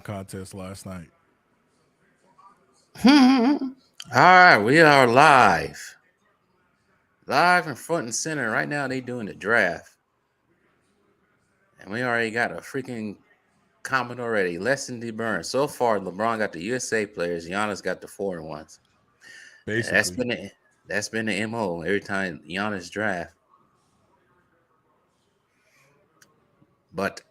contest last night. All right, we are live in front and center. Right now, they doing the draft, and we already got a freaking comment already. Less than burn. So far, LeBron got the USA players. Giannis got the foreign ones. And Basically, that's been the mo every time Giannis draft. But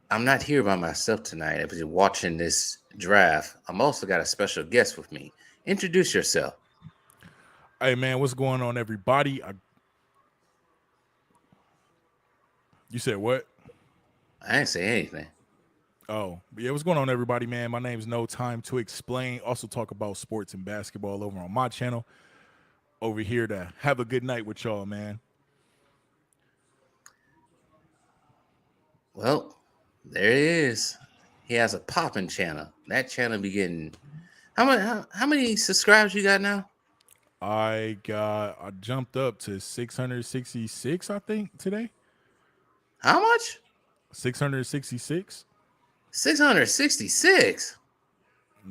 I'm not here by myself tonight. I was watching this draft. I'm also got a special guest with me. Introduce yourself. hey man, what's going on, everybody? You said what? I ain't say anything. Oh, yeah, what's going on, everybody, man? My name's No Time to Explain. Also talk about sports and basketball over on my channel. Over here to have a good night with y'all, man. Well, there it is. He has a popping channel. That channel be getting how many subscribers you got now? I jumped up to 666, I think, today. How much? 666. 666.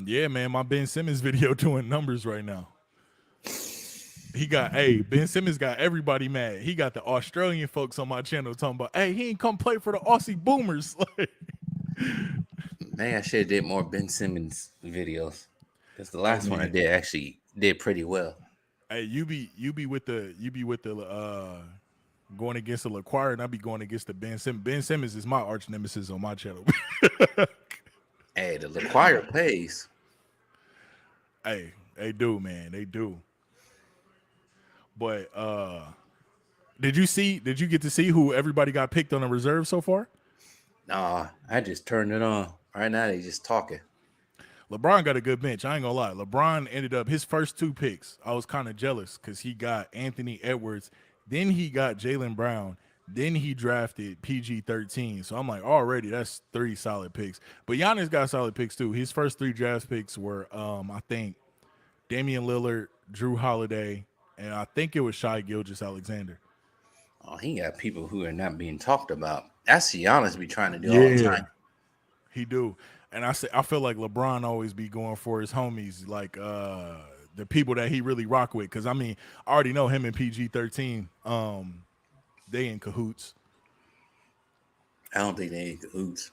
Yeah, man, my Ben Simmons video doing numbers right now. Ben Simmons got everybody mad. He got the Australian folks on my channel talking about, hey, he ain't come play for the Aussie Boomers. Like, Man, I should have did more Ben Simmons videos. Because the hey last one I man, did actually did pretty well. hey, you be with the going against the LaQuire, and I be going against the Ben Simmons. Ben Simmons is my arch nemesis on my channel. Hey, the LaQuire pays. Hey, they do, man. They do. But did you get to see who everybody got picked on the reserve so far? Nah, I just turned it on. Right now they just talking. LeBron got a good bench. I ain't gonna lie. LeBron ended up his first two picks. I was kind of jealous because he got Anthony Edwards, then he got Jalen Brown, then he drafted PG 13. So I'm like, already that's three solid picks. But Giannis got solid picks too. His first three draft picks were, I think, Damian Lillard, Drew Holiday, and I think it was Shai Gilgeous Alexander. Oh, he got people who are not being talked about. That's Giannis be trying to do all the Yeah, time. he do. And I feel like LeBron always be going for his homies, like the people that he really rock with. Cause I mean, I already know him and PG 13. They in cahoots. I don't think they need cahoots.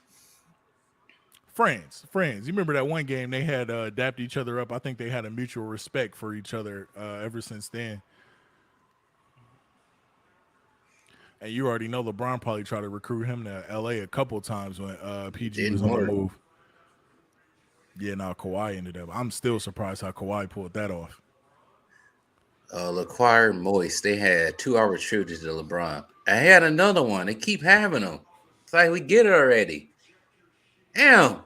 Friends. You remember that one game they had dapped each other up? I think they had a mutual respect for each other ever since then. And you already know LeBron probably tried to recruit him to LA a couple times when PG was Didn't on the work. move. Yeah, now Kawhi ended up. I'm still surprised how Kawhi pulled that off. LaQuire Moist, they had 2 hour tributes to LeBron. I had another one. They keep having them. It's like we get it already. Damn.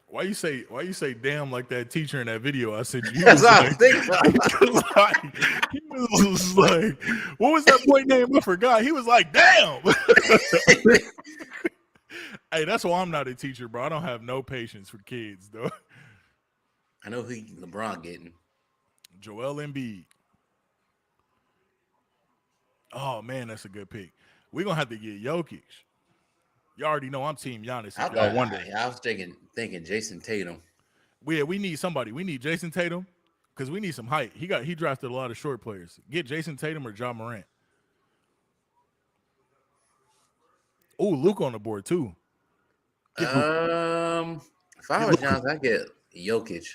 Why you say damn like that teacher in that video I sent you? He That's was what I like was thinking. he was like he was like what was that boy name? I forgot. He was like, damn. Hey, that's why I'm not a teacher, bro. I don't have no patience for kids, though. I know who LeBron getting. Joel Embiid. Oh man, that's a good pick. We're gonna have to get Jokic. You already know I'm team Giannis I if y'all thought wondering. I was thinking Jason Tatum. We need somebody. We need Jason Tatum because we need some height. He drafted a lot of short players. Get Jason Tatum or John Morant. Oh, Luke on the board too. Get Luke. Um, if I Get was Luca. Giannis, I get Jokic.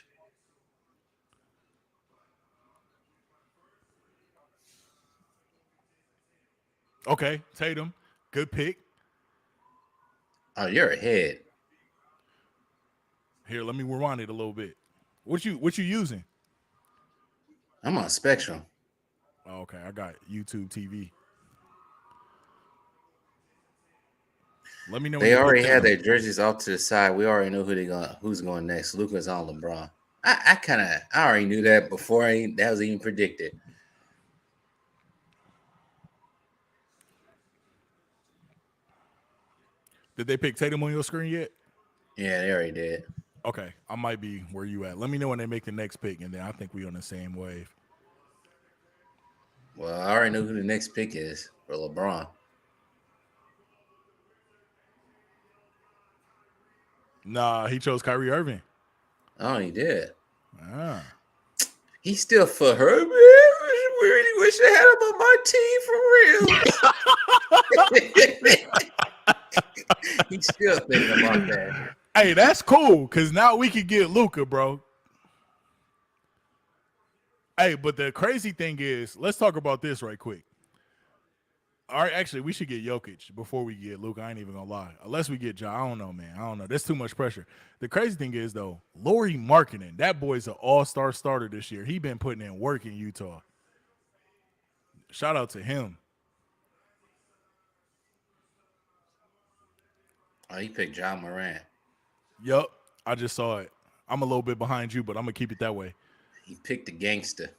Okay, Tatum. Good pick. Oh, you're ahead. Here, let me rewind it a little bit. What you using? I'm on Spectrum. Oh, okay, I got YouTube TV. Let me know when They you pick already had Tatum. their jerseys off to the side. We already know who's going next. Luca's on LeBron. I already knew that before that was even predicted. Did they pick Tatum on your screen yet? Yeah, they already did. Okay, I might be where you at. Let me know when they make the next pick, and then I think we on the same wave. Well, I already know who the next pick is for LeBron. Nah, he chose Kyrie Irving. Oh, he did. Ah. He's still for her, man. I really wish I had him on my team for real. He's still thinking about that. Hey, that's cool because now we can get Luka, bro. Hey, but the crazy thing is, let's talk about this right quick. All right, actually, we should get Jokic before we get Luka. I ain't even gonna lie. Unless we get Ja, I don't know, man. I don't know. That's too much pressure. The crazy thing is, though, Lauri Markkanen, that boy's an all-star starter this year. He been putting in work in Utah. Shout out to him. Oh, he picked John Morant. Yup, I just saw it. I'm a little bit behind you, but I'm gonna keep it that way. He picked the gangster.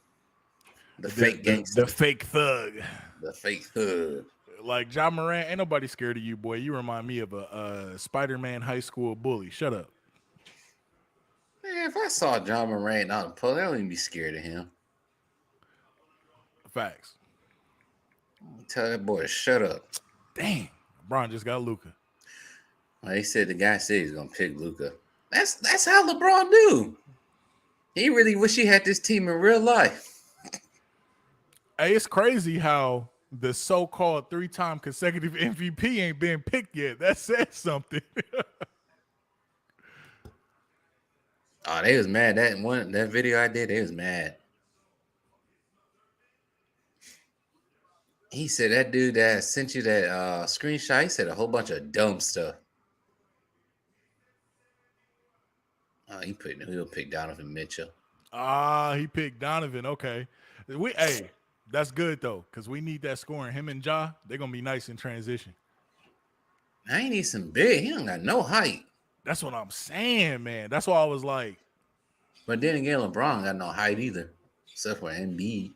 The fake gangster. The fake thug. The fake thug. Like Ja Morant, ain't nobody scared of you, boy. You remind me of a Spider-Man high school bully. Shut up. Man, if I saw John Morant out in public, I wouldn't be scared of him. Facts. Tell that boy to shut up. Dang. LeBron just got Luka. Well, he said the guy said he's gonna pick Luka. That's how LeBron do. He really wish he had this team in real life. Hey, it's crazy how the so-called 3-time consecutive MVP ain't been picked yet. That says something. Oh, they was mad. That video I did, they was mad. He said that dude that sent you that screenshot, he said a whole bunch of dumb stuff. Oh, he'll pick Donovan Mitchell. He picked Donovan. Okay. Hey, that's good though, because we need that scoring. Him and Ja, they're gonna be nice in transition. I need some big. He don't got no height. That's what I'm saying, man. That's why I was like. But then again, LeBron got no height either, except for Embiid.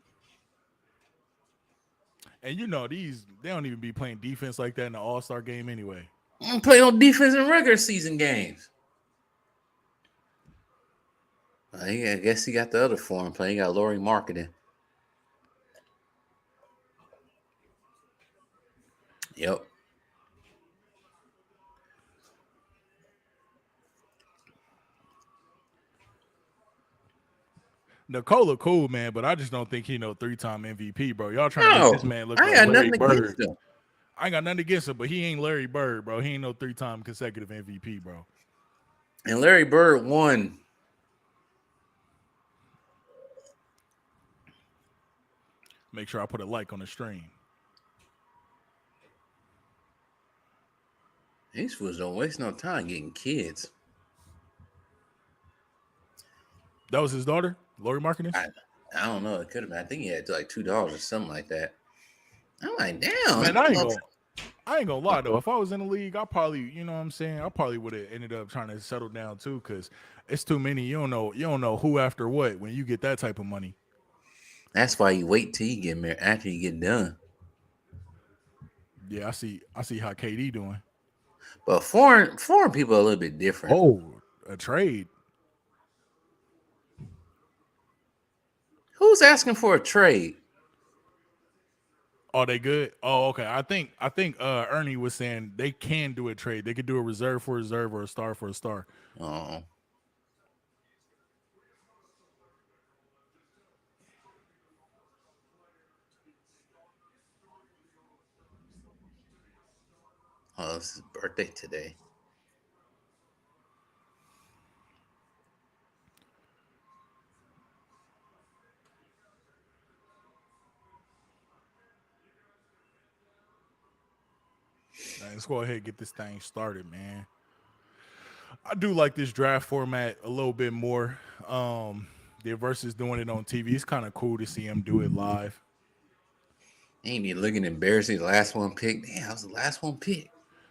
And you know, they don't even be playing defense like that in the All-Star game anyway. I don't play no defense in regular season games. I guess he got the other form playing. He got Lauri Markkanen. Yep. Nikola cool, man, but I just don't think he no 3-time MVP, bro. Y'all trying to make this man look like Larry Bird. I ain't got nothing against him, but he ain't Larry Bird, bro. He ain't no 3-time consecutive MVP, bro. And Larry Bird won. Make sure I put a like on the stream. These fools don't waste no time getting kids. That was his daughter, Lauri Markkanen? I don't know. It could have been. I think he had like $2 or something like that. I'm like, damn. Man, I ain't gonna lie though. If I was in the league, I probably, you know what I'm saying, I probably would have ended up trying to settle down too, because it's too many. You don't know who after what when you get that type of money. That's why you wait till you get married after you get done. Yeah, I see how KD doing. But foreign people are a little bit different. Oh, a trade. Who's asking for a trade? Oh, they good? Oh, okay. I think Ernie was saying they can do a trade. They could do a reserve for a reserve or a star for a star. Oh. Oh, it's his birthday today. Let's go ahead and get this thing started, man. I do like this draft format a little bit more. The versus doing it on TV. It's kind of cool to see him do it live. Ain't he looking embarrassing? The last one picked. Damn, I was the last one picked.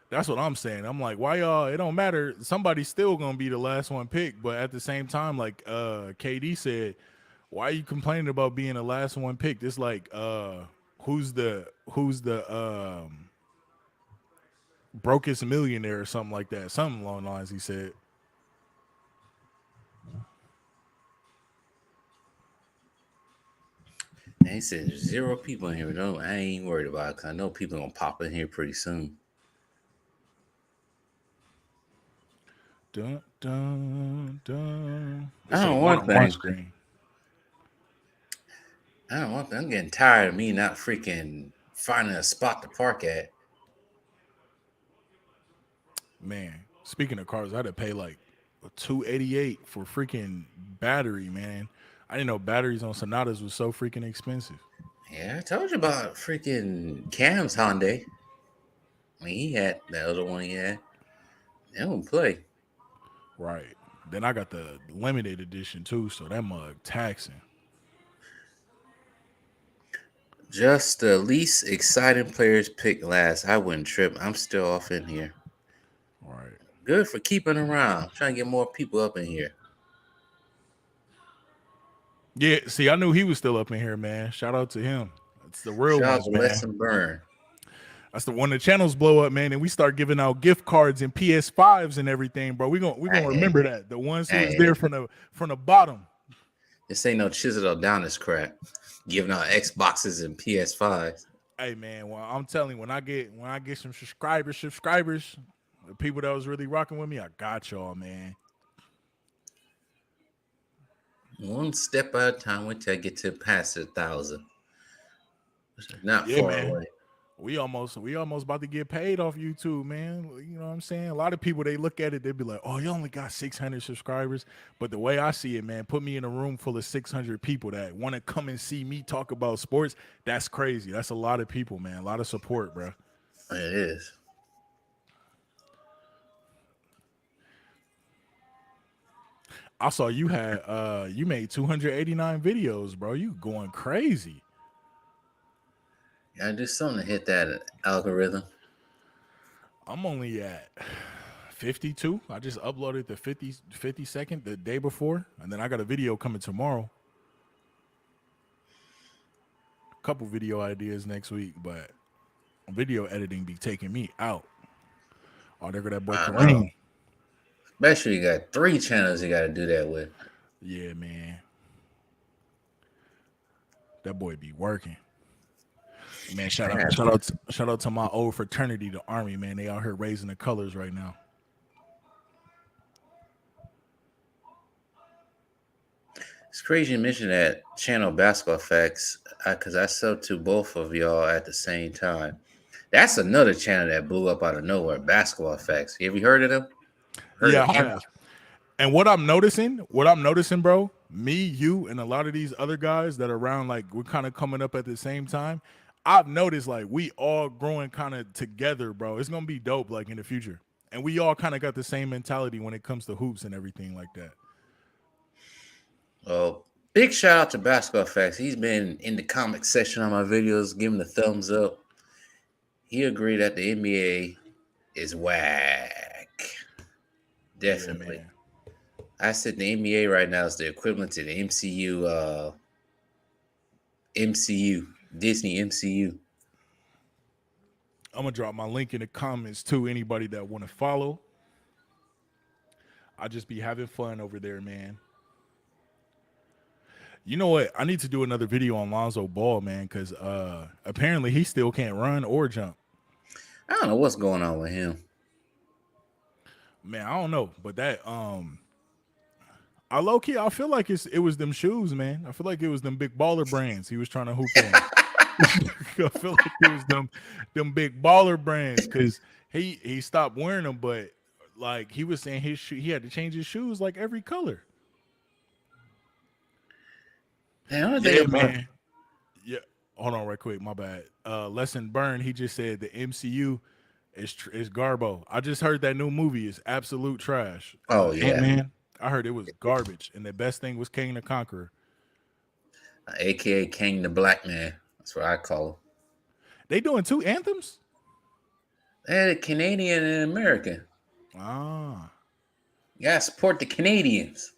That's what I'm saying. I'm like, why y'all? It don't matter. Somebody's still gonna be the last one picked. But at the same time, like KD said, why are you complaining about being the last one picked? It's like, who's the brokest millionaire or something like that. Something along the lines he said. He said there's 0 people in here. But I ain't worried about it because I know people gonna pop in here pretty soon. Dun, dun, dun. It I say don't one want on my things. screen. I don't want that. I'm getting tired of me not freaking finding a spot to park at. Man, speaking of cars, I had to pay like $288 for freaking battery, man. I didn't know batteries on Sonatas was so freaking expensive. Yeah, I told you about freaking Cam's Hyundai. I mean, he had the other one he had. They don't play. Right. Then I got the limited edition too, so that mug taxing. Just the least exciting players picked last. I wouldn't trip. I'm still off in here. Right. Good for keeping around. Trying to get more people up in here. Yeah, see, I knew he was still up in here, man. Shout out to him. It's the real Shout out ones, to man. Lesson Burn. That's the one the channels blow up, man, and we start giving out gift cards and PS5s and everything, bro. We gonna Hey, remember that. The ones who was hey, there from the bottom. this ain't no chisel or down this crap. Giving out Xboxes and PS5s. Hey man, well, I'm telling you, when I get some subscribers, the people that was really rocking with me, I got y'all, man. One step at a time until I get to past 1,000. Not Yeah, far man. away. We almost about to get paid off YouTube, man. You know what I'm saying? A lot of people they look at it, they be like, "Oh, you only got 600 subscribers." But the way I see it, man, put me in a room full of 600 people that want to come and see me talk about sports. That's crazy. That's a lot of people, man. A lot of support, bro. It is. I saw you made 289 videos, bro. You going crazy. Gotta do something to hit that algorithm. I'm only at 52. I just uploaded the 52nd the day before, and then I got a video coming tomorrow. Couple video ideas next week, but video editing be taking me out. Oh, there go that boy I know. Kareem. Especially you got 3 channels you gotta do that with. Yeah, man. That boy be working. Man, shout out to my old fraternity, the Army, man. They out here raising the colors right now. It's crazy you mention that channel Basketball Facts because I sub to both of y'all at the same time. That's another channel that blew up out of nowhere. Basketball Facts. Have you heard of them? Heard Yeah, of I him? have. And what I'm noticing, bro, me, you, and a lot of these other guys that are around, like we're kind of coming up at the same time. I've noticed like we all growing kind of together, bro. It's gonna be dope, like in the future. And we all kind of got the same mentality when it comes to hoops and everything like that. Well, big shout out to Basketball Facts. He's been in the comment section on my videos, giving the thumbs up. He agreed that the NBA is whack. Definitely. Yeah, I said the NBA right now is the equivalent to the MCU, Disney MCU. I'm gonna drop my link in the comments to anybody that want to follow. I just be having fun over there, man. You know what? I need to do another video on Lonzo Ball, man, because apparently he still can't run or jump. I don't know what's going on with him. Man, I don't know, but that I low key I feel like it was them shoes, man. I feel like it was them big baller brands he was trying to hoop in. I feel like it was them big baller brands because he stopped wearing them, but like he was saying he had to change his shoes like every color. Man, I Yeah, think about man. Yeah. Hold on, right quick. My bad. Lesson Burn. He just said the MCU is garbo. I just heard that new movie is absolute trash. Oh yeah, Ant-Man. I heard it was garbage, and the best thing was King the Conqueror. AKA King the Black Man. That's what I call him. They doing 2 anthems? They're the Canadian and American. Ah. You gotta support the Canadians.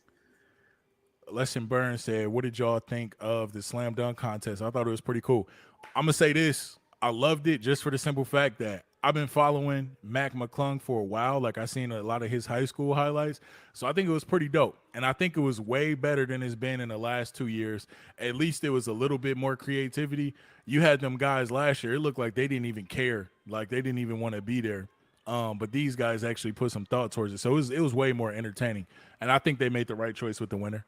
Lesson Burns said, "What did y'all think of the slam dunk contest? I thought it was pretty cool. I'm gonna say this: I loved it just for the simple fact that I've been following Mac McClung for a while. Like I seen a lot of his high school highlights, so I think it was pretty dope. And I think it was way better than it's been in the last 2 years. At least it was a little bit more creativity. You had them guys last year; it looked like they didn't even care, like they didn't even want to be there. But these guys actually put some thought towards it, so it was way more entertaining, and I think they made the right choice with the winner.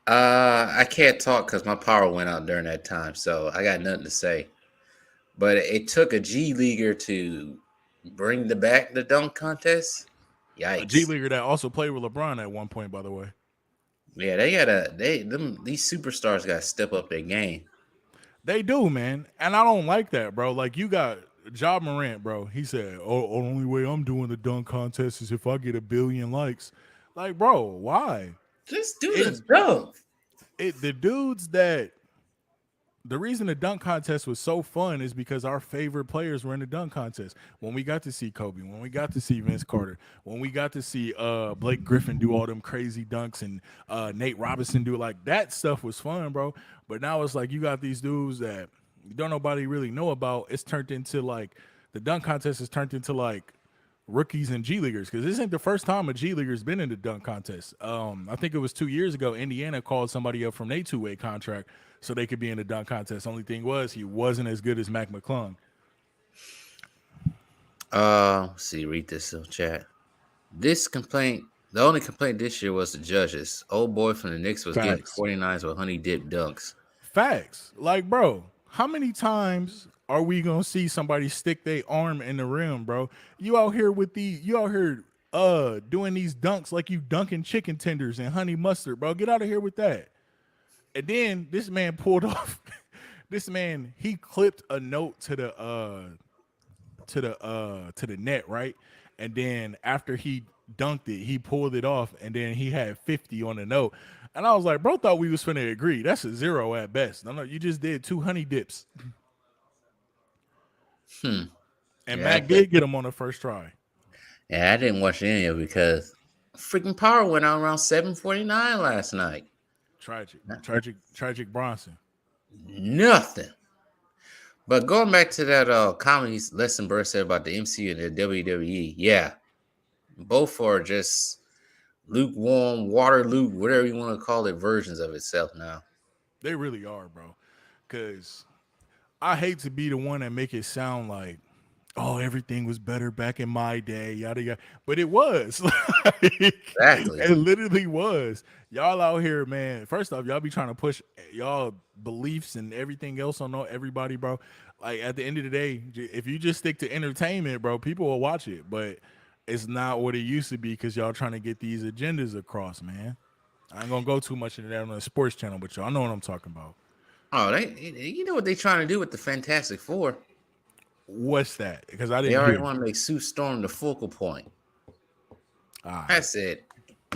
I can't talk because my power went out during that time, so I got nothing to say. But it took a G leaguer to bring back the dunk contest. A G Yikes! leaguer that also played with LeBron at one point, by the way. Yeah, these superstars got to step up their game. They do, man, and I don't like that, bro. Like you got Ja Morant, bro. He said, "Oh, only way I'm doing the dunk contest is if I get 1 billion likes." Like, bro, why? Just do It the dunk. the dudes that the reason the dunk contest was so fun is because our favorite players were in the dunk contest. When we got to see Kobe, when we got to see Vince Carter, when we got to see Blake Griffin do all them crazy dunks and Nate Robinson do like that stuff was fun, bro. But now it's like you got these dudes that don't nobody really know about. It's turned into like the dunk contest is turned into like rookies and G leaguers because this ain't the first time a G leaguer's been in the dunk contest. I think it was 2 years ago. Indiana called somebody up from their 2-way contract so they could be in the dunk contest. Only thing was he wasn't as good as Mac McClung. See, read this in chat. This complaint, the only complaint this year was the judges. Old boy from the Knicks was getting Facts. 49s with honey dip dunks. Facts. Like, bro, how many times are we gonna see somebody stick their arm in the rim, bro? You out here doing these dunks like you dunking chicken tenders and honey mustard, bro. Get out of here with that. And then this man pulled off. This man he clipped a note to the net, right? And then after he dunked it, he pulled it off, and then he had 50 on the note. And I was like, bro, thought we was finna agree. That's a 0 at best. No, you just did 2 honey dips. And Yeah, Mac did get him on the first try. Yeah, I didn't watch any of it because freaking power went out around 7:49 last night. Tragic Bronson. Nothing. But going back to that comedy lesson Burr said about the MCU and the WWE, yeah, both are just lukewarm, Waterloo, whatever you want to call it, versions of itself now. They really are, bro. Because I hate to be the one that make it sound like, oh, everything was better back in my day, yada yada. But it was. Exactly. It literally was. Y'all out here, man. First off, y'all be trying to push y'all beliefs and everything else on everybody, bro. Like at the end of the day, if you just stick to entertainment, bro, people will watch it. But it's not what it used to be because y'all trying to get these agendas across, man. I ain't gonna go too much into that on the sports channel, but y'all know what I'm talking about. Oh, you know what they're trying to do with the Fantastic Four? What's that? Because I They didn't already hear. want to make Sue Storm the focal point. Ah. I said,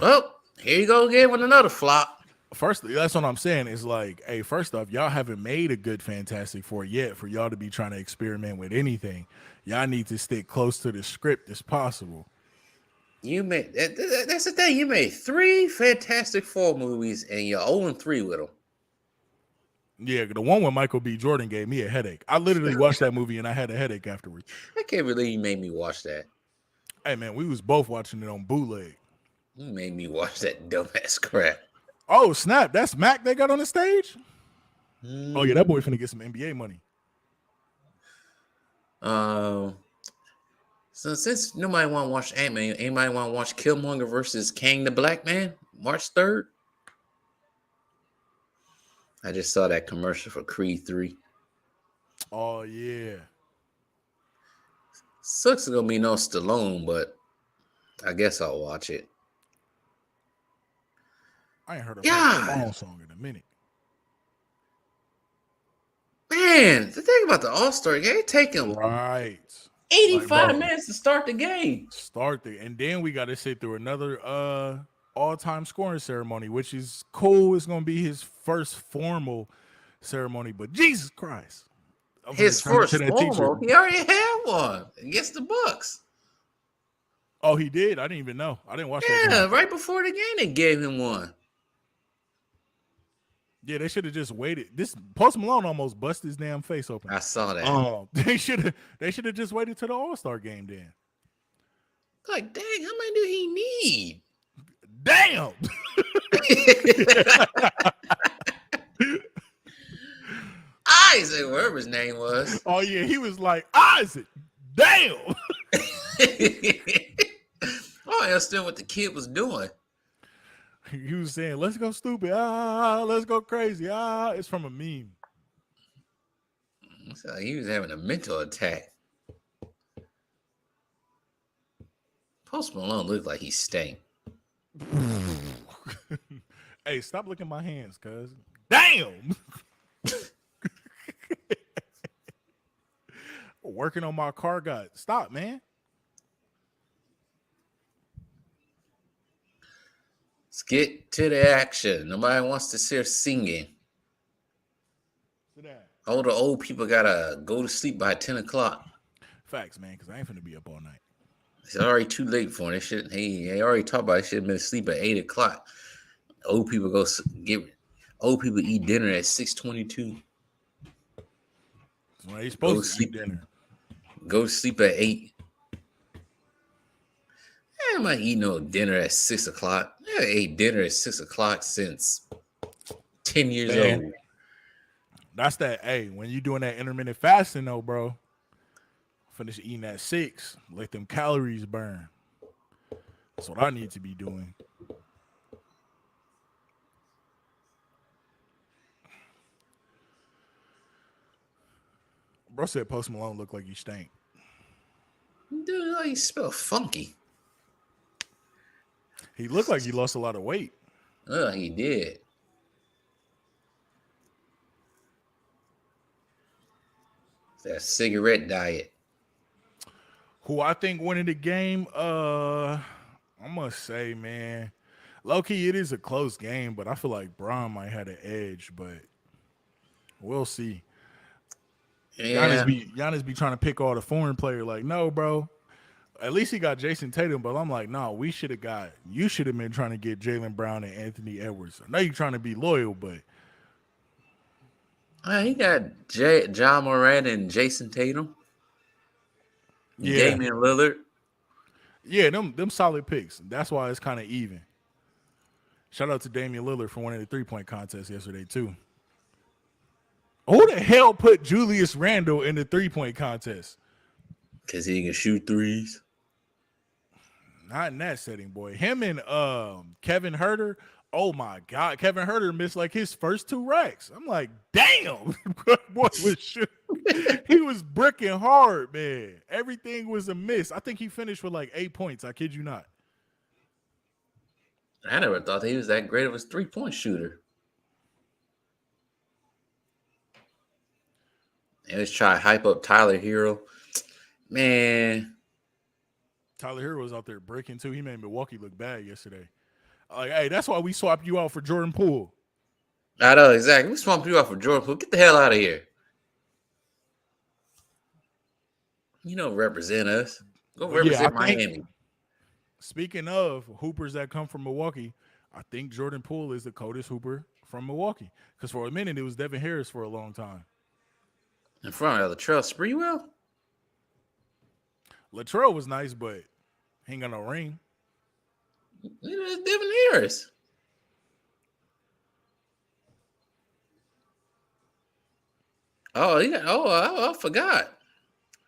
well, here you go again with another flop. First, that's what I'm saying. Is like, hey, first off, y'all haven't made a good Fantastic Four yet for y'all to be trying to experiment with anything. Y'all need to stick close to the script as possible. You made that's the thing. You made 3 Fantastic Four movies and you're 0-3 with them. Yeah, the one with Michael B. Jordan gave me a headache. I literally watched that movie and I had a headache afterwards. I can't believe you made me watch that. Hey man, we was both watching it on bootleg. You made me watch that dumbass crap. Oh snap! That's Mac they got on the stage. Oh yeah, that boy finna get some NBA money. So since nobody want to watch Ant-Man, anybody want to watch Killmonger versus Kang the Black Man, March 3rd? I just saw that commercial for Creed 3. Oh yeah. Sucks it's gonna be no Stallone, but I guess I'll watch it. I ain't heard a God. song in a minute. Man, the thing about the All-Star game, it take them Right. 85 Like, minutes to start the game. And then we got to sit through another all-time scoring ceremony, which is cool. It's gonna be his first formal ceremony, but Jesus Christ, His first formal, he already had one against the Bucks. Oh, he did. I didn't even know. I didn't watch that. Yeah, game. right before the game, they gave him one. Yeah, they should have just waited. This Post Malone almost busted his damn face open. I saw that. They should have just waited till the All-Star game then. Like, dang, how many do he need? Damn. Isaac, whatever his name was. Oh yeah, he was like Isaac. Damn. I understand what the kid was doing. He was saying, "Let's go stupid, let's go crazy, It's from a meme. So he was having a mental attack. Post Malone looked like he stank. Hey, stop licking my hands, cuz. Damn. Working on my car got stop, man. Let's get to the action. Nobody wants to see her singing. All the old people gotta go to sleep by 10 o'clock. Facts, man, because I ain't finna be up all night. It's already too late for it. They already talked about it. Should have been asleep at 8 o'clock. Old people eat dinner at 6:22. That's when they supposed to eat dinner. Go to sleep at 8. I might eat no dinner at 6 o'clock. I ate dinner at 6 o'clock since 10 years old. That's that. Hey, when you doing that intermittent fasting, though, bro, finish eating at 6. Let them calories burn. That's what I need to be doing. Bro said Post Malone looked like he stank. Dude, he smell funky. He looked like he lost a lot of weight. Oh, he did. That cigarette diet. Who I think winning the game, I must say, man, low-key, it is a close game, but I feel like Bron might have an edge, but we'll see. Yeah. Giannis be trying to pick all the foreign player. Like, no, bro. At least he got Jason Tatum, but I'm like, no, you should have been trying to get Jaylen Brown and Anthony Edwards. I know you're trying to be loyal, but he got John Moran and Jason Tatum. Yeah. Damian Lillard. Yeah, them solid picks. That's why it's kind of even. Shout out to Damian Lillard for winning the 3-point contest yesterday, too. Who the hell put Julius Randle in the 3-point contest? Because he can shoot threes. Not in that setting, boy. Him and Kevin Huerter. Oh my God, Kevin Huerter missed like his first 2 racks. I'm like, damn, boy was shooting. He was bricking hard, man. Everything was a miss. I think he finished with like 8 points. I kid you not. I never thought he was that great of a 3-point shooter. And let's try to hype up Tyler Hero. Man. Tyler Hero was out there breaking too. He made Milwaukee look bad yesterday. Like, hey, that's why we swapped you out for Jordan Poole. I know, exactly. We swapped you out for Jordan Poole. Get the hell out of here. You don't represent us. Go represent Miami. Speaking of hoopers that come from Milwaukee, I think Jordan Poole is the coldest hooper from Milwaukee. Because for a minute, it was Devin Harris for a long time. In front of Latrell Sprewell? Latrell was nice, but he ain't got no ring. It's Devin Harris. I forgot.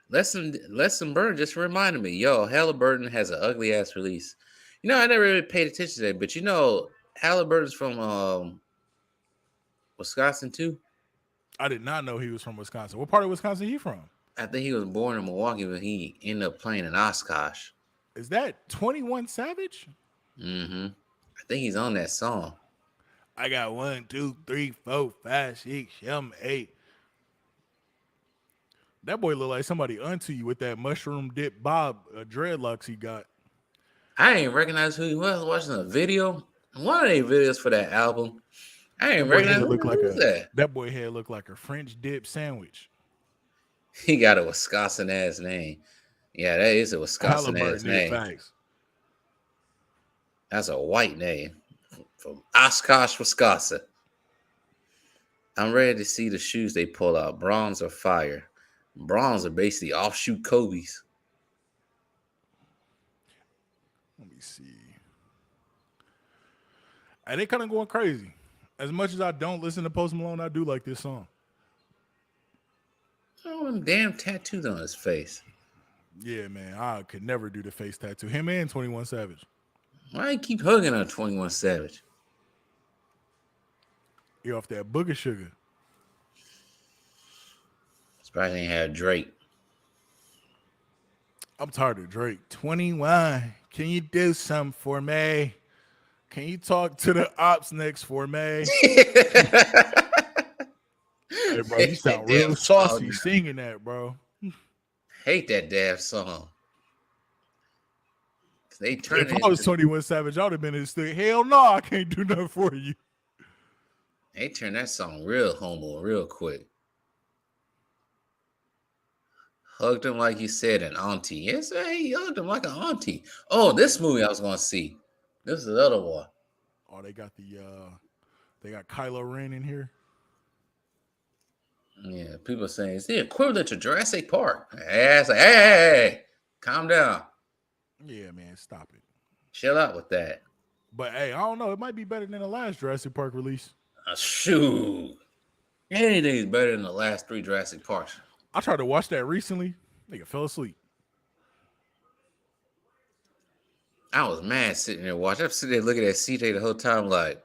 Lesson Burn just reminded me. Yo, Halliburton has an ugly ass release. You know, I never really paid attention to that, but you know, Halliburton's from Wisconsin too. I did not know he was from Wisconsin. What part of Wisconsin he from? I think he was born in Milwaukee, but he ended up playing in Oshkosh. Is that 21 Savage? Mm-hmm. I think he's on that song. I got 1, 2, 3, 4, 5, 6, 7, 8. That boy look like somebody unto you with that mushroom dip bob dreadlocks he got. I ain't recognize who he was. Watching a video, one of the videos for that album. I ain't recognize who that. That boy head looked like a French dip sandwich. He got a Wisconsin ass name. Yeah, that is a Wisconsin ass name. Facts. That's a white name from Oshkosh, Wisconsin. I'm ready to see the shoes they pull out. Bronze or fire. Bronze are basically offshoot Kobe's. Let me see. And they kind of going crazy. As much as I don't listen to Post Malone, I do like this song. Oh, them damn tattoos on his face. Yeah, man, I could never do the face tattoo. Him and 21 Savage. Why you keep hugging on 21 Savage? He off that booger sugar. Surprised ain't had Drake. I'm tired of Drake. 21. Can you do something for me? Can you talk to the ops next for me? Hey, bro, you Hate that sound damn real saucy song. singing that, bro. Hate that damn song. They turned If it I was into 21 Savage, I would have been in the studio. Hell no, I can't do nothing for you. they turned that song real homo real quick. Hugged him like you said an auntie. Yes, he hugged him like an auntie. Oh, this movie I was gonna see. This is the other one. Oh, they got Kylo Ren in here. Yeah, people saying it's the equivalent to Jurassic Park. Yeah, it's like, hey, calm down. Yeah, man, stop it. Chill out with that. But hey, I don't know. It might be better than the last Jurassic Park release. Shoot. Anything's better than the last 3 Jurassic Parks. I tried to watch that recently. Nigga fell asleep. I was mad sitting there watching. I'm sitting there looking at CJ the whole time, like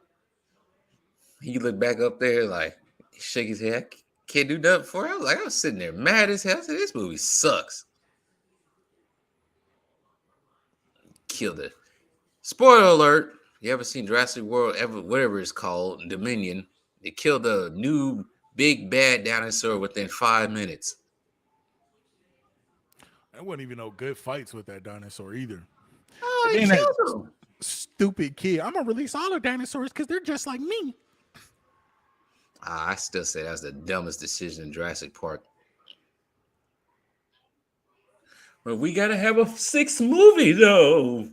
he looked back up there, like he shake his head. Can't do nothing for it. I was sitting there mad as hell. I said, this movie sucks. Killed it. Spoiler alert. You ever seen Jurassic World, ever whatever it's called, Dominion? They killed a new big bad dinosaur within 5 minutes. There wasn't even no good fights with that dinosaur either. Oh, And they then that killed him. stupid kid. I'm gonna release all the dinosaurs because they're just like me. I still say that's the dumbest decision in Jurassic Park. But we gotta have a 6th movie though.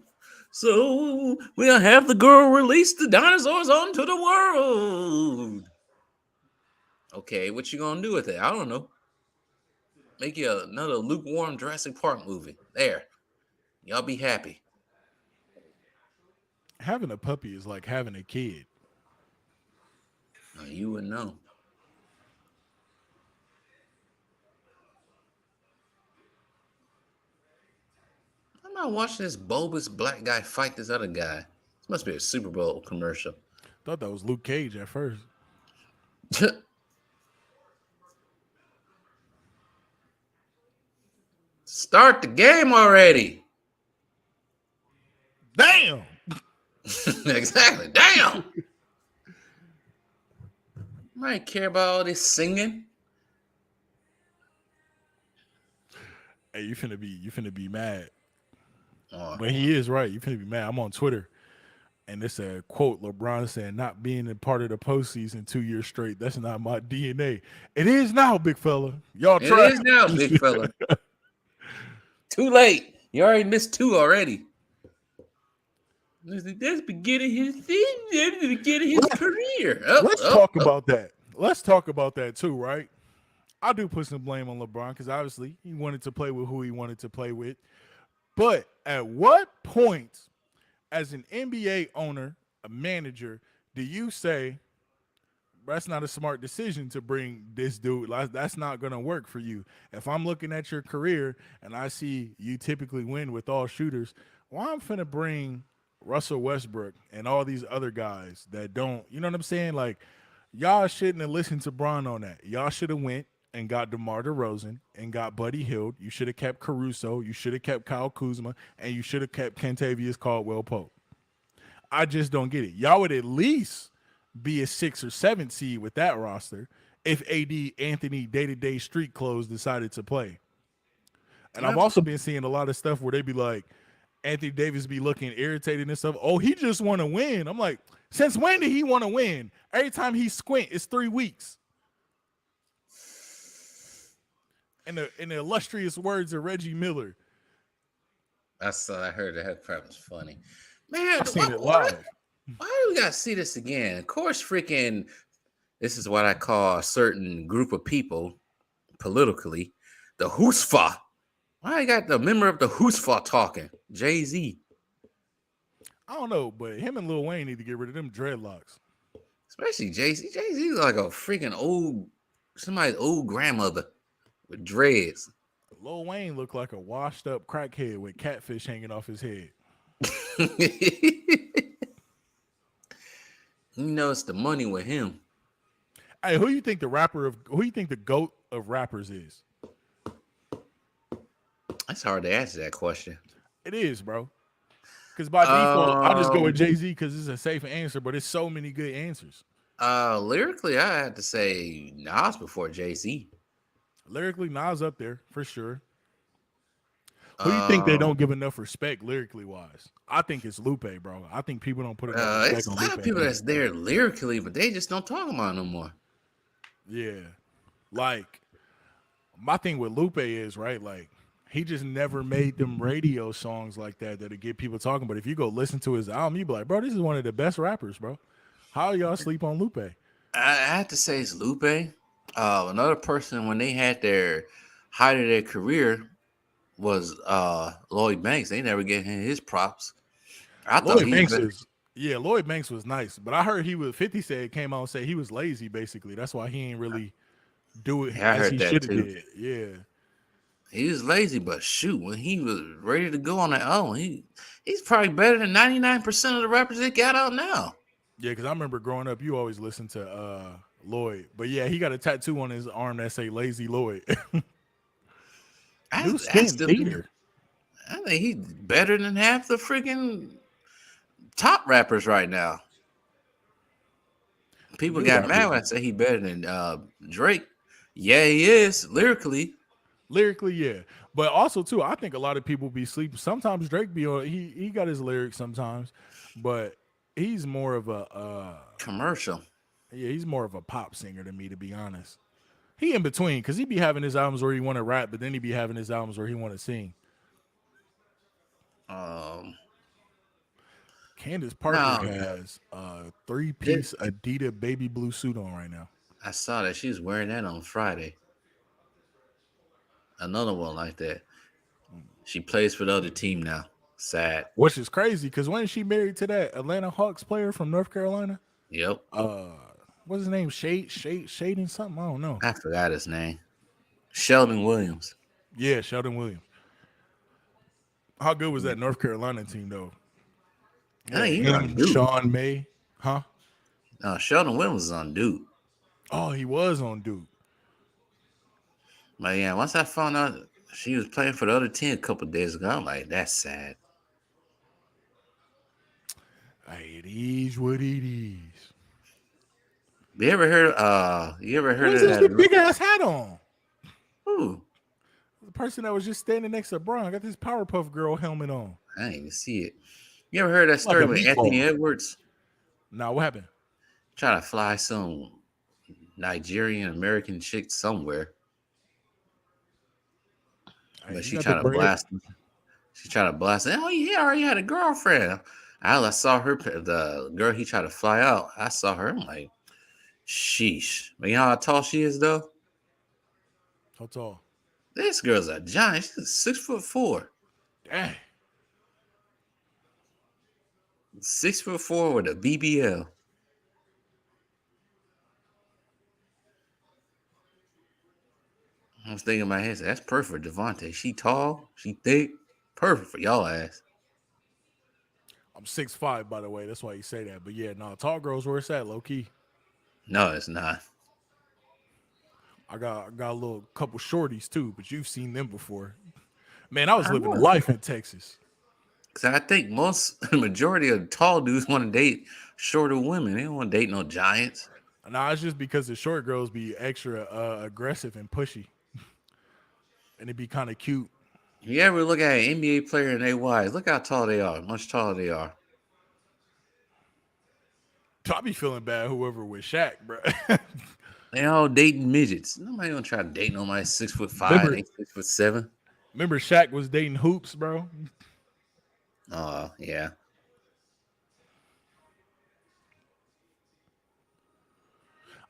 So we'll have the girl release the dinosaurs onto the world. Okay, what you gonna do with it? I don't know. Make you another lukewarm Jurassic Park movie. There. Y'all be happy. Having a puppy is like having a kid. You would know. I'm not watching this bulbous black guy fight this other guy. This must be a Super Bowl commercial. Thought that was Luke Cage at first. Start the game already. Damn. Exactly. Damn. Might care about all this singing. Hey, you finna be mad. Oh, But he is right. You finna be mad. I'm on Twitter. And it's a quote LeBron saying, not being a part of the postseason 2 years straight. That's not my DNA. It is now, big fella. Y'all it try. is now, big fella. Too late. You already missed 2 already. That's beginning his thing. That's beginning his career. Let's talk about that. Let's talk about that too, right? I do put some blame on LeBron because obviously he wanted to play with who he wanted to play with. But at what point, as an NBA owner, a manager, do you say that's not a smart decision to bring this dude? That's not going to work for you. If I'm looking at your career and I see you typically win with all shooters, well, I'm finna bring Russell Westbrook and all these other guys that don't, you know what I'm saying? Like, y'all shouldn't have listened to Bron on that. Y'all should have went and got DeMar DeRozan and got Buddy Hield. You should have kept Caruso. You should have kept Kyle Kuzma. And you should have kept Kentavious Caldwell-Pope. I just don't get it. Y'all would at least be a 6 or 7 seed with that roster if AD Anthony day-to-day street clothes decided to play. And I've also been seeing a lot of stuff where they be like, Anthony Davis be looking irritated and stuff. Oh, he just want to win. I'm like, since when did he want to win? Every time he squint, it's 3 weeks. In the illustrious words of Reggie Miller. I heard that crap was funny. Man, I've seen it live. Why do we gotta see this again? Of course, freaking this is what I call a certain group of people politically, the Husfa. Why I got the member of the Husfa talking? Jay-Z. I don't know, but him and Lil Wayne need to get rid of them dreadlocks. Especially Jay-Z. Jay-Z's like a freaking somebody's old grandmother with dreads. Lil Wayne looked like a washed up crackhead with catfish hanging off his head. It's the money with him. Hey, who you think the GOAT of rappers is? That's hard to answer that question. It is, bro. Because by default, I just go with Um, Jay-Z because it's a safe answer, but it's so many good answers. Lyrically, I had to say Nas before Jay-Z. Lyrically, Nas up there for sure. Who you think they don't Um, give enough respect lyrically wise? I think it's Lupe, bro. I think people don't put enough respect it's on a lot Lupe of people that's lyrically. there lyrically, but they just don't talk about it no more. Yeah. Like, my thing with Lupe is, right, like, he just never made them radio songs like that get people talking. But if you go listen to his album, you be like, bro, this is one of the best rappers, bro. How y'all sleep on Lupe? I have to say it's Lupe. Another person when they had their height of their career was Lloyd Banks. They never gave him his props. I thought Lloyd he's Banks been. is yeah, Lloyd Banks was nice, but I heard he was 50 said came out and said he was lazy basically. That's why he ain't really do it Yeah, I as heard he that should have too. did. Yeah. He was lazy, but shoot, when he was ready to go on that own, he's probably better than 99% of the rappers that got out now. Yeah, because I remember growing up, you always listened to Lloyd. But yeah, he got a tattoo on his arm that say Lazy Lloyd. I, New I skin still theater. I think he's better than half the freaking top rappers right now. People New got mad rappers. when I say he better than Drake. Yeah, he is lyrically. Lyrically, yeah. But also too, I think a lot of people be sleeping. Sometimes Drake be on he got his lyrics sometimes, but he's more of a Commercial. yeah, he's more of a pop singer to me, to be honest. He in between because he be having his albums where he want to rap, but then he be having his albums where he want to sing. Um, Candace Parker no, has a three this, piece Adidas baby blue suit on right now. I saw that she was wearing that on Friday. Another one like that. She plays for the other team now. Sad. Which is crazy because when she married to that Atlanta Hawks player from North Carolina, Yep. uh, what's his name? Shaden something. I don't know. I forgot his name. Sheldon Williams. Yeah, Sheldon Williams. How good was that North Carolina team though? I Yeah, think he was on him, Duke. Sean May, huh? No, Sheldon Williams was on Duke. Oh, he was on Duke. But yeah, once I found out she was playing for the other team a couple days ago, I'm like, that's sad. Hey, it is what it is. You ever heard What's of this that? big ass hat on? Ooh, The person that was just standing next to Braun got this Powerpuff Girl helmet on. I didn't even see it. You ever heard that Like story a with Anthony meatball. Edwards Now what happened? trying to fly some Nigerian American chick somewhere, Hey, but you she got the trying to bread. blast him. She tried to blast him. Oh, yeah, I already had a girlfriend. I saw her, the girl he tried to fly out. I saw her. I'm like, sheesh. But you know how tall she is, though? How tall? This girl's a giant. She's 6'4". Dang. 6'4" with a BBL. I was thinking in my head, that's perfect for Devontae. She tall, she thick, perfect for y'all ass. I'm 6'5", by the way. That's why you say that. But yeah, no, tall girls where it's at, low key. No, it's not. I got a little couple shorties too, but you've seen them before. Man, I was I living a know. life in Texas. Because I think the majority of tall dudes want to date shorter women. They don't want to date no giants. Nah, it's just because the short girls be extra aggressive and pushy, and it be kind of cute. You ever look at an NBA player and they wives, look how tall they are, much taller they are. I be feeling bad whoever with Shaq, bro. They all dating midgets. Nobody gonna try to date nobody 6'5", remember, they 6'7". remember Shaq was dating hoops, bro. Oh yeah.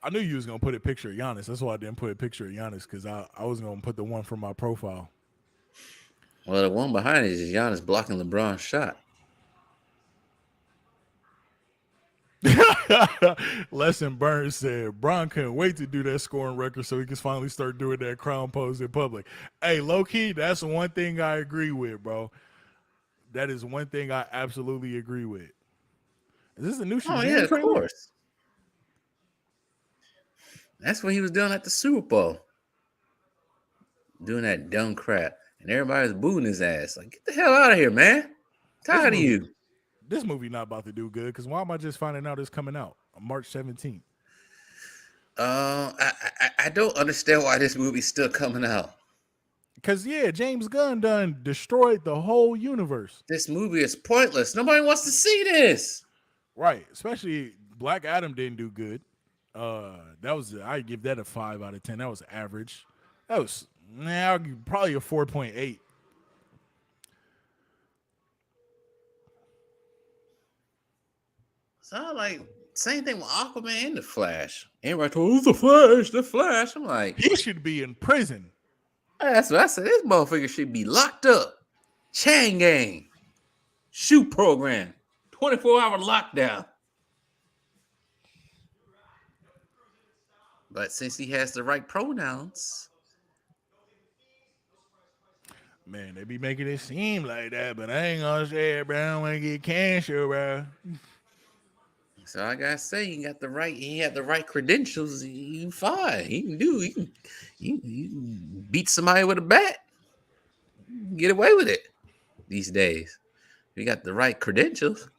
I knew you was gonna put a picture of Giannis. That's why I didn't put a picture of Giannis because I was gonna put the one from my profile. Well, the one behind it is Giannis blocking LeBron's shot. Lesson Burns said Bron couldn't wait to do that scoring record so he can finally start doing that crown pose in public. Hey, low key, that's one thing I agree with, bro. That is one thing I absolutely agree with. Is this a new Oh yeah, Shazam of trailer? course. That's what he was doing at the Super Bowl, doing that dumb crap, and everybody's booing his ass. Like, get the hell out of here, man! This Tired of movie, you. this movie not about to do good because why am I just finding out it's coming out on March 17th? I don't understand why this movie's still coming out. Because yeah, James Gunn done destroyed the whole universe. This movie is pointless. Nobody wants to see this. Right. Especially Black Adam didn't do good. That was I give that a 5 out of 10. That was average. That was now probably a 4.8. So like same thing with Aquaman and the Flash. Everybody told us the Flash, the Flash. I'm like, He should be in prison. that's what I said. This motherfucker should be locked up. Chain gang. Shoot program. 24-hour lockdown. But since he has the right pronouns, Man, they be making it seem like that, but I ain't gonna say it, bro. I don't want to get cancer, bro. so I gotta say, he had the right credentials. He fine. He can beat somebody with a bat. Get away with it these days. You got the right credentials.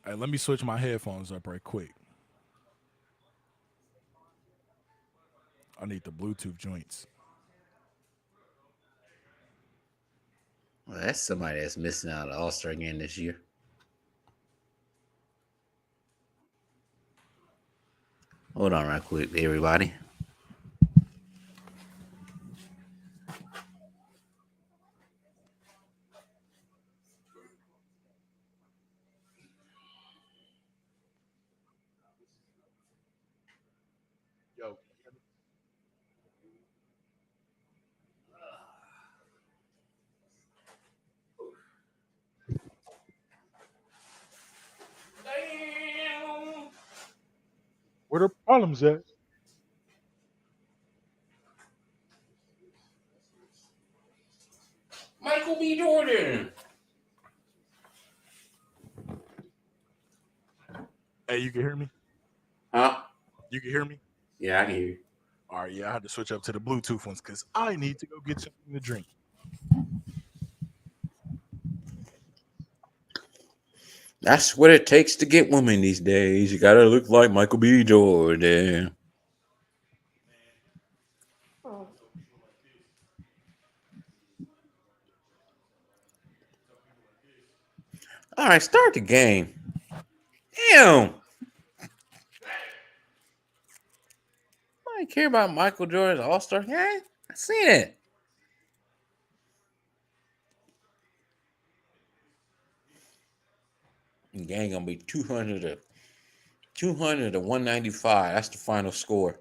All right, let me switch my headphones up right quick. I need the Bluetooth joints. Well, that's somebody that's missing out on the All-Star game this year. Hold on right quick, everybody. Yo. Where the problems at? Michael B. Jordan. Hey, you can hear me? Huh? You can hear me? Yeah, I can hear you. All right, yeah, I had to switch up to the Bluetooth ones because I need to go get something to drink. That's what it takes to get women these days. You gotta look like Michael B. Jordan. All right, start the game. Damn. I don't care about Michael Jordan's All-Star game. I seen it. The game gonna be 200 to 195. That's the final score.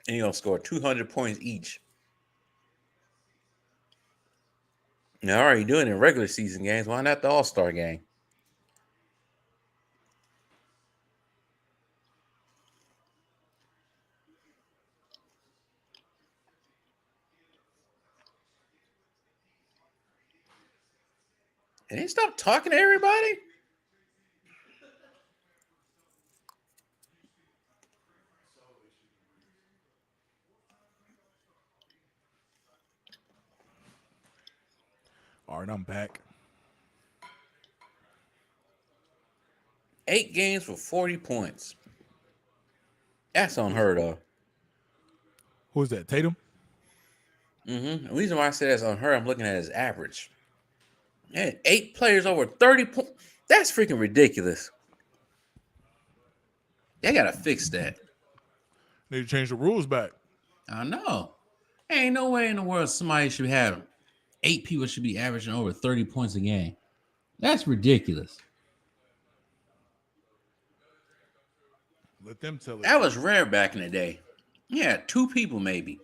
And you're gonna score 200 points each. Now, already doing it in regular season games. Why not the All-Star game? And they stop talking to everybody. All right, I'm back. 8 games for 40 points. That's unheard of. Who's that? Tatum? The reason why I say that's unheard, I'm looking at his average. Man, 8 players over 30 points. That's freaking ridiculous. They gotta fix that. Need to change the rules back. I know. Ain't no way in the world somebody should have 8 people should be averaging over 30 points a game. That's ridiculous. Let them tell it. That was rare back in the day. Yeah, 2 people maybe.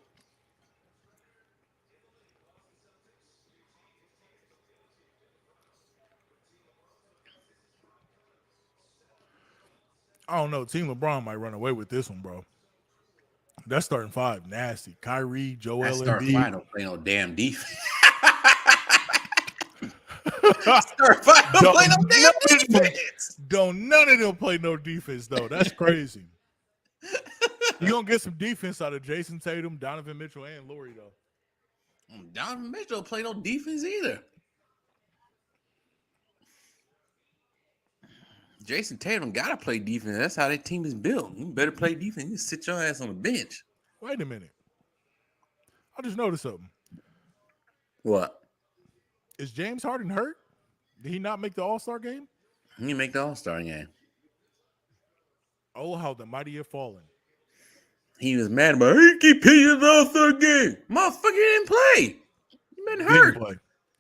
I don't know. Team LeBron might run away with this one, bro. That starting five nasty. Kyrie, That Joel start Embiid. five don't play no damn defense. Start five don't play no damn defense. None of them play no defense though. That's crazy. You gonna get some defense out of Jason Tatum, Donovan Mitchell, and Laurie though. Donovan Mitchell don't play no defense either. Jason Tatum gotta play defense. That's how that team is built. You better play defense. You sit your ass on the bench. Wait a minute. I just noticed something. What? Is James Harden hurt? Did he not make the All-Star game? He didn't make the All-Star game. Oh, how the mighty have fallen. He was mad about he keep hitting the All-Star game. Motherfucker didn't play. You been hurt. Didn't play.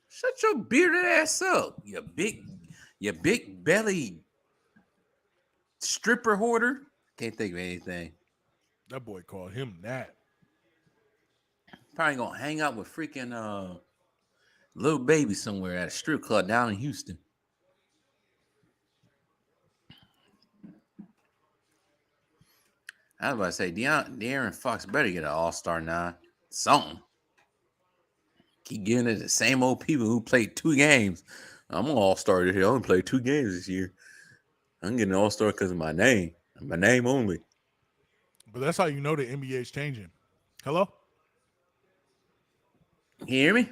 Shut your bearded ass up. You big belly stripper hoarder. Can't think of anything. That boy called him that. Probably gonna hang out with freaking little baby somewhere at a strip club down in Houston. I was about to say De'Aaron Fox better get an All-Star nod. Something. Keep giving it to the same old people who played 2 games. I'm an All-Star this year. I only played 2 games this year. I'm getting an All-Star because of my name. My name only. But that's how you know the NBA is changing. Hello? You hear me?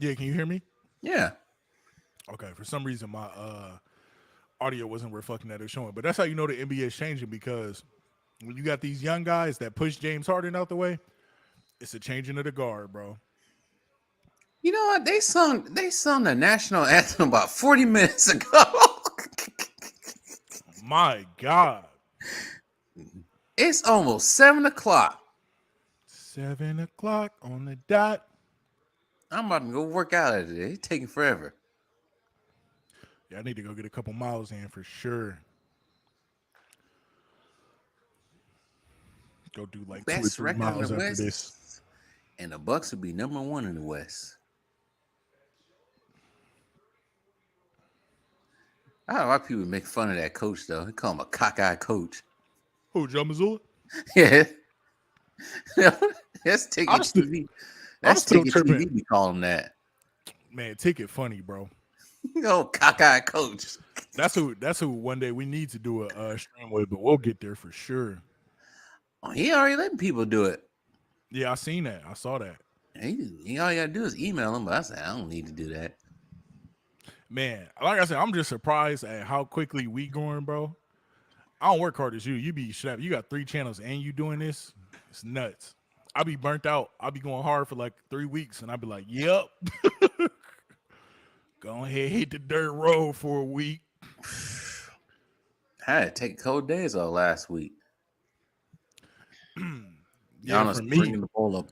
Yeah, can you hear me? Yeah. Okay, for some reason my audio wasn't reflecting that it's showing. But that's how you know the NBA is changing, because when you got these young guys that push James Harden out the way, it's a changing of the guard, bro. You know what? They sung the national anthem about 40 minutes ago. My God. It's almost 7 o'clock. 7 o'clock on the dot. I'm about to go work out today. It's taking forever. Yeah, I need to go get a couple miles in for sure. Go do like 2 or Best 3 record in miles the after West. this. And the Bucks would be number 1 in the West. I don't know why people make fun of that coach, though. They call him a cockeyed coach. Who, Joe Mazzulla? Yeah. That's Ticket I'm still- TV. I'm That's still Ticket tripping. TV. We call him that. Man, Ticket funny, bro. Oh, cockeyed coach. That's who one day we need to do a stream with, but we'll get there for sure. Oh, he already letting people do it. Yeah, I seen that. I saw that. He all you gotta do is email him. But I said, I don't need to do that. Man, like I said, I'm just surprised at how quickly we going, bro. I don't work hard as you. You be strapped. You got 3 channels and you doing this. It's nuts. I be burnt out. I be going hard for like 3 weeks, and I be like, "Yep, go ahead, hit the dirt road for a week." I had to take cold days off last week. Yeah, Giannis for me, bringing the ball up.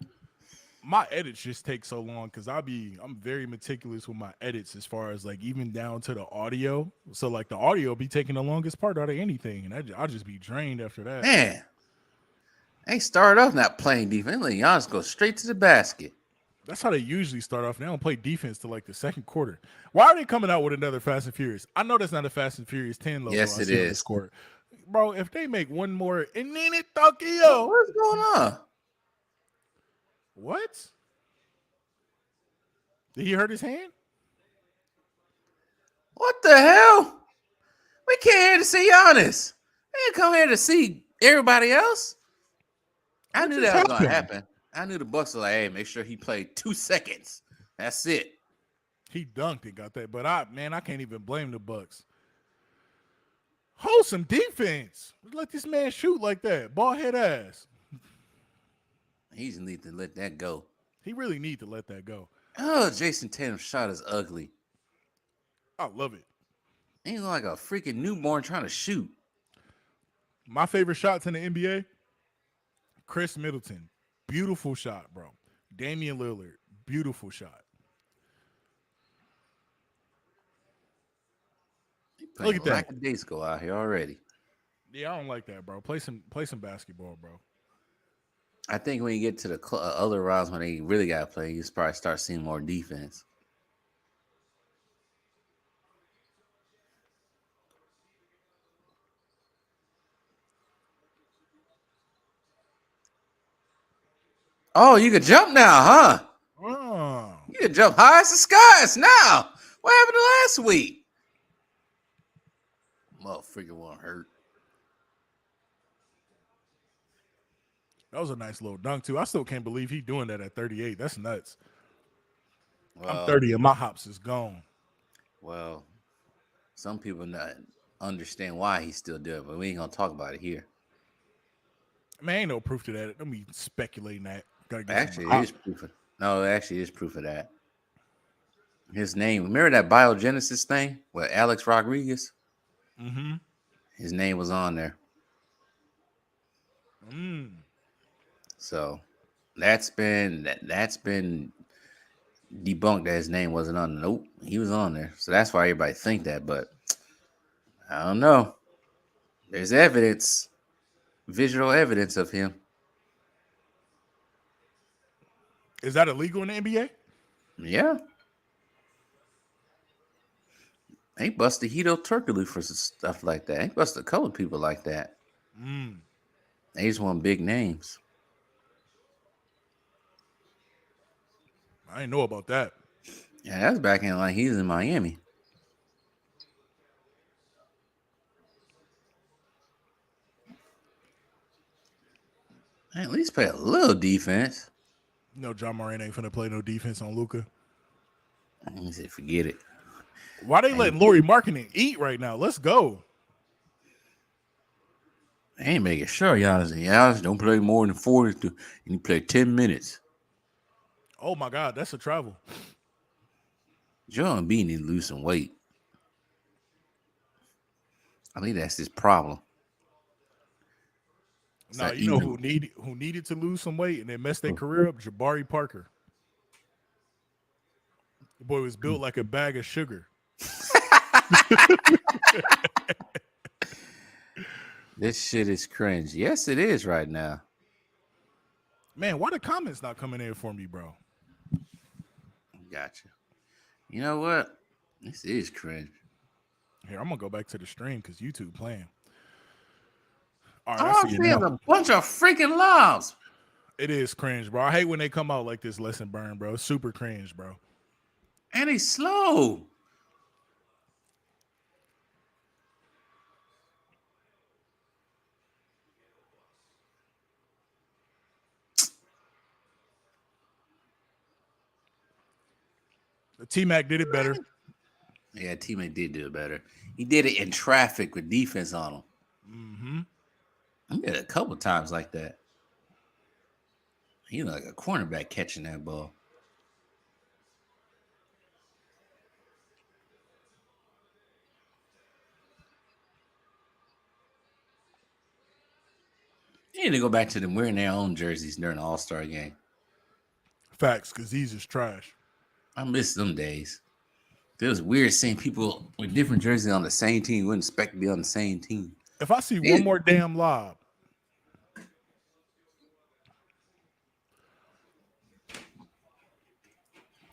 my edits just take so long because I'm very meticulous with my edits as far as like even down to the audio. So like the audio be taking the longest part out of anything, and I just be drained after that. Man, they started off not playing defense. Let Giannis go straight to the basket. That's how they usually start off. They don't play defense till like the second quarter. Why are they coming out with another Fast and Furious? I know that's not a Fast and Furious 10 logo. Yes, I it see on the is. score. Bro, if they make one more, and then it Tokyo. What's going on? What? Did he hurt his hand? What the hell? We came here to see Giannis. We didn't come here to see everybody else. I What knew just that was going to happened? happen. I knew the Bucks were like, hey, make sure he played 2 seconds. That's it. He dunked and got that. But I can't even blame the Bucks. Hold some defense. Let this man shoot like that. Ball head ass. He just need to let that go. He really need to let that go. Oh, Jason Tatum's shot is ugly. I love it. He's like a freaking newborn trying to shoot. My favorite shots in the NBA, Chris Middleton. Beautiful shot, bro. Damian Lillard. Beautiful shot. Look at that. Days go out here already. Yeah, I don't like that, bro. Play some basketball, bro. I think when you get to the other rounds when they really got to play, you probably start seeing more defense. Oh, you can jump now, huh? Oh. You can jump high as the skies now. What happened to last week? Motherfucker won't hurt. That was a nice little dunk too. I still can't believe he doing that at 38. That's nuts. I'm Well, 30 and my hops is gone. well, some people not understand why he's still doing it, but we ain't gonna talk about it here. Man, ain't no proof to that. Don't be speculating that. Gotta get some Actually, there's proof of no, actually there's proof of that. His name, remember that biogenesis thing with Alex Rodriguez? Mm-hmm. His name was on there. Mm. So that's been debunked that his name wasn't on. Nope, he was on there. So that's why everybody think that, but I don't know. There's evidence, visual evidence of him. Is that illegal in the NBA? Yeah. Ain't busted Hito Turkoglu for stuff like that. Ain't busted a couple people like that. Mm. They just want big names. I didn't know about that. Yeah, that's back in like he's in Miami. Man, at least play a little defense. You know, John Moran ain't finna play no defense on Luka. He said, forget it. Why they letting Lauri Markkanen eat right now? Let's go. They ain't making sure Giannis don't play more than 40 and you play 10 minutes. Oh my God, that's a travel. Joel Embiid need to lose some weight. I think that's his problem. Now you know who needed to lose some weight and then messed their career up? Jabari Parker. The boy was built like a bag of sugar. This shit is cringe. Yes, it is right now. Man, why the comments not coming in for me, bro? Gotcha. You know what? This is cringe. Here, I'm gonna go back to the stream because YouTube playing. All right, Oh, I I'm see it seeing now. a bunch of freaking lobs. It is cringe, bro. I hate when they come out like this lesson burn, bro. It's super cringe, bro. And he's slow. The T-Mac did it better. Yeah, teammate did do it better. He did it in traffic with defense on him. Mm-hmm. He did it a couple times like that. He was like a cornerback catching that ball. They need to go back to them wearing their own jerseys during the All-Star game. Facts, because these is trash. I miss them days. It was weird seeing people with different jerseys on the same team. You wouldn't expect to be on the same team. If I see one more damn lob,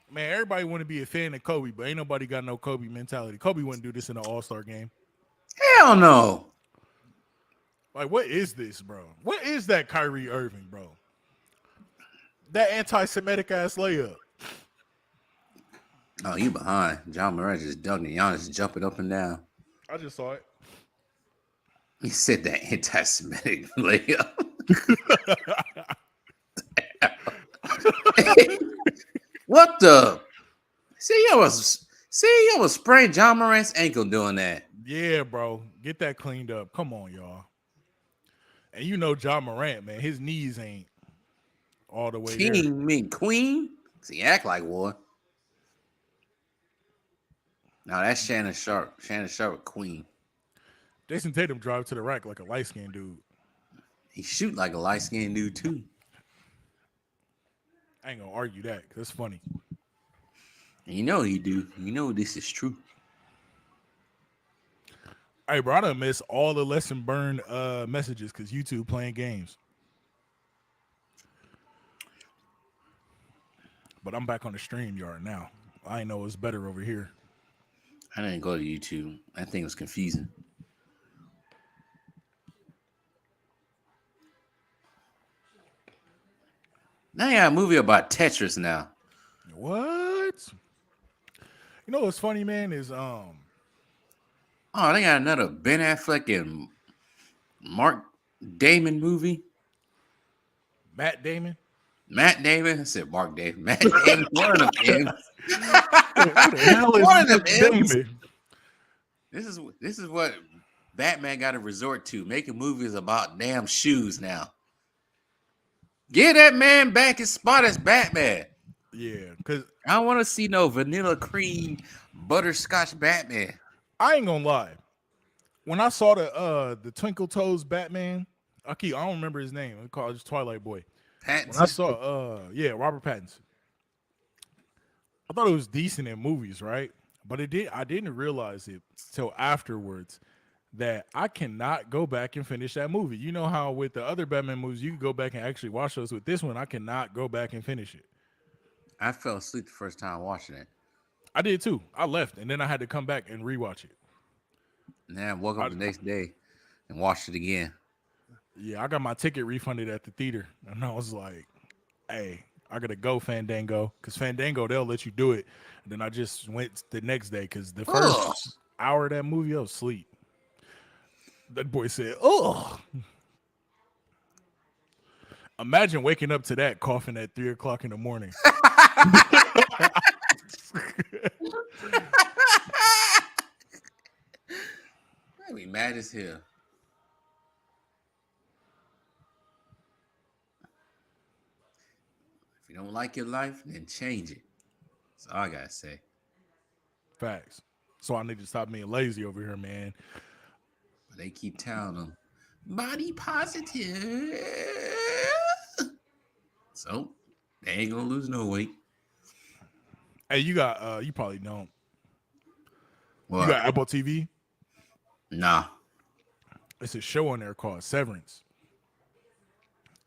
man, everybody want to be a fan of Kobe, but ain't nobody got no Kobe mentality. Kobe wouldn't do this in an All-Star game. Hell no. Like, what is this, bro? What is that Kyrie Irving, bro? That anti-Semitic ass layup. Oh, you behind. John Moran just dunking. Giannis jumping up and down. I just saw it. He said that anti-Semitic layup. What the? See, you almost sprained John Morant's ankle doing that. Yeah, bro. Get that cleaned up. Come on, y'all. And you know John Morant, man. His knees ain't all the way there. Mean queen? See, act like one. No, that's Shannon Sharp. Shannon Sharp, queen. Jason Tatum drive to the rack like a light-skinned dude. He shoot like a light-skinned dude, too. I ain't gonna argue that because it's funny. And you know he do. You know this is true. Hey, bro, I done miss all the lesson burn messages because YouTube playing games. But I'm back on the StreamYard now. I know it's better over here. I didn't go to YouTube. That thing was confusing. Now you got a movie about Tetris now. What? You know what's funny, man, is Oh, they got another Ben Affleck and Mark Damon movie. Matt Damon. Matt Damon. I said Mark Damon. Matt Damon. One of them M's. Who the hell is One of them Matt M's. Damon? This is what Batman got to resort to, making movies about damn shoes now. Get that man back his spot as Batman. Yeah, because I don't want to see no vanilla cream butterscotch Batman. I ain't gonna lie. When I saw the Twinkle Toes Batman, I don't remember his name. I call it just Twilight Boy. When I Pattinson. saw Robert Pattinson. I thought it was decent in movies, right? But I didn't realize it till afterwards that I cannot go back and finish that movie. You know how with the other Batman movies you can go back and actually watch those. With this one, I cannot go back and finish it. I fell asleep the first time watching it. I did too. I left and then I had to come back and rewatch it. And then I woke up the next day and watched it again. Yeah, I got my ticket refunded at the theater, and I was like, "Hey, I gotta go Fandango, because Fandango they'll let you do it." And then I just went the next day because the first Ugh. hour of that movie I was asleep. That boy said, "Oh." Imagine waking up to that coughing at 3 o'clock in the morning. I'd be mad as hell. If you don't like your life, then change it. That's all I gotta say. Facts. So I need to stop being lazy over here, man. But they keep telling them body positive. So they ain't gonna lose no weight. Hey, you probably don't. What? You got Apple TV? Nah. It's a show on there called Severance.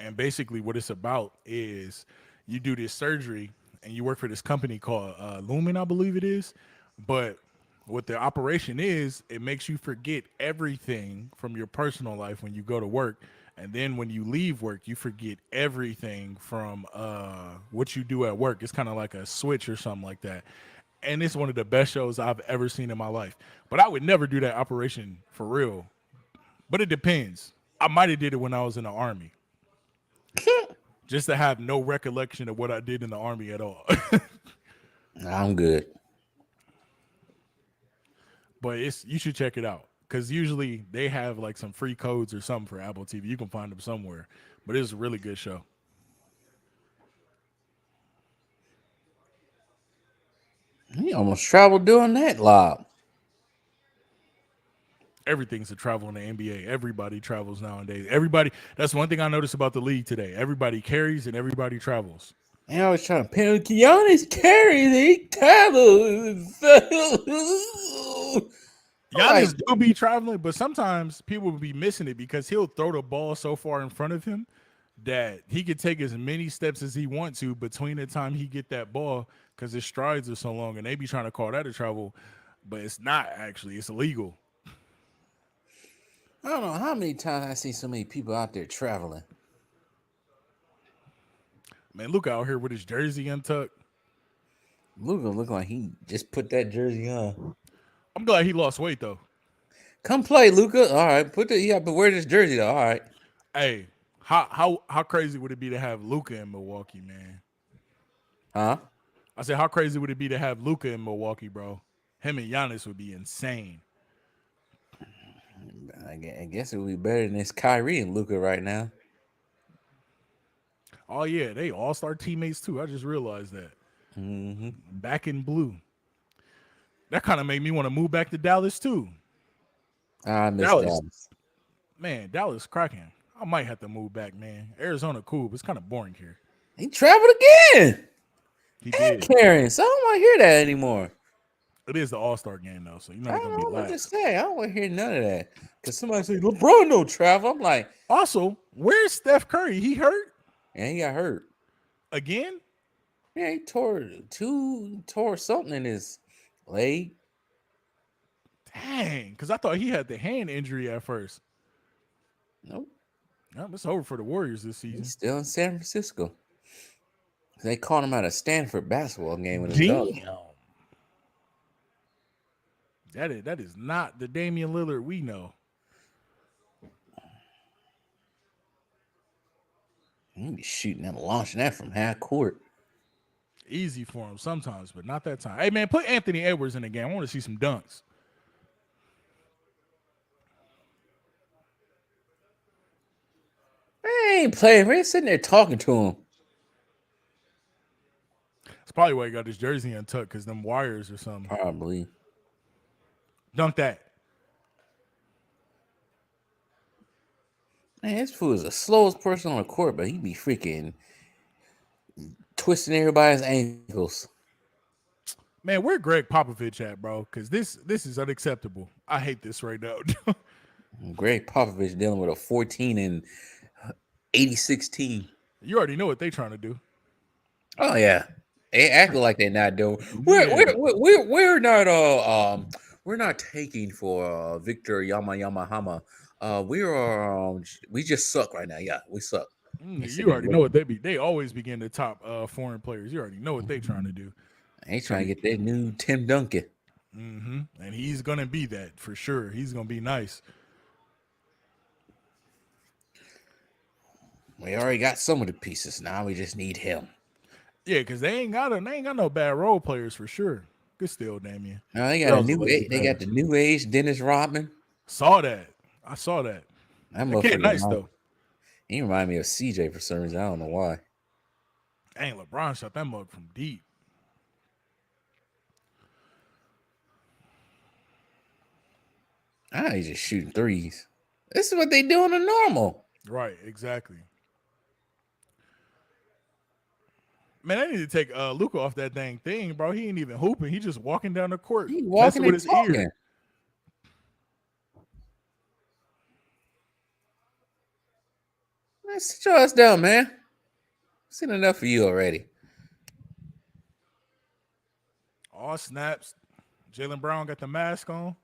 And basically what it's about is you do this surgery and you work for this company called Lumen, I believe it is. But what the operation is, it makes you forget everything from your personal life when you go to work. And then when you leave work, you forget everything from what you do at work. It's kind of like a switch or something like that. And it's one of the best shows I've ever seen in my life. But I would never do that operation for real. But it depends. I might have did it when I was in the army. Just to have no recollection of what I did in the army at all. I'm good. But you should check it out. Because usually they have like some free codes or something for Apple TV. You can find them somewhere. But it's a really good show. He almost traveled doing that lob. Everything's a travel in the NBA. Everybody travels nowadays. Everybody. That's one thing I noticed about the league today. Everybody carries and everybody travels. And I was trying to pin Giannis carries. He travels. Giannis do be traveling, but sometimes people will be missing it because he'll throw the ball so far in front of him that he could take as many steps as he wants to between the time he get that ball because his strides are so long, and they be trying to call that a travel, but it's not actually. It's illegal. I don't know how many times I see so many people out there traveling. Man, Luka out here with his jersey untucked. Luka look like he just put that jersey on. I'm glad he lost weight though. Come play, Luka. All right, but wear this jersey though. All right. Hey, how crazy would it be to have Luka in Milwaukee, man? Huh? I said, how crazy would it be to have Luka in Milwaukee, bro? Him and Giannis would be insane. I guess it would be better than this Kyrie and Luka right now. Oh yeah, they all-star teammates too. I just realized that. Mm-hmm. Back in blue. That kind of made me want to move back to Dallas too. I miss Dallas. Man, Dallas cracking. I might have to move back, man. Arizona cool, but it's kind of boring here. He traveled again. He did. Karen, so I don't want to hear that anymore. It is the All-Star game though, so you're not gonna be what to last. say. I don't want to hear none of that. Because somebody say LeBron no travel. I'm like, Also, where's Steph Curry? He hurt and he got hurt again. Yeah, he tore something in his leg. Dang, because I thought he had the hand injury at first. Nope. It's over for the Warriors this season. He's still in San Francisco. They called him out of Stanford basketball game with his dog. Damn. That is not the Damian Lillard we know. He be shooting and launching that from half court. Easy for him sometimes, but not that time. Hey, man, put Anthony Edwards in the game. I want to see some dunks. I ain't playing. We're sitting there talking to him. That's probably why he got his jersey untucked, because them wires or something. Probably. Dunk that. Man, this fool is the slowest person on the court, but he be freaking twisting everybody's ankles. Man, where Greg Popovich at, bro? Because this is unacceptable. I hate this right now. Greg Popovich dealing with a 14 and 86 team. You already know what they trying to do. Oh yeah, they acting like they're not doing. We're not we're not taking for Victor Yamahama. We just suck right now. Yeah, we suck. You already know what they be. They always begin to top foreign players. You already know what they trying to do. They trying to get that new Tim Duncan. Mm-hmm. And he's gonna be that for sure. He's gonna be nice. We already got some of the pieces. Now we just need him. Yeah, because they ain't got no bad role players for sure. Good still, Damian. Now they got they got the new age Dennis Rodman. Saw that. I saw that. That kid nice though. He remind me of CJ for some reason. I don't know why. Dang, LeBron shot that mug from deep. He's just shooting threes. This is what they do in the normal. Right, exactly. Man, I need to take Luka off that dang thing, bro. He ain't even hooping. He just walking down the court. He walking with his ear. Man, sit your ass down, man. I've seen enough of you already. All snaps. Jaylen Brown got the mask on.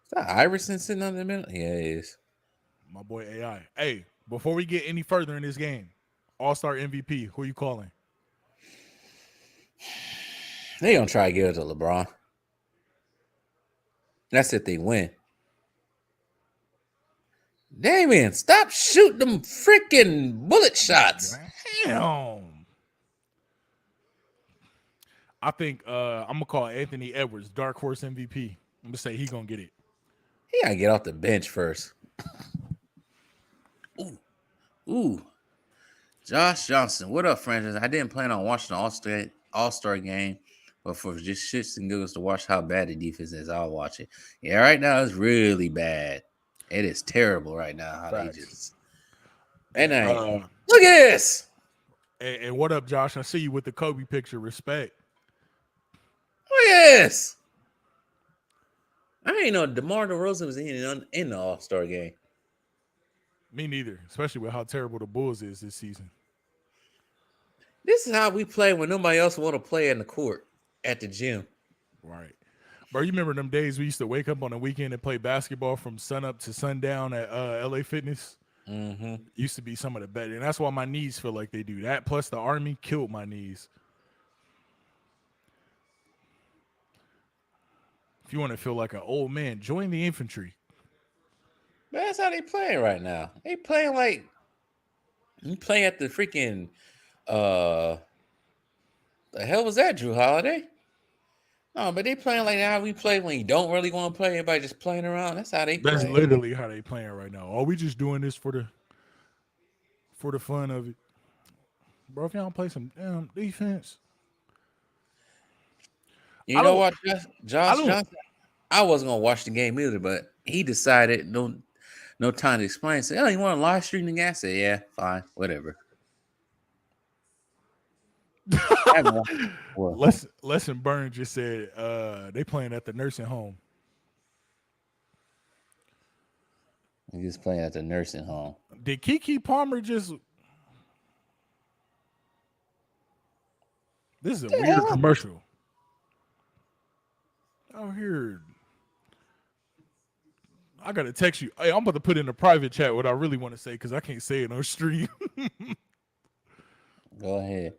Is that Iverson sitting on the middle? Yeah, it is. My boy AI. Hey, before we get any further in this game, All-Star MVP, who you calling? They gonna try to give it to LeBron. That's if they win. Damian, stop shooting them freaking bullet shots. Damn. I think I'm gonna call Anthony Edwards dark horse MVP. I'm gonna say he gonna get it. He gotta get off the bench first. Ooh. Josh Johnson, what up, franchise? I didn't plan on watching the All-Star game, but for just shits and giggles to watch how bad the defense is, I'll watch it. Yeah, right now it's really bad. It is terrible right now. How they just look at this. And what up, Josh? I see you with the Kobe picture. Respect. Look at this. I didn't know DeMar DeRozan was in the All-Star game. Me neither, especially with how terrible the Bulls is this season. This is how we play when nobody else want to play in the court at the gym. Right. Bro, you remember them days we used to wake up on the weekend and play basketball from sun up to sundown at LA Fitness? Mm-hmm. Used to be some of the better. And that's why my knees feel like they do. That plus the Army killed my knees. If you want to feel like an old man, join the infantry. But that's how they playing right now. They playing like you play at the freaking the hell was that, Drew Holiday? No, but they playing like how we play when you don't really want to play. Everybody just playing around. That's how they play. That's literally how they playing right now. Oh, we just doing this for the fun of it. Bro, if y'all don't play some damn defense. You know what, Josh Johnson? I wasn't gonna watch the game either, but he decided no time to explain. Say, oh, you want to live stream the game? I said, yeah, fine, whatever. Lesson Burns just said they playing at the nursing home. He just playing at the nursing home. Did Keke Palmer just? This is a weird commercial. Out here, I gotta text you. Hey, I'm about to put in a private chat what I really want to say because I can't say it on stream. Go ahead.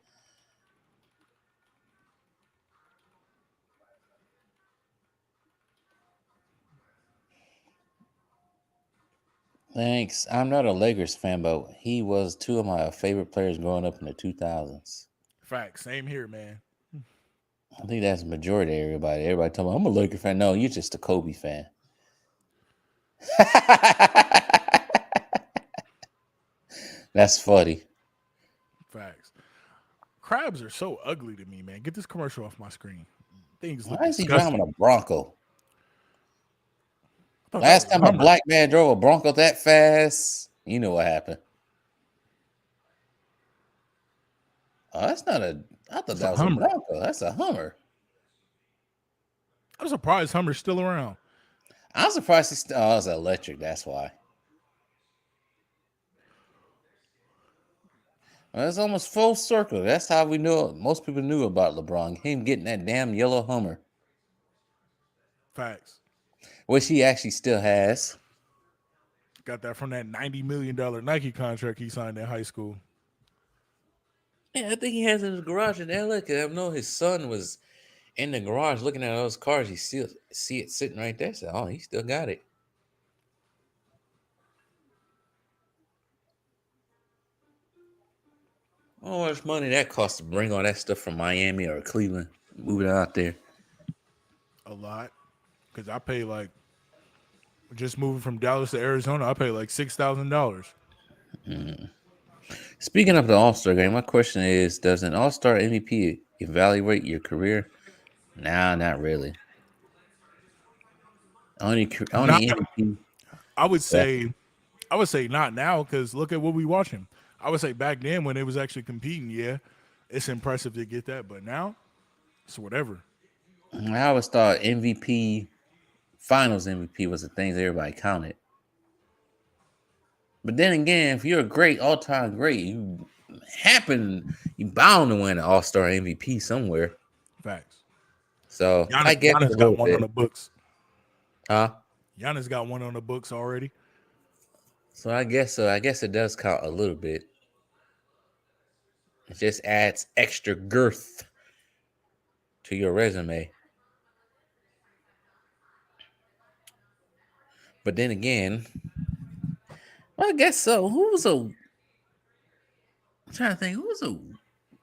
Thanks. I'm not a Lakers fan, but he was two of my favorite players growing up in the 2000s. Facts. Same here, man. I think that's the majority of everybody. Everybody talking about, I'm a Laker fan. No, you're just a Kobe fan. That's funny. Facts. Crabs are so ugly to me, man. Get this commercial off my screen. Things look Why is he disgusting. driving a Bronco? I thought that Last was time a Hummer. black man drove a Bronco that fast, you know what happened. Oh, that's not a. I thought It's that a was a Hummer. Bronco. That's a Hummer. I'm surprised Hummer's still around. I'm surprised he's still. Oh, it's electric. That's why. Well, it's almost full circle. That's how we knew. Most people knew about LeBron. Him getting that damn yellow Hummer, Facts. which he actually still has. Got that from that $90 million Nike contract he signed in high school. Yeah, I think he has it in his garage in LA. Cause I know his son was in the garage looking at those cars. He still see it sitting right there. So, oh, he still got it. How much money that costs to bring all that stuff from Miami or Cleveland, move it out there? A lot. Because I pay like, just moving from Dallas to Arizona, I pay like $6,000. Speaking of the All-Star game, my question is, does an All-Star MVP evaluate your career? Nah, not really. Only Not, MVP. I would Yeah. say not now because look at what we watching. I would say back then when it was actually competing, yeah, it's impressive to get that. But now, it's whatever. I always thought MVP, Finals MVP was the things everybody counted. But then again, if you're a great all-time great, you bound to win an All-Star MVP somewhere. Facts. So I guess a Giannis little got one bit. on the books. Huh? Giannis got one on the books already. So I guess so. I guess it does count a little bit. It just adds extra girth to your resume. But then again, well, I guess so. I'm trying to think, who was a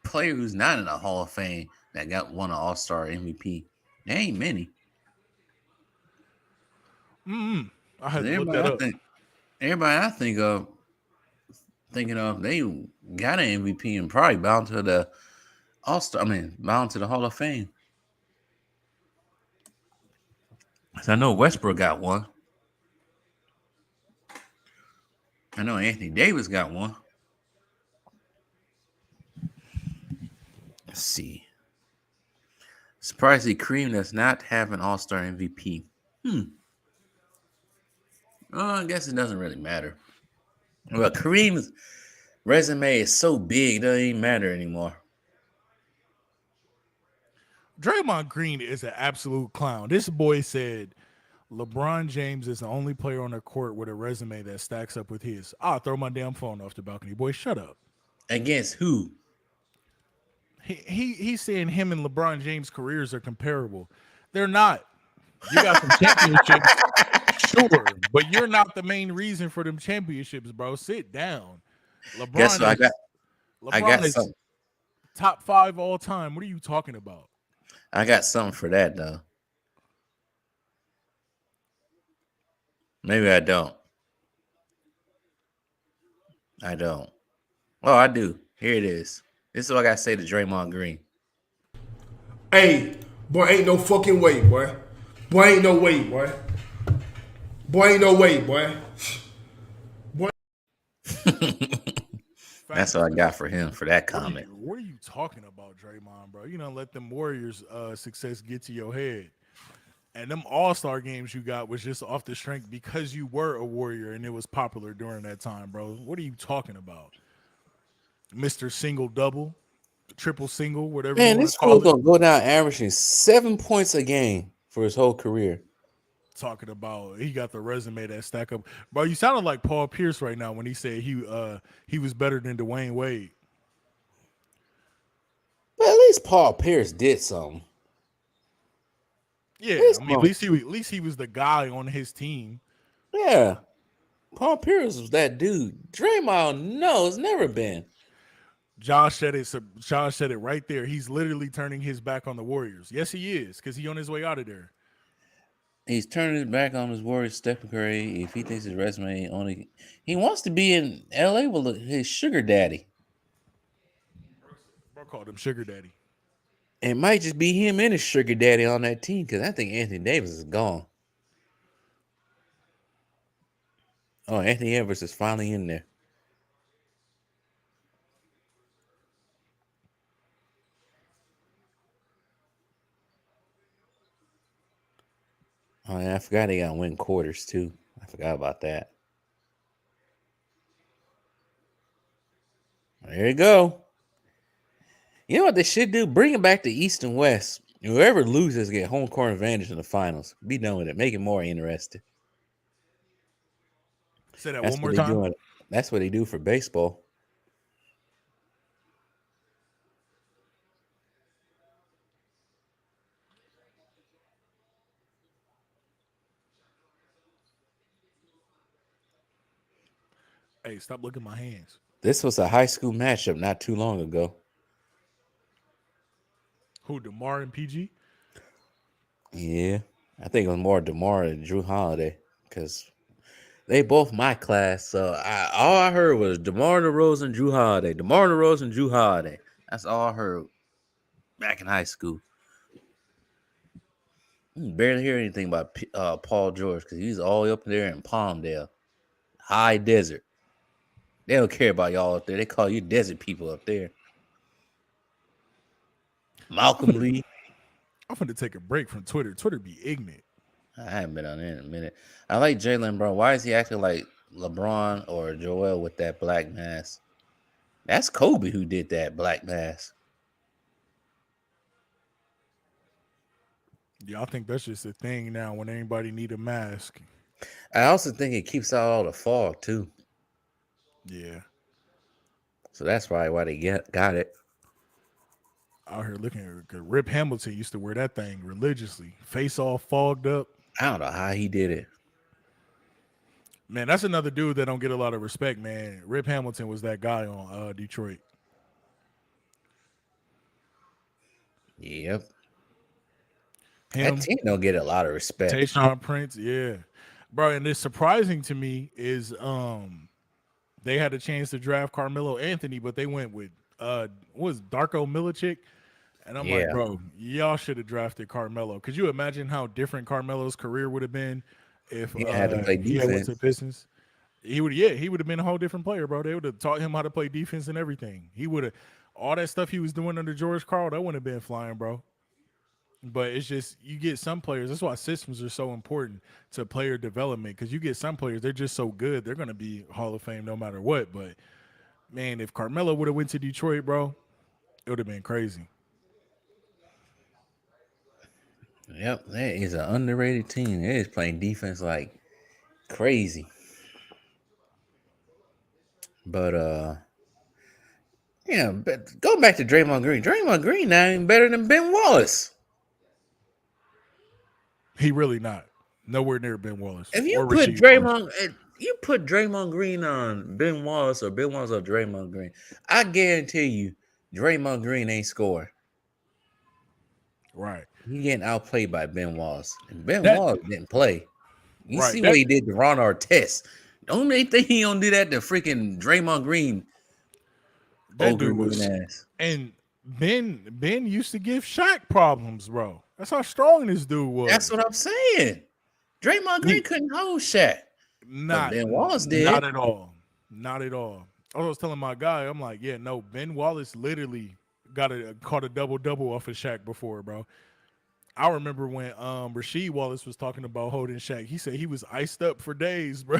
player who's not in the Hall of Fame that got won an All-Star MVP? There ain't many. I had to look that up. Everybody I think of, thinking of, they got an MVP and probably bound to the All-Star. I mean, bound to the Hall of Fame. I know Westbrook got one. I know Anthony Davis got one. Let's see. Surprisingly, Kareem does not have an All-Star MVP. I guess it doesn't really matter. But Kareem's resume is so big, it doesn't even matter anymore. Draymond Green is an absolute clown. This boy said LeBron James is the only player on the court with a resume that stacks up with his. I'll throw my damn phone off the balcony. Boy, shut up. Against who? He's saying him and LeBron James' careers are comparable. They're not. You got some championships, sure, but you're not the main reason for them championships, bro. Sit down. Guess what? I got is something. top 5 all time. What are you talking about? I got something for that though. Maybe I don't. I don't. Oh, I do. Here it is. This is what I gotta say to Draymond Green. Hey, boy, ain't no fucking way, boy. Boy, ain't no way, boy. Boy, ain't no way, boy. That's what I got for him for that comment. What are you talking about, Draymond, bro? You don't let them Warriors' success get to your head. And them All-Star games you got was just off the strength because you were a Warrior and it was popular during that time, bro. What are you talking about? Mr. Single Double, Triple Single, whatever. Man, you this fool gonna go down averaging 7 points a game for his whole career. Talking about he got the resume that stack up, bro. You sounded like Paul Pierce right now when he said he was better than Dwayne Wade. But at least Paul Pierce did something. Yeah, I mean, at least he was the guy on his team. Yeah. Paul Pierce was that dude. Draymond, no, it's never been. Josh said it. So Josh said it right there. He's literally turning his back on the Warriors. Yes, he is, because he on his way out of there. He's turning his back on his Warriors, Stephen Curry. If he thinks his resume only, he wants to be in LA with his sugar daddy. Bro called him Sugar Daddy. It might just be him and his sugar daddy on that team because I think Anthony Davis is gone. Oh, Anthony Edwards is finally in there. Oh, yeah, I forgot they got to win quarters too. I forgot about that. There you go. You know what they should do? Bring it back to East and West. Whoever loses get home court advantage in the finals. Be done with it. Make it more interesting. Say that That's one more what they time. do. That's what they do for baseball. Hey, stop looking at my hands. This was a high school matchup not too long ago. Who, DeMar and PG? Yeah, I think it was more DeMar and Drew Holiday because they both my class. So all I heard was DeMar DeRozan, Drew Holiday. DeMar DeRozan, Drew Holiday. That's all I heard back in high school. You barely hear anything about Paul George because he's all the way up there in Palmdale, high desert. They don't care about y'all up there. They call you desert people up there. Malcolm Lee. I'm finna take a break from Twitter. Twitter be ignorant. I haven't been on there in a minute. I like Jaylen Brown. Why is he acting like LeBron or Joel with that black mask? That's Kobe who did that black mask. Yeah, I think that's just a thing now when anybody need a mask. I also think it keeps out all the fog too. Yeah. So that's probably why they got it. Out here looking at Rip Hamilton used to wear that thing religiously. Face all fogged up. I don't know how he did it. Man, that's another dude that don't get a lot of respect, man. Rip Hamilton was that guy on Detroit. Yep. Him, That team don't get a lot of respect. Tayshaun Prince, yeah. Bro, and it's surprising to me is they had a chance to draft Carmelo Anthony, but they went with what was Darko Milicic? And I'm like, bro, y'all should have drafted Carmelo. Could you imagine how different Carmelo's career would have been if He had to play he had went defense. to Pistons? He would have been a whole different player, bro. They would have taught him how to play defense and everything. He would have all that stuff he was doing under George Karl, that wouldn't have been flying, bro. But it's just you get some players. That's why systems are so important to player development. Because you get some players, they're just so good, they're gonna be Hall of Fame no matter what. But man, if Carmelo would have went to Detroit, bro, it would have been crazy. Yep, that is an underrated team. They is playing defense like crazy. But yeah, but go back to Draymond Green. Draymond Green now ain't better than Ben Wallace. He really not. Nowhere near Ben Wallace. If you or put Rasheed Wallace. Draymond Green on Ben Wallace or Ben Wallace on Draymond Green, I guarantee you Draymond Green ain't scoring. Right. He getting outplayed by Ben Wallace. And Ben That- Wallace didn't play. You Right, see that- what he did to Ron Artest. The only thing he don't do that to freaking Draymond Green. That ogre dude was looking ass. and Ben used to give Shaq problems, bro. That's how strong this dude was. That's what I'm saying. Draymond Green couldn't hold Shaq. Not Ben Wallace did. Not at all. Not at all. I was telling my guy, I'm like, yeah, no, Ben Wallace literally caught a double-double off of Shaq before, bro. I remember when Rasheed Wallace was talking about holding Shaq. He said he was iced up for days, bro.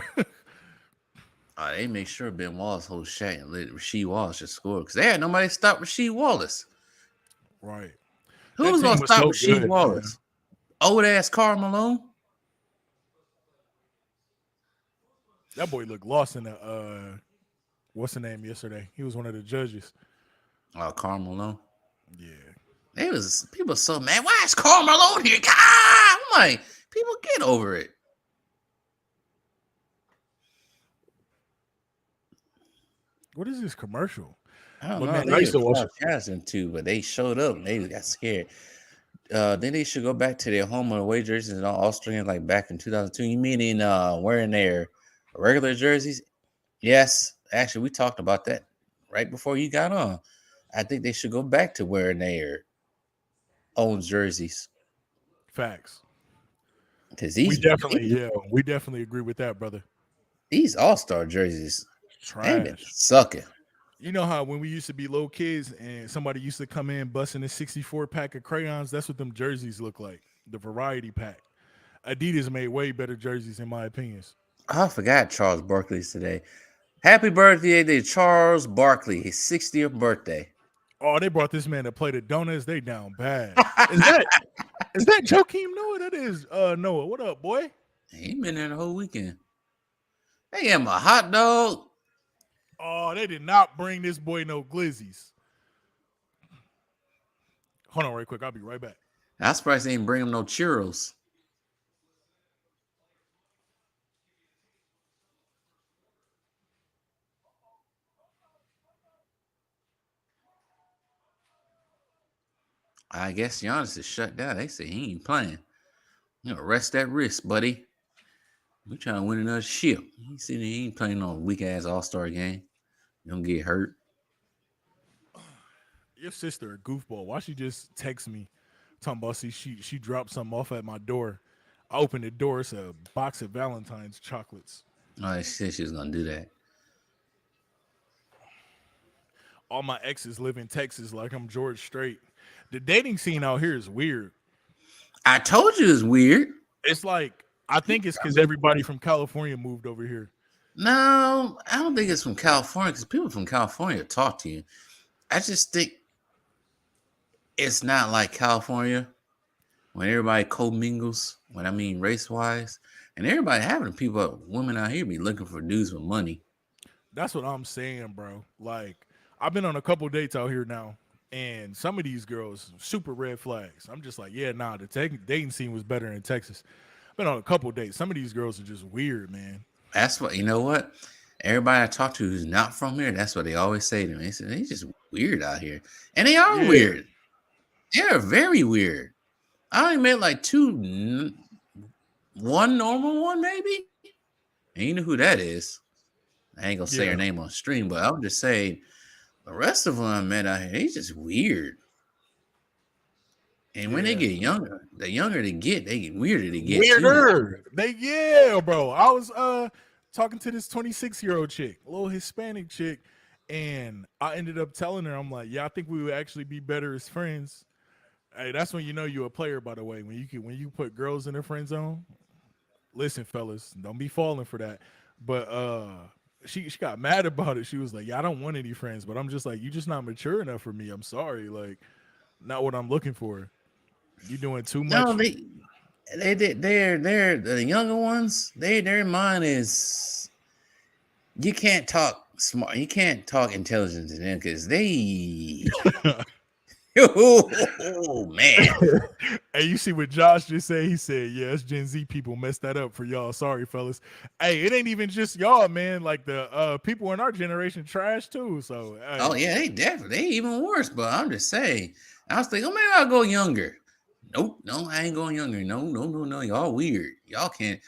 They make sure Ben Wallace holds Shaq and let Rasheed Wallace just score because they had nobody to stop Rasheed Wallace. Right. Who That was team going to was stop so Rasheed good, Wallace? Old ass Karl Malone? That boy looked lost in the what's the name yesterday? He was one of the judges. Karl Malone. Yeah. People so mad. Why is Karl Malone here? I'm like, people get over it. What is this commercial? I don't But know. man, I They used had to watch. Charles Johnson too, but they showed up and they got scared. Then they should go back to their home and away jerseys and all Australians like back in 2002. You meaning wearing their regular jerseys? Yes, actually, we talked about that right before you got on. I think they should go back to wearing their own jerseys Facts. because We definitely agree with that, brother. these All Star jerseys they've been Trash. sucking. You know how when we used to be little kids and somebody used to come in busting a 64 pack of crayons, that's what them jerseys look like. The variety pack. Adidas made way better jerseys, in my opinions. Oh, I forgot Charles Barkley's today. Happy birthday to Charles Barkley, his 60th birthday. Oh, they brought this man to play the donuts. They down bad. Is that Joakim Noah? That is Noah. What up, boy? He been there the whole weekend. They gave him a hot dog. Oh, they did not bring this boy no glizzies. Hold on, right quick. I'll be right back. I'm surprised they didn't bring him no churros. I guess Giannis is shut down. They say he ain't playing. You know, rest that wrist, buddy. We trying to win another ship. He ain't playing no weak ass All-Star game. You don't get hurt. Your sister a goofball. Why she just text me talking about she dropped something off at my door. I opened the door. It's a box of Valentine's chocolates. Oh, she said she was gonna do that. All my exes live in Texas like I'm George Strait. The dating scene out here is weird. I told you it's weird. It's like I think it's because everybody from California moved over here. No, I don't think it's from California because people from California talk to you. I just think it's not like California when everybody co-mingles, when I mean race-wise, and everybody having people, women out here be looking for dudes with money. That's what I'm saying, bro. Like I've been on a couple dates out here now, and some of these girls super red flags. I'm just like, yeah, nah. The dating scene was better in Texas. I've been on a couple dates. Some of these girls are just weird, man. That's what, you know what? Everybody I talk to who's not from here, that's what they always say to me. They say they just weird out here. And they are weird. They're very weird. I only met like one normal one, maybe. And you know who that is. I ain't gonna say her name on stream, but I'll just say the rest of them I met out here, they just weird. And when they get younger, the younger they get weirder they get. Weirder. Bro. I was talking to this 26-year-old chick, a little Hispanic chick, and I ended up telling her, I'm like, yeah, I think we would actually be better as friends. Hey, that's when you know you're a player, by the way. When you put girls in the friend zone. Listen, fellas, don't be falling for that. But she got mad about it. She was like, yeah, I don't want any friends, but I'm just like, you just not mature enough for me. I'm sorry. Like, not what I'm looking for. You doing too much. No, they're the younger ones. Their mind is, you can't talk smart. You can't talk intelligent to them because they. Oh man! Hey, you see what Josh just said? He said, "Yeah, it's Gen Z people messed that up for y'all. Sorry, fellas. Hey, it ain't even just y'all, man. Like the people in our generation trash too. So, oh yeah, they even worse. But I'm just saying. I was thinking, oh man, I'll go younger. Nope, no, I ain't going younger. No. Y'all weird. Y'all can't.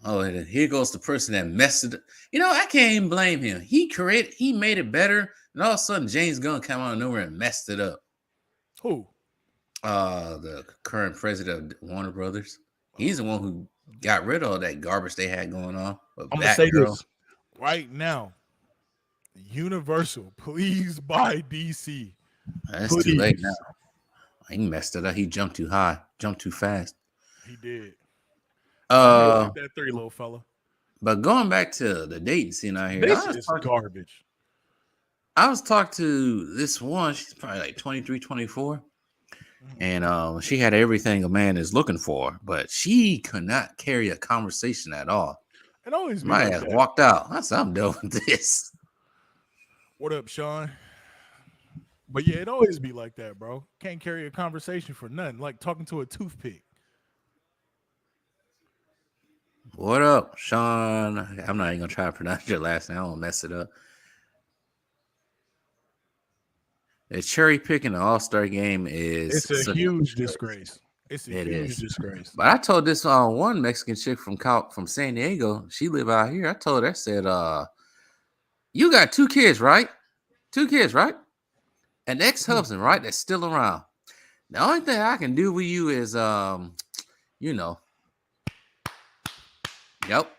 Oh, here goes the person that messed it up. You know, I can't even blame him. He made it better, and all of a sudden James Gunn came out of nowhere and messed it up. Who? The current president of Warner Brothers. He's the one who got rid of all that garbage they had going on. I'm gonna say this right now. Universal, please buy DC. That's too late now. He messed it up. He jumped too high, jumped too fast. He did. That 3 little fella. But going back to the dating scene out here, this is garbage. I was talking to this one. She's probably like 23, 24. And she had everything a man is looking for, but she could not carry a conversation at all. It always my ass walked out. I said, I'm done with this. What up, Sean? But yeah, it always be like that, bro. Can't carry a conversation for nothing. Like talking to a toothpick. What up, Sean? I'm not even gonna try to pronounce your last name. I don't mess it up. The cherry picking the All-Star game is It's a such huge disgrace. disgrace. It's a It huge is. disgrace. But I told this one Mexican chick from San Diego, she live out here. I told her, I said, you got 2 kids, right? 2 kids, right? An ex-husband, right? That's still around. The only thing I can do with you is you know, yep.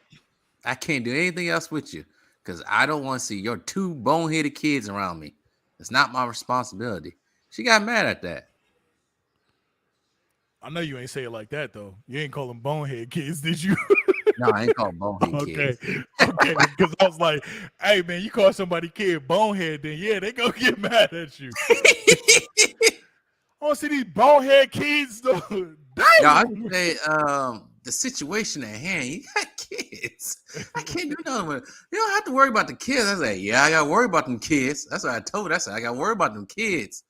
I can't do anything else with you because I don't want to see your 2 boneheaded kids around me. It's not my responsibility. She got mad at that. I know you ain't say it like that though. You ain't call them bonehead kids, did you? No, I ain't called bonehead Okay, kids. okay. Because I was like, "Hey, man, you call somebody kid bonehead, then yeah, they gonna get mad at you." I want to see these bonehead kids though. No, I Damn. would say the situation at hand. You got kids. I can't do nothing with it. You don't have to worry about the kids. I say, yeah, I got to worry about them kids. That's what I told her. I said, I got to worry about them kids.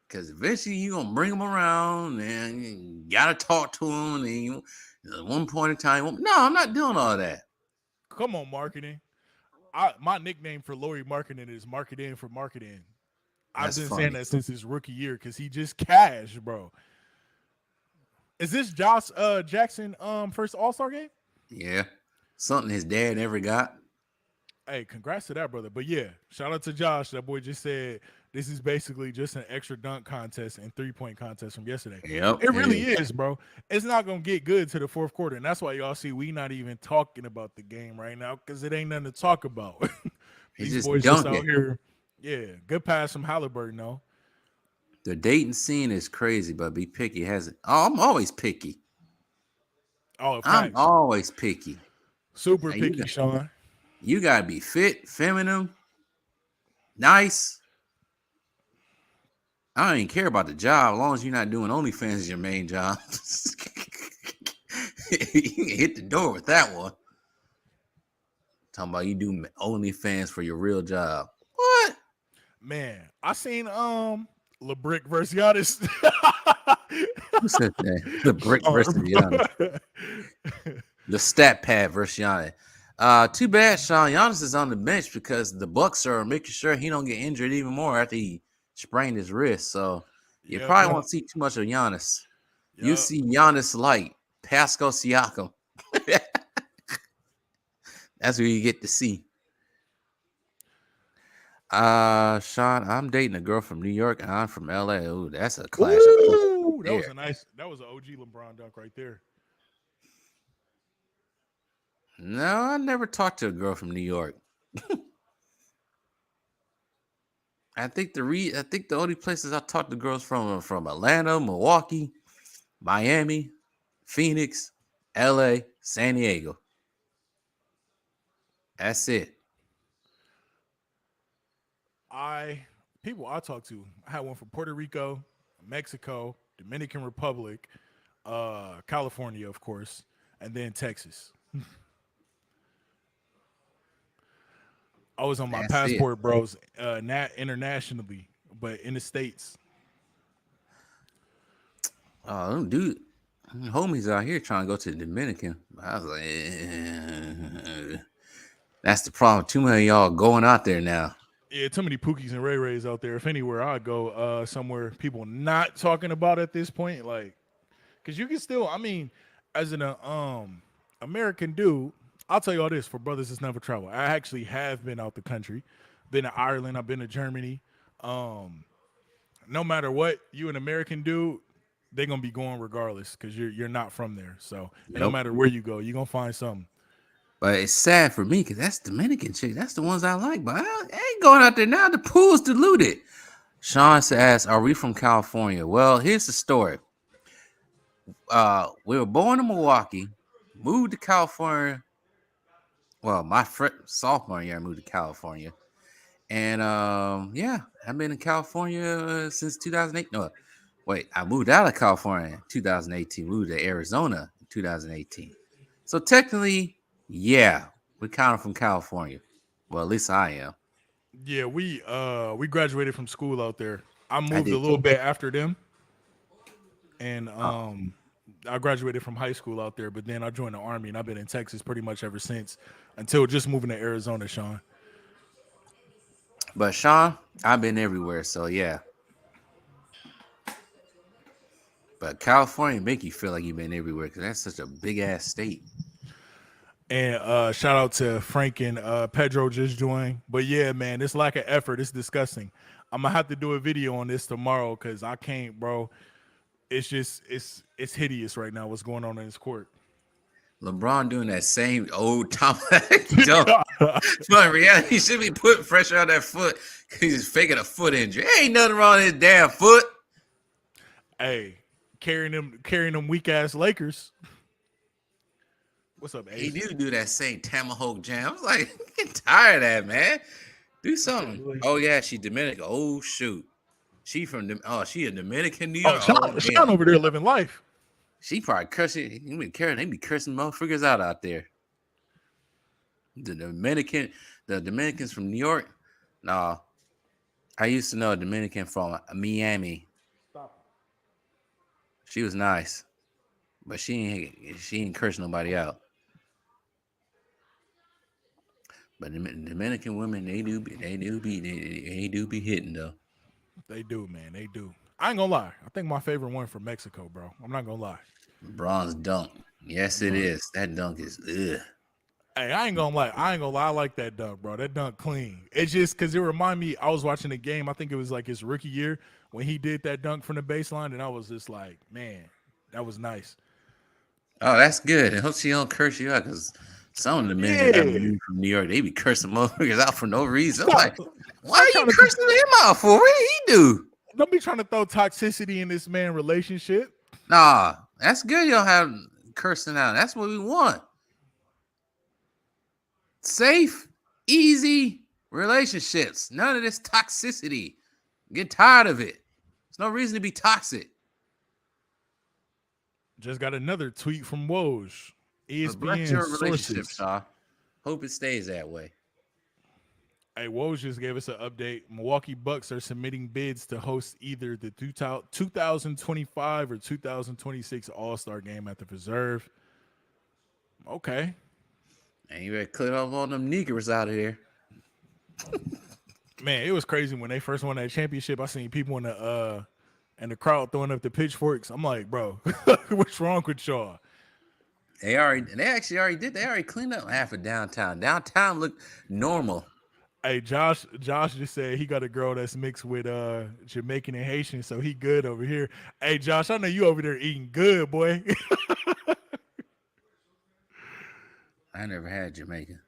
Because eventually you're going to bring them around and you got to talk to them. And you, at one point in time, no, I'm not doing all that. Come on, marketing. My nickname for Lori Marketing is Marketing for Marketing. I've That's been funny. saying that since his rookie year because he just cash, bro. Is this Josh Jackson first All-Star game? Yeah. Something his dad never got. Hey, congrats to that, brother. But yeah, shout out to Josh. That boy just said this is basically just an extra dunk contest and 3-point contest from yesterday. Yep. It really is, bro. It's not gonna get good to the fourth quarter, and that's why y'all see we not even talking about the game right now because it ain't nothing to talk about. He's These just boys just out dunking. here. Yeah, good pass from Halliburton, though. The dating scene is crazy, but be picky. I'm always picky. Oh, I'm facts. always picky. Super Hey, picky, Sean. You gotta be fit, feminine, nice. I don't even care about the job as long as you're not doing OnlyFans as your main job. You can hit the door with that one. Talking about you do OnlyFans for your real job. What? Man, I seen LeBrick versus Giannis. Who said that? The brick versus Giannis. The stat pad versus Giannis. Too bad Sean Giannis is on the bench because the Bucks are making sure he don't get injured even more after he sprained his wrist. So you probably won't see too much of Giannis. You see Giannis light, Pascal Siakam. That's what you get to see. Sean, I'm dating a girl from New York and I'm from LA. Ooh, that's a clash. Ooh, that was that was an OG LeBron dunk right there. No, I never talked to a girl from New York. I think the only places I talked to girls from are from Atlanta, Milwaukee, Miami, Phoenix, LA, San Diego. That's it. People I talked to, I had one from Puerto Rico, Mexico, Dominican Republic, California, of course, and then Texas. I was on my That's passport, bros, not internationally, but in the States. Oh, dude, homies out here trying to go to the Dominican. I was like, that's the problem. Too many of y'all going out there now. Yeah, too many Pookies and Ray Rays out there. If anywhere, I'd go somewhere people not talking about at this point, like, because you can still, I mean, as an American dude, I'll tell you all this for brothers that's never traveled. I actually have been out the country, been to Ireland, I've been to Germany. No matter what, you an American dude, they're gonna be going regardless because you're not from there. So and no Nope. matter where you go, you're gonna find something. But it's sad for me because that's Dominican chick. That's the ones I like. But I ain't going out there now. The pool's diluted. Sean asks, "Are we from California?" Well, here's the story. We were born in Milwaukee, moved to California. Well, my sophomore year, I moved to California, and yeah, I've been in California since 2008. No, wait, I moved out of California in 2018. Moved to Arizona in 2018. So technically, yeah, we're kind of from California. Well, at least I am. Yeah, we graduated from school out there. I moved did a little bit after them, and I graduated from high school out there. But then I joined the army, and I've been in Texas pretty much ever since, until just moving to Arizona, Sean. But Sean, I've been everywhere, so yeah. But California make you feel like you've been everywhere because that's such a big ass state. And shout out to Frank and Pedro just joined. But yeah, man, this lack of effort is disgusting. I'm gonna have to do a video on this tomorrow because I can't, bro. It's just it's hideous right now. What's going on in this court? LeBron doing that same old Tom jump. But in reality, he should be putting pressure on that foot because he's faking a foot injury. Ain't nothing wrong with his damn foot. Hey, carrying them weak ass Lakers. What's up, He Ace? do that same Tamahawk jam. I was like, I'm getting tired of that, man. Do something. Oh yeah, she Dominican. Oh shoot, she she a Dominican New Oh, York. Sean, Oh, Sean damn. over there living life. She probably cursing. They be cursing motherfuckers out there. The Dominicans from New York. Nah, I used to know a Dominican from Miami. She was nice, but she ain't curse nobody out. But the Dominican women, they do be hitting though. They do, man. They do. I ain't gonna lie. I think my favorite one from Mexico, bro. I'm not gonna lie. Bronze dunk. Yes, it is. That dunk is ugh. Hey, I ain't gonna lie. I like that dunk, bro. That dunk clean. It's just because it remind me. I was watching a game. I think it was like his rookie year when he did that dunk from the baseline, and I was just like, man, that was nice. Oh, that's good. I hope she don't curse you out because some of the Dominicans I Yeah. mean from New York, they be cursing motherfuckers out for no reason. I'm Stop. like, why Stop are trying you to cursing him out for? What did he do? don't be trying to throw toxicity in this man relationship. Nah, that's good. You don't have cursing out. That's what we want. Safe, easy relationships. None of this toxicity. Get tired of it. There's no reason to be toxic. Just got another tweet from Woj. But bless your ESPN relationship, sources. Shaw. Hope it stays that way. Hey, Woj just gave us an update. Milwaukee Bucks are submitting bids to host either the 2025 or 2026 All-Star game at the Preserve. Okay. And you better clear up all them niggers out of here. Man, it was crazy when they first won that championship. I seen people in the crowd throwing up the pitchforks. I'm like, bro, what's wrong with y'all? They actually already did. They already cleaned up half of downtown. Downtown looked normal. Hey, Josh just said he got a girl that's mixed with Jamaican and Haitian, so he good over here. Hey, Josh, I know you over there eating good, boy. I never had Jamaican.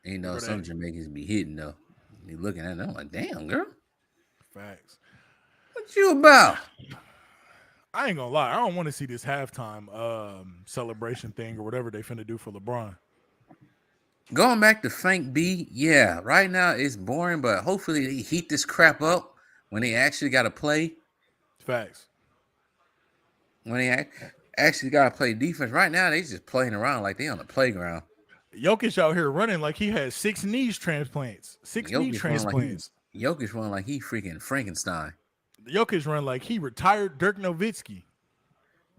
You know, Bro, some that- Jamaicans be hitting though. You looking at them like, damn, girl, Facts. what you about? I ain't gonna lie. I don't want to see this halftime celebration thing or whatever they finna do for LeBron. Going back to Frank B, yeah, right now it's boring, but hopefully they heat this crap up when they actually got to play. Facts. When they actually got to play defense. Right now they just playing around like they on the playground. Jokic out here running like he has 6 knee transplants. 6 knee transplants. Jokic run like he freaking Frankenstein. Jokic run like he retired Dirk Nowitzki.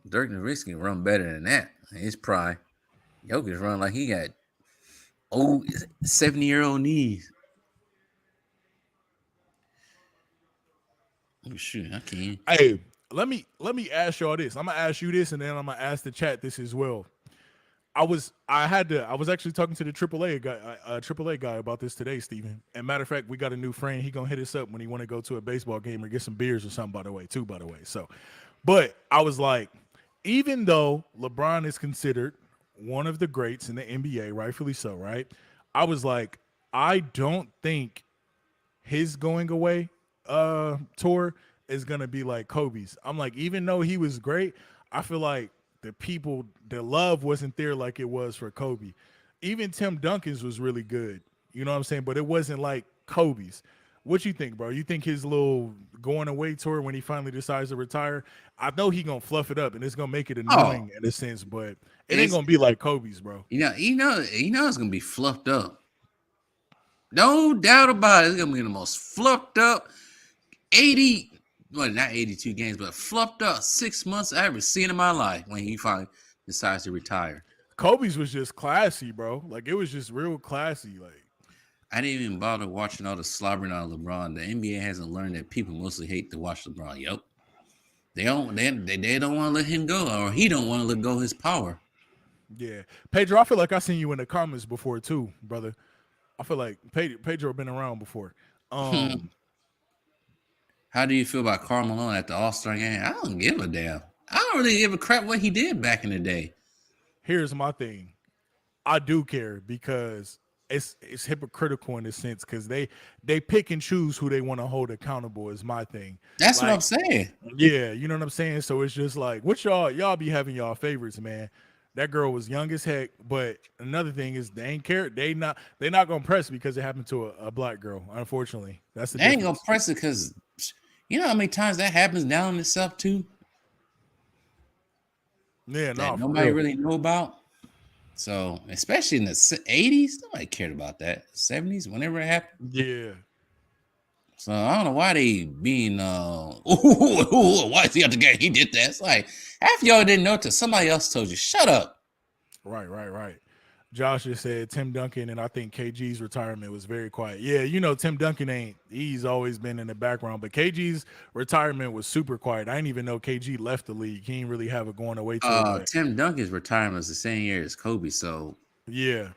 Dirk Nowitzki run better than that in his prime. Jokic run like he got old 70-year-old knees. Oh shoot, I can't. Hey, let me ask y'all this. I'm gonna ask you this, and then I'm gonna ask the chat this as well. I was actually talking to the AAA guy about this today, Steven. And matter of fact, we got a new friend. He gonna hit us up when he want to go to a baseball game or get some beers or something. By the way. So, but I was like, even though LeBron is considered one of the greats in the NBA, rightfully so, right? I was like, I don't think his going away tour is gonna be like Kobe's. I'm like, even though he was great, I feel like the love wasn't there like it was for Kobe. Even Tim Duncan's was really good. You know what I'm saying? But it wasn't like Kobe's. What you think, bro? You think his little going away tour when he finally decides to retire? I know he gonna fluff it up and it's gonna make it annoying in a sense, but it ain't gonna be like Kobe's, bro. You know it's gonna be fluffed up. No doubt about it. It's gonna be the most fluffed up 80, well, not 82 games, but fluffed up 6 months I ever seen in my life when he finally decides to retire. Kobe's was just classy, bro. Like it was just real classy. Like I didn't even bother watching all the slobbering out of LeBron. The NBA hasn't learned that people mostly hate to watch LeBron. Yep. They don't want to let him go, or he don't want to let go his power. Yeah, Pedro. I feel like I seen you in the comments before too, brother. I feel like Pedro been around before. How do you feel about Karl Malone at the All-Star game? I don't give a damn. I don't really give a crap what he did back in the day. Here's my thing. I do care because it's hypocritical in a sense because they pick and choose who they want to hold accountable is my thing. That's Like, what I'm saying. yeah, you know what I'm saying? So it's just like what y'all be having y'all favorites, man. That girl was young as heck, but another thing is they ain't care. They not gonna press because it happened to a black girl. Unfortunately, that's the They ain't difference. gonna press it because you know how many times that happens down in the South too Yeah, that no, for nobody real. really know about. So especially in the 80s, nobody cared about that. 70s, whenever it happened. Yeah, So I don't know why they being why is he at the game? He did that. It's like half y'all didn't know till somebody else told you. Shut up. right. Josh just said Tim Duncan, and I think KG's retirement was very quiet. Yeah, you know, Tim Duncan he's always been in the background, but KG's retirement was super quiet. I didn't even know KG left the league. He didn't really have it going away to it, but Tim Duncan's retirement was the same year as Kobe, so yeah.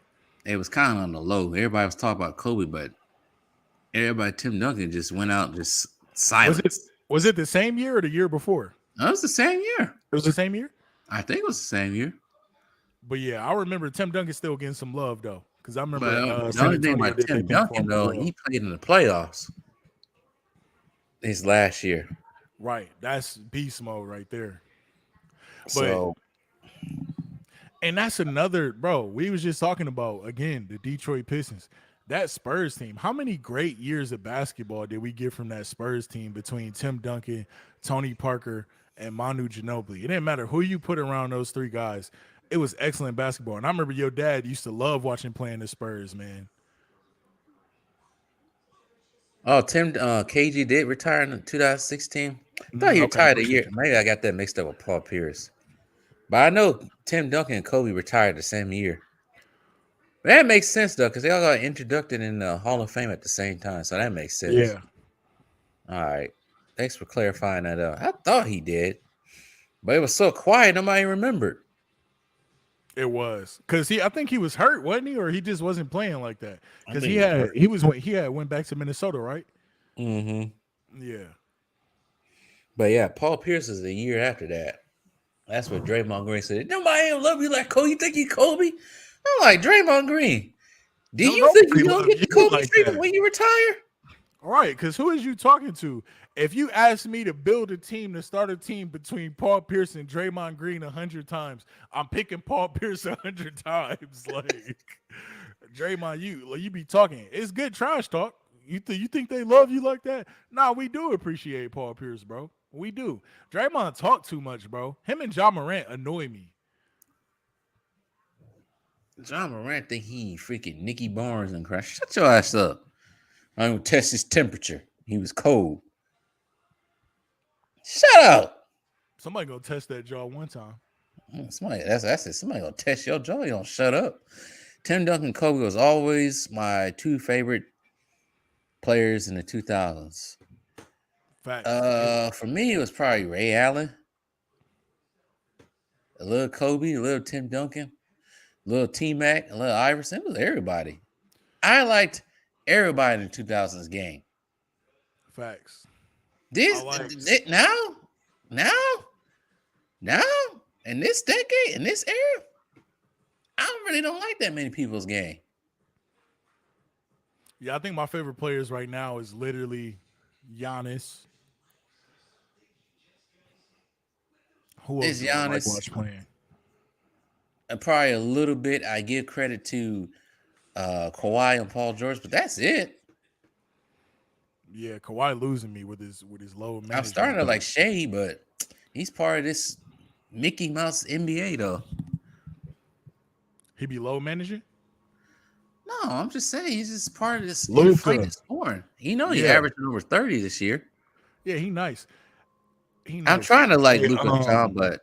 it was kind of on the low. Everybody was talking about Kobe, but everybody Tim Duncan just went out just Was it silence. was it the same year or the year before? That was the same year. It was the same year? I think it was the same year. But yeah, I remember Tim Duncan still getting some love though. Because I remember But the San only thing Antonio about did their Tim thing for Duncan him as though, well. he played in the playoffs his last year. Right. That's beast mode right there. But So and that's another, bro. We was just talking about again the Detroit Pistons. That Spurs team. How many great years of basketball did we get from that Spurs team between Tim Duncan, Tony Parker, and Manu Ginobili? It didn't matter who you put around those three guys. It was excellent basketball. And I remember your dad used to love watching playing the Spurs, man. Tim KG did retire in 2016. I thought he Okay, retired a appreciate year. you. Maybe I got that mixed up with Paul Pierce. But I know Tim Duncan and Kobe retired the same year. But that makes sense though, because they all got introduced in the Hall of Fame at the same time. So that makes sense. Yeah, All right. Thanks for clarifying that up. I thought he did, but it was so quiet, nobody remembered. it was because I think he was hurt, wasn't he, or he just wasn't playing like that? I Because think he was hurt. he had went back to Minnesota, right? Mm-hmm. Yeah, But yeah, Paul Pierce is a year after that. That's what Draymond Green said. Nobody ain't love you like Kobe. You think you Kobe? I'm like, Draymond Green, do don't you think nobody you're going love to get the you Kobe like treatment that. when you retire? All right, because who is you talking to? If you ask me to build a team, to start a team between Paul Pierce and Draymond Green 100 times, I'm picking Paul Pierce 100 times. Like Draymond, you be talking. It's good trash talk. You think they love you like that? Nah, we do appreciate Paul Pierce, bro. We do. Draymond talk too much, bro. Him and John Morant annoy me. John Morant think he freaking Nicky Barnes and crash. Shut your ass up. I'm going to test his temperature. He was cold. Shut up. Somebody gonna test that jaw one time. Somebody, that's it. Somebody gonna test your jaw. You don't shut up. Tim Duncan, Kobe was always my two favorite players in the 2000s. Facts. For me, it was probably Ray Allen, a little Kobe, a little Tim Duncan, a little T Mac, a little Iverson. It was everybody. I liked everybody in the 2000s game. Facts. This now, in this decade, in this era, I really don't like that many people's game. Yeah, I think my favorite players right now is literally Giannis. Who else It's do I like Giannis, watch playing? and probably a little bit. I give credit to Kawhi and Paul George, but that's it. Yeah, Kawhi losing me with his low management. I'm starting to like Shea, but he's part of this Mickey Mouse NBA though. He be low managing. No, I'm just saying he's just part of this Luka. inflated scoring. He he Yeah. averaging over 30 this year. Yeah, he nice. I'm nice. trying to like Hey, Luka, John, but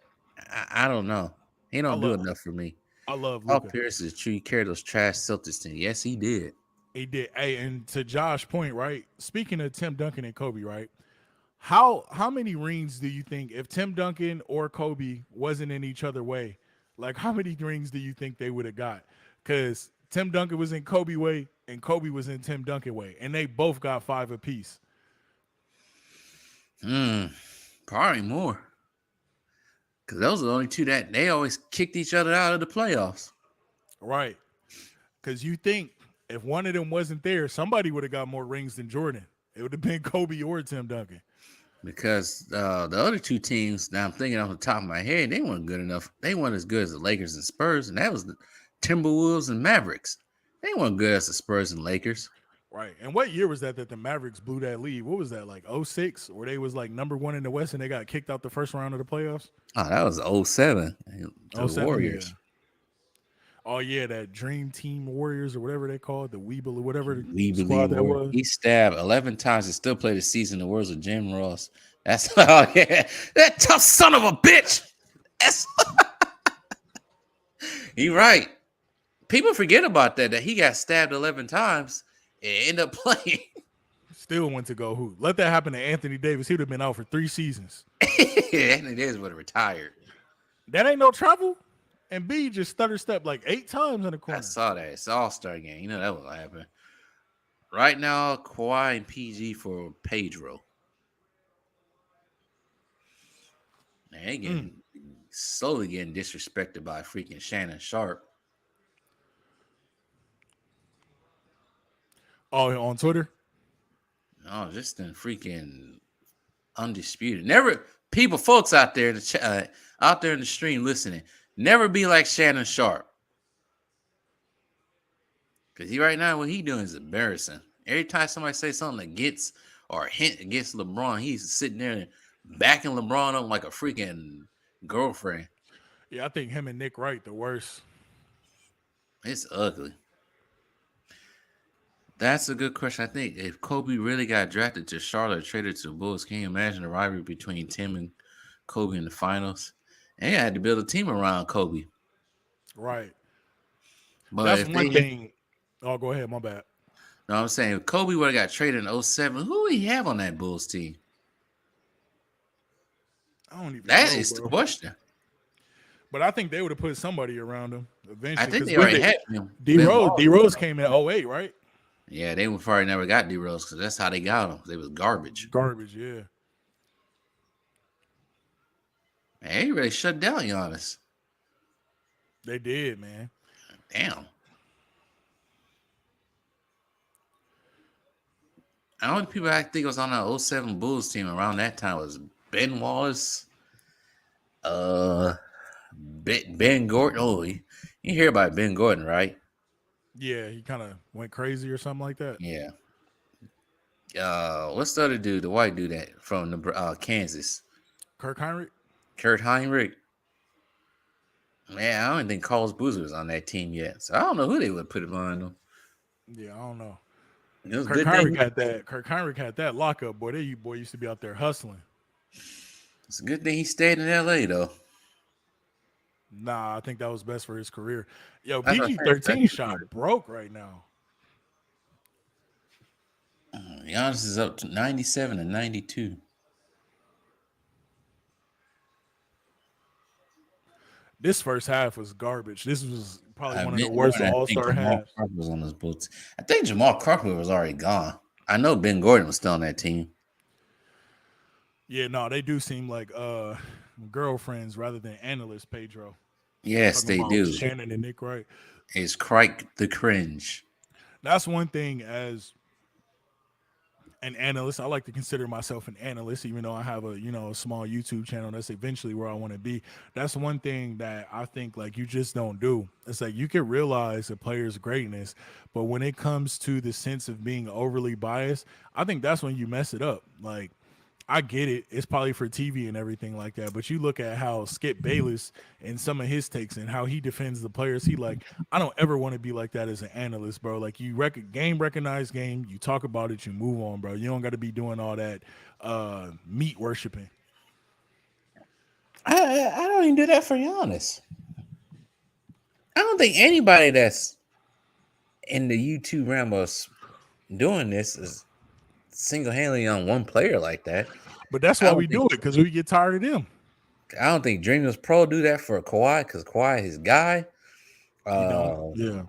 I don't know. He don't do love- enough for me. I love Paul Luka. Pierce is true. He carried those trash Celtics team. Yes, he did. He did. Hey, and to Josh's point, right? Speaking of Tim Duncan and Kobe, right? How many rings do you think if Tim Duncan or Kobe wasn't in each other way, like how many rings do you think they would have got? Because Tim Duncan was in Kobe way and Kobe was in Tim Duncan way, and they both got 5 apiece. Probably more. Because those are the only two that they always kicked each other out of the playoffs. Right. Because you think if one of them wasn't there, somebody would have got more rings than Jordan. It would have been Kobe or Tim Duncan. Because the other two teams, now I'm thinking off the top of my head, they weren't good enough. They weren't as good as the Lakers and Spurs, and that was the Timberwolves and Mavericks. They weren't good as the Spurs and Lakers. Right. And what year was that the Mavericks blew that lead? What was that, like 06? Or they was like number 1 in the West and they got kicked out the first round of the playoffs? Oh, that was 07. The 07, Warriors. yeah. Oh, yeah, that Dream Team Warriors or whatever they called, the Weeble or whatever We squad believe that was. he stabbed 11 times and still played the season in the words of Jim Ross. That's oh yeah, that tough son of a bitch. That's you right. People forget about that he got stabbed 11 times and ended up playing. Still went to go hoop. Let that happen to Anthony Davis. He would have been out for 3 seasons. Anthony Davis would have retired. That ain't no trouble. And B just stutter step like 8 times in the corner. I saw that. It's All-Star game. You know that will happen. Right now, Kawhi and PG for Pedro. Man, they getting slowly getting disrespected by freaking Shannon Sharp. Oh, on Twitter? No, just in freaking undisputed. Never people, folks out there in the out there in the stream listening. Never be like Shannon Sharp. Because he right now, what he doing is embarrassing. Every time somebody say something against or a hint against LeBron, he's sitting there and backing LeBron up like a freaking girlfriend. Yeah, I think him and Nick Wright the worst. It's ugly. That's a good question. I think if Kobe really got drafted to Charlotte or traded to the Bulls, can you imagine the rivalry between Tim and Kobe in the finals? And they had to build a team around Kobe. Right. But that's one thing. Oh, go ahead. My bad. No, I'm saying if Kobe would have got traded in 07, who would he have on that Bulls team? I don't even That know, is bro. the question. But I think they would have put somebody around him eventually. I think they already had him. D-Rose came in 08, right? Yeah, they would probably never got D-Rose because that's how they got him. They was garbage. Garbage, yeah. Man, he really shut down Giannis. They did, man. Damn. The only people I think was on that 07 Bulls team around that time was Ben Wallace, Ben Gordon. Oh, you hear about Ben Gordon, right? Yeah, he kind of went crazy or something like that. Yeah. What's the other dude, the white dude that from Kansas? Kirk Heinrich? Kurt Heinrich. Man, I don't think Carlos Boozer was on that team yet. So I don't know who they would put him on them. Yeah, I don't know. Kirk Heinrich had that lockup, boy. Boy used to be out there hustling. It's a good thing he stayed in LA though. Nah, I think that was best for his career. Yo, That's PG-13 shot broke right now. Giannis is up to 97 and 92. This first half was garbage. This was probably one of the worst All-Star halves. Was on those boots. I think Jamal Crawford was already gone. I know Ben Gordon was still on that team. Yeah, no, they do seem like girlfriends rather than analysts, Pedro. Yes, they do. Shannon and Nick Wright. It's Crike the cringe. That's one thing as an analyst. I like to consider myself an analyst, even though I have a small YouTube channel. That's eventually where I want to be. That's one thing that I think like you just don't do. It's like you can realize a player's greatness, but when it comes to the sense of being overly biased, I think that's when you mess it up. Like, I get it. It's probably for TV and everything like that. But you look at how Skip Bayless and some of his takes and how he defends the players. I don't ever want to be like that as an analyst, bro. Like you recognize game. You talk about it. You move on, bro. You don't got to be doing all that meat worshiping. I don't even do that for Giannis. I don't think anybody that's in the YouTube realm of doing this is single-handedly on one player like that. But that's why we do it, because we get tired of them. I don't think Dreamers Pro do that for Kawhi because Kawhi is his guy. You don't? Yeah.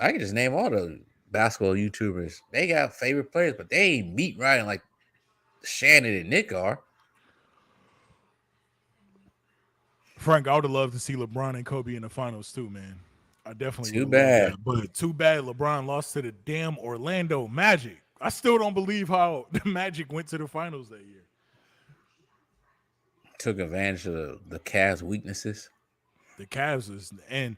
I can just name all the basketball YouTubers. They got favorite players, but they ain't meat riding like Shannon and Nick are. Frank, I would have loved to see LeBron and Kobe in the finals too, man. I definitely Too would have bad. loved that. But too bad LeBron lost to the damn Orlando Magic. I still don't believe how the Magic went to the finals that year. Took advantage of the Cavs' weaknesses. The Cavs is, and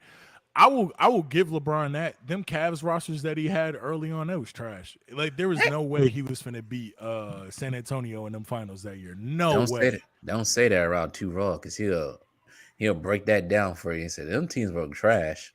I will give LeBron that. Them Cavs rosters that he had early on, that was trash. Like there was no way he was finna beat San Antonio in them finals that year. No way. Don't say that around Too Raw, because he'll break that down for you and say them teams were trash.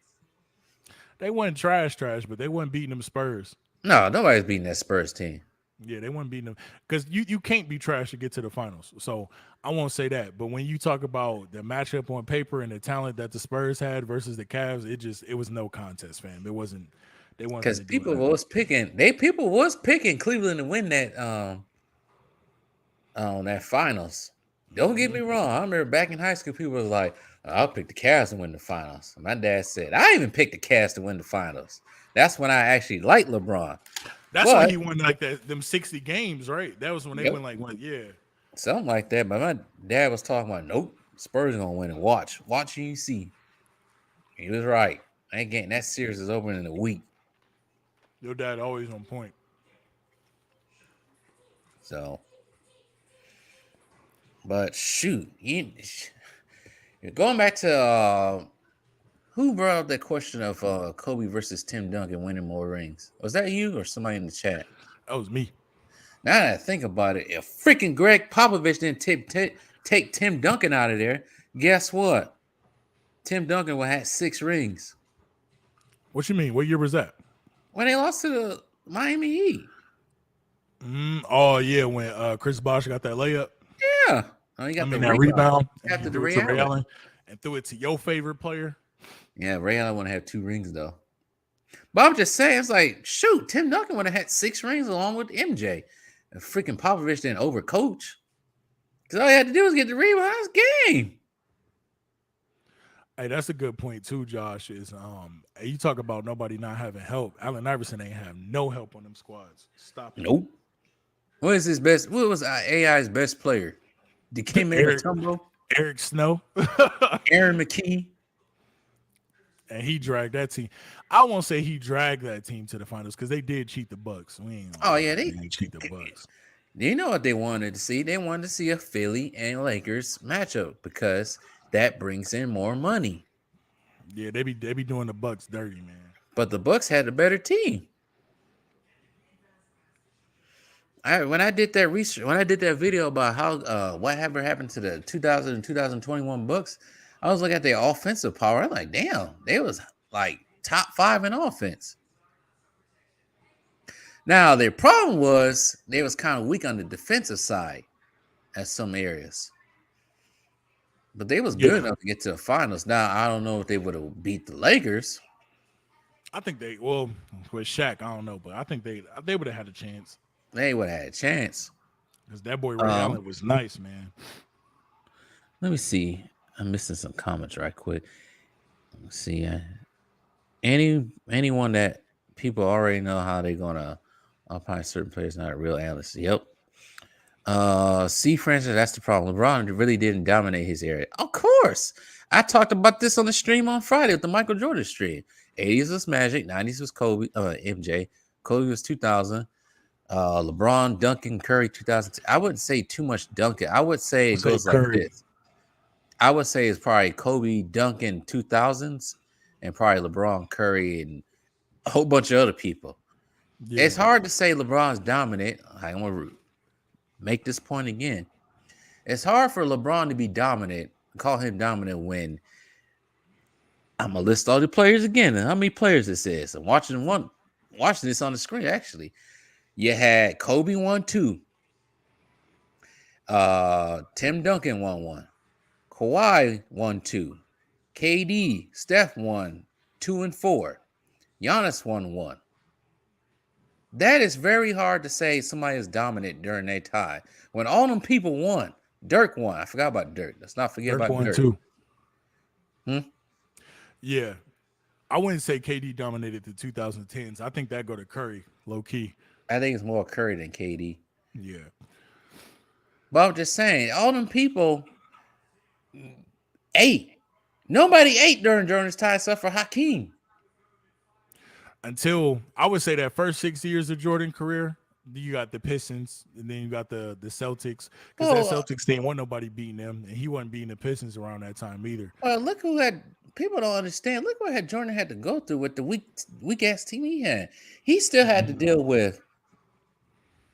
They weren't trash, but they weren't beating them Spurs. No, nobody's beating that Spurs team. Yeah, they weren't beating them because you can't be trash to get to the finals. So I won't say that. But when you talk about the matchup on paper and the talent that the Spurs had versus the Cavs, it was no contest, fam. It wasn't. They weren't because people was picking Cleveland to win that that finals. Don't get me wrong. I remember back in high school, people were like, "I'll pick the Cavs to win the finals." My dad said, "I even picked the Cavs to win the finals." That's when I actually liked LeBron. That's when he won like them 60 games, right? That was when they won like what? Yeah, something like that. But my dad was talking about, nope, Spurs are gonna win and watch and you see. He was right. That series is over in a week. Your dad always on point. So, but shoot, you're going back to who brought up that question of Kobe versus Tim Duncan winning more rings? Was that you or somebody in the chat? That was me. Now that I think about it, if freaking Greg Popovich didn't take Tim Duncan out of there, guess what? Tim Duncan would have had 6 rings. What you mean? What year was that? When they lost to the Miami Heat. Oh yeah, when Chris Bosh got that layup. Yeah, he got that rebound after the Ray Allen and threw it to your favorite player. Yeah, Ray Allen want to have 2 rings though. But I'm just saying, it's like, shoot, Tim Duncan would have had 6 rings along with MJ. And freaking Popovich didn't overcoach. Because all he had to do was get the rebound. That's game. Hey, that's a good point too, Josh. Is you talk about nobody not having help. Allen Iverson ain't have no help on them squads. Stop it. Nope. What was AI's best player? Dikembe Mutombo? Eric Snow. Aaron McKee. And he dragged that team. I won't say he dragged that team to the finals because they did cheat the Bucks. They cheat the Bucks. You know what they wanted to see? They wanted to see a Philly and Lakers matchup because that brings in more money. Yeah, they be doing the Bucks dirty, man. But the Bucks had a better team. When I did that research, when I did that video about how what happened to the 2000 and 2021 Bucks, I was looking at their offensive power. I'm like, damn, they was like top 5 in offense. Now, their problem was they was kind of weak on the defensive side at some areas. But they was good enough to get to the finals. Now, I don't know if they would have beat the Lakers. I think with Shaq, I don't know, but I think they would have had a chance. They would have had a chance. Because that boy Ray Allen was nice, man. Let me see. I'm missing some comments right quick. Let's see. Anyone that people already know how they're gonna apply certain players, not a real analyst. Yep. C. Francis, that's the problem. LeBron really didn't dominate his area. Of course. I talked about this on the stream on Friday with the Michael Jordan stream. 80s was Magic, 90s was Kobe, MJ. Kobe was 2000. LeBron, Duncan, Curry, 2000. I wouldn't say too much Duncan. I would say it goes like this. I would say it's probably Kobe, Duncan, 2000s, and probably LeBron, Curry, and a whole bunch of other people. Yeah. It's hard to say LeBron's dominant. I'm going to make this point again. It's hard for LeBron to be dominant, call him dominant when I'm going to list all the players again and how many players this is. I'm watching this on the screen, actually. You had Kobe 1-2. Tim Duncan 1-1. Kawhi 1-2. KD, Steph 1, 2 and 4. Giannis 1-1. That is very hard to say somebody is dominant during their time. When all them people won, Dirk won. I forgot about Dirk. Let's not forget Dirk about won Dirk. too. Hmm? Yeah, I wouldn't say KD dominated the 2010s. I think that go to Curry, low key. I think it's more Curry than KD. Yeah, But I'm just saying, all them people ate. Nobody ate during this time except for Hakeem. until I would say that first 6 years of Jordan career, you got the Pistons, and then you got the Celtics, because that Celtics team wasn't nobody beating them, and he wasn't beating the Pistons around that time either. Look who had people don't understand. Look what had Jordan had to go through with the weak ass team he had. He still had to deal with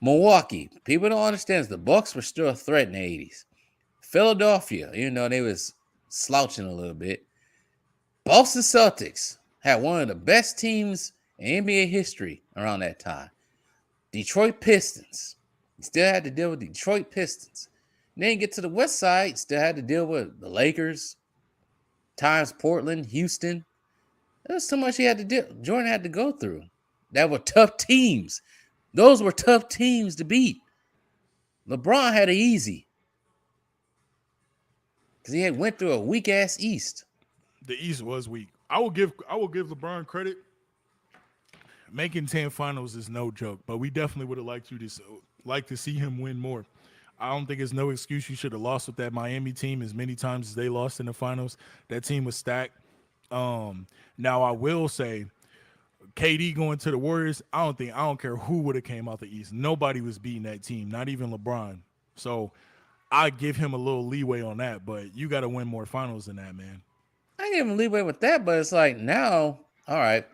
Milwaukee. People don't understand. The Bucks were still a threat in the 80s. Philadelphia, they was slouching a little bit. Boston Celtics had one of the best teams in NBA history around that time. Detroit Pistons. You still had to deal with Detroit Pistons. And then get to the West Side, still had to deal with the Lakers, times Portland, Houston. There's so much Jordan had to go through. That were tough teams. Those were tough teams to beat. LeBron had it easy. Because he had went through a weak ass East. The East was weak. I will give LeBron credit. Making 10 finals is no joke, but we definitely would have liked to see him win more. I don't think it's no excuse you should have lost with that Miami team as many times as they lost in the finals. That team was stacked. Now I will say KD going to the Warriors, I don't care who would have came out the East. Nobody was beating that team, not even LeBron. So I give him a little leeway on that, but you got to win more finals than that, man. I give him leeway with that, but it's like now, all right,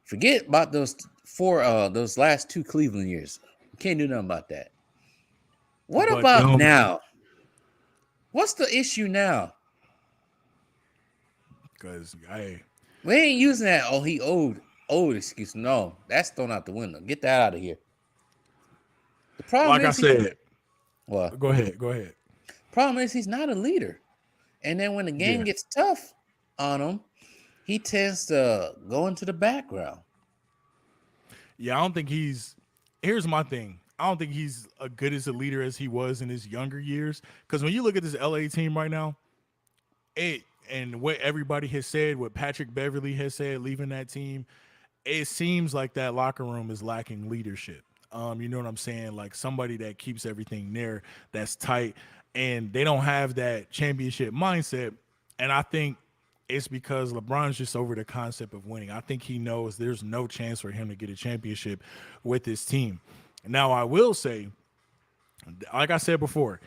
forget about those last 2 Cleveland years. You can't do nothing about that. What about now? What's the issue now? Because we ain't using that. Oh, he old excuse. No, that's thrown out the window. Get that out of here. The problem like is, I said, well, go ahead. Problem is he's not a leader, and then when the game gets tough on him, he tends to go into the background. Yeah, I don't think here's my thing. I don't think he's as good as a leader as he was in his younger years. Because when you look at this LA team right now, and what everybody has said, what Patrick Beverly has said, leaving that team, it seems like that locker room is lacking leadership. You know what I'm saying? Like somebody that keeps everything there, that's tight, and they don't have that championship mindset. And I think it's because LeBron's just over the concept of winning. I think he knows there's no chance for him to get a championship with this team. Now, I will say, like I said before,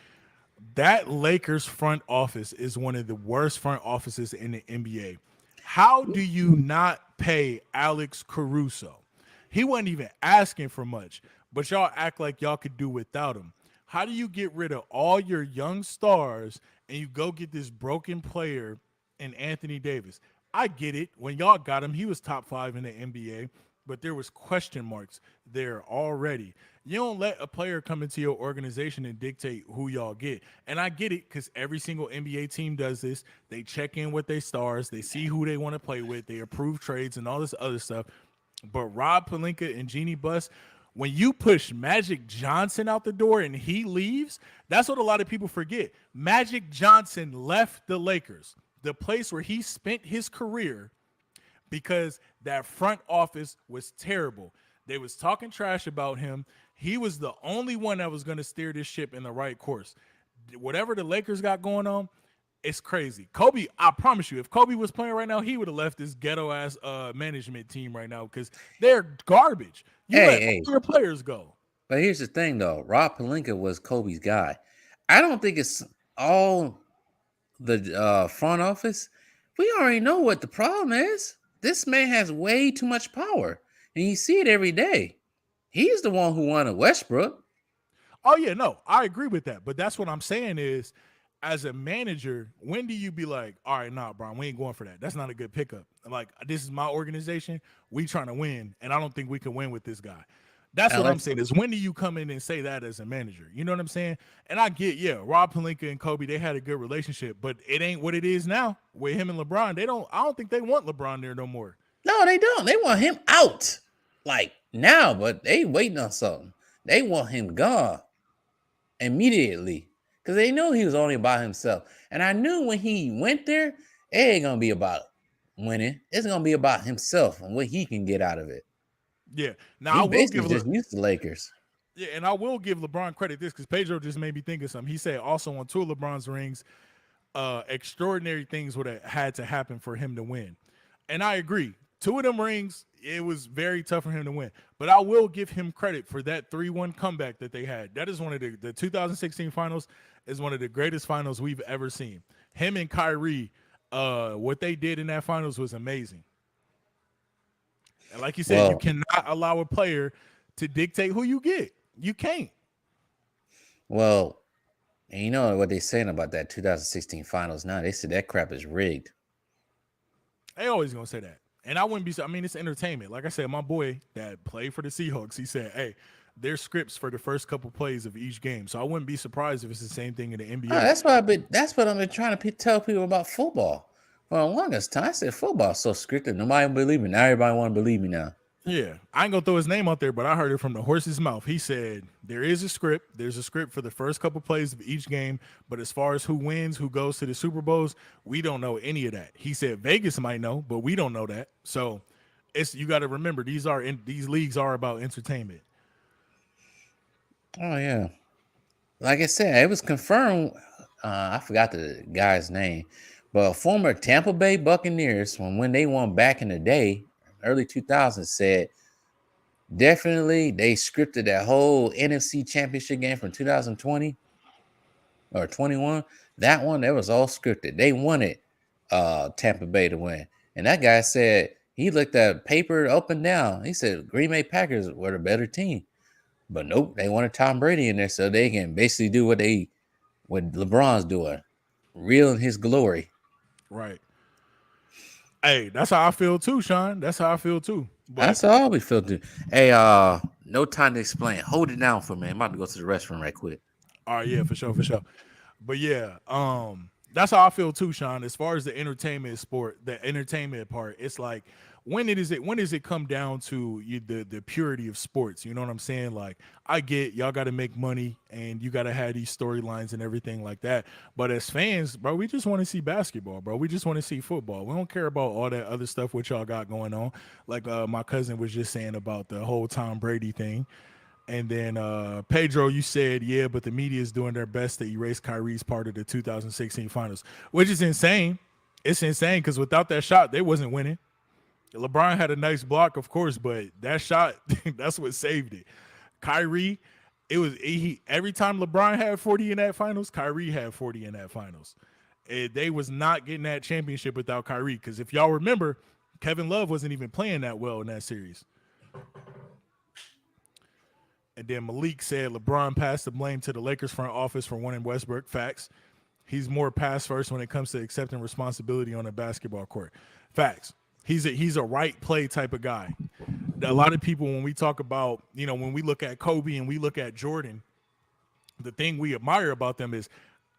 that Lakers front office is one of the worst front offices in the NBA. How do you not pay Alex Caruso? He wasn't even asking for much, but y'all act like y'all could do without him. How do you get rid of all your young stars and you go get this broken player in Anthony Davis? I get it. When y'all got him, he was top 5 in the NBA, but there was question marks there already. You don't let a player come into your organization and dictate who y'all get. And I get it because every single NBA team does this. They check in with their stars. They see who they want to play with. They approve trades and all this other stuff. But Rob Pelinka and Jeannie Buss, when you push Magic Johnson out the door and he leaves, that's what a lot of people forget. Magic Johnson left the Lakers, the place where he spent his career, because that front office was terrible. They was talking trash about him. He was the only one that was going to steer this ship in the right course. Whatever the Lakers got going on, it's crazy. Kobe, I promise you, if Kobe was playing right now, he would have left this ghetto-ass management team right now because they're garbage. You let all your players go. But here's the thing, though. Rob Pelinka was Kobe's guy. I don't think it's all the front office. We already know what the problem is. This man has way too much power, and you see it every day. He's the one who wanted Westbrook. Oh, yeah, no, I agree with that. But that's what I'm saying is, as a manager, when do you be like, all right, nah, Brian, we ain't going for that. That's not a good pickup. Like, this is my organization. We trying to win, and I don't think we can win with this guy. That's what I'm saying is, when do you come in and say that as a manager? You know what I'm saying? And I get, Rob Pelinka and Kobe, they had a good relationship, but it ain't what it is now with him and LeBron. I don't think they want LeBron there no more. No, they don't. They want him out. like now, but they waiting on something. They want him gone immediately because they knew he was only by himself. And I knew when he went there, it ain't gonna be about winning. It's gonna be about himself and what he can get out of it. Yeah. Now He I will basically give just used the Lakers. yeah, and I will give LeBron credit this because Pedro just made me think of something. He said also on two of LeBron's rings, extraordinary things would have had to happen for him to win. And I agree. Two of them rings, it was very tough for him to win. But I will give him credit for that 3-1 comeback that they had. That is one of the 2016 finals is one of the greatest finals we've ever seen. Him and Kyrie, what they did in that finals was amazing. And like you said, you Well, cannot allow a player to dictate who you get. You can't. well, and you know what they're saying about that 2016 finals now? They said that crap is rigged. They always gonna say that. And I wouldn't be. I mean, it's entertainment. Like I said, my boy that played for the Seahawks, he said, "Hey, there's scripts for the first couple plays of each game." So I wouldn't be surprised if it's the same thing in the Oh, NBA. that's what I've been trying to tell people about football. For the longest time, I said football's so scripted. Nobody believe me. Now everybody want to believe me now. Yeah, I ain't gonna throw his name out there, but I heard it from the horse's mouth. He said there is a script. There's a script for the first couple plays of each game, but as far as who wins, who goes to the Super Bowls, we don't know any of that. He said Vegas might know, but we don't know that. So it's you got to remember these leagues are about entertainment. Oh yeah, like I said, it was confirmed. I forgot the guy's name, but former Tampa Bay Buccaneers, when they won back in the day, early 2000s, said definitely they scripted that whole NFC Championship game from 2020 or 21. That one, that was all scripted. They wanted Tampa Bay to win. And that guy said he looked at paper up and down. He said Green Bay Packers were the better team. But nope, they wanted Tom Brady in there so they can basically do what LeBron's doing, real in his glory. Right. Hey, that's how I feel too, Sean. That's how I feel too. But That's all we feel to. Hey, no time to explain. Hold it down for me. I'm about to go to the restaurant right quick. all right, yeah, for sure, for sure. But yeah, that's how I feel too, Sean. As far as the entertainment sport, the entertainment part, it's like when does it come down to the purity of sports? You know what I'm saying? Like I get y'all got to make money and you got to have these storylines and everything like that. But as fans, bro, we just want to see basketball, bro. We just want to see football. We don't care about all that other stuff what y'all got going on. Like my cousin was just saying about the whole Tom Brady thing. And then Pedro, you said, yeah, but the media is doing their best to erase Kyrie's part of the 2016 finals, which is insane. It's insane because without that shot, they wasn't winning. LeBron had a nice block, of course, but that shot, that's what saved it. Kyrie, he every time LeBron had 40 in that finals, Kyrie had 40 in that finals. They was not getting that championship without Kyrie because if y'all remember, Kevin Love wasn't even playing that well in that series. And then Malik said LeBron passed the blame to the Lakers front office for winning Westbrook. Facts. He's more pass first when it comes to accepting responsibility on a basketball court. Facts. He's a right play type of guy. A lot of people, when we talk about, when we look at Kobe and we look at Jordan, the thing we admire about them is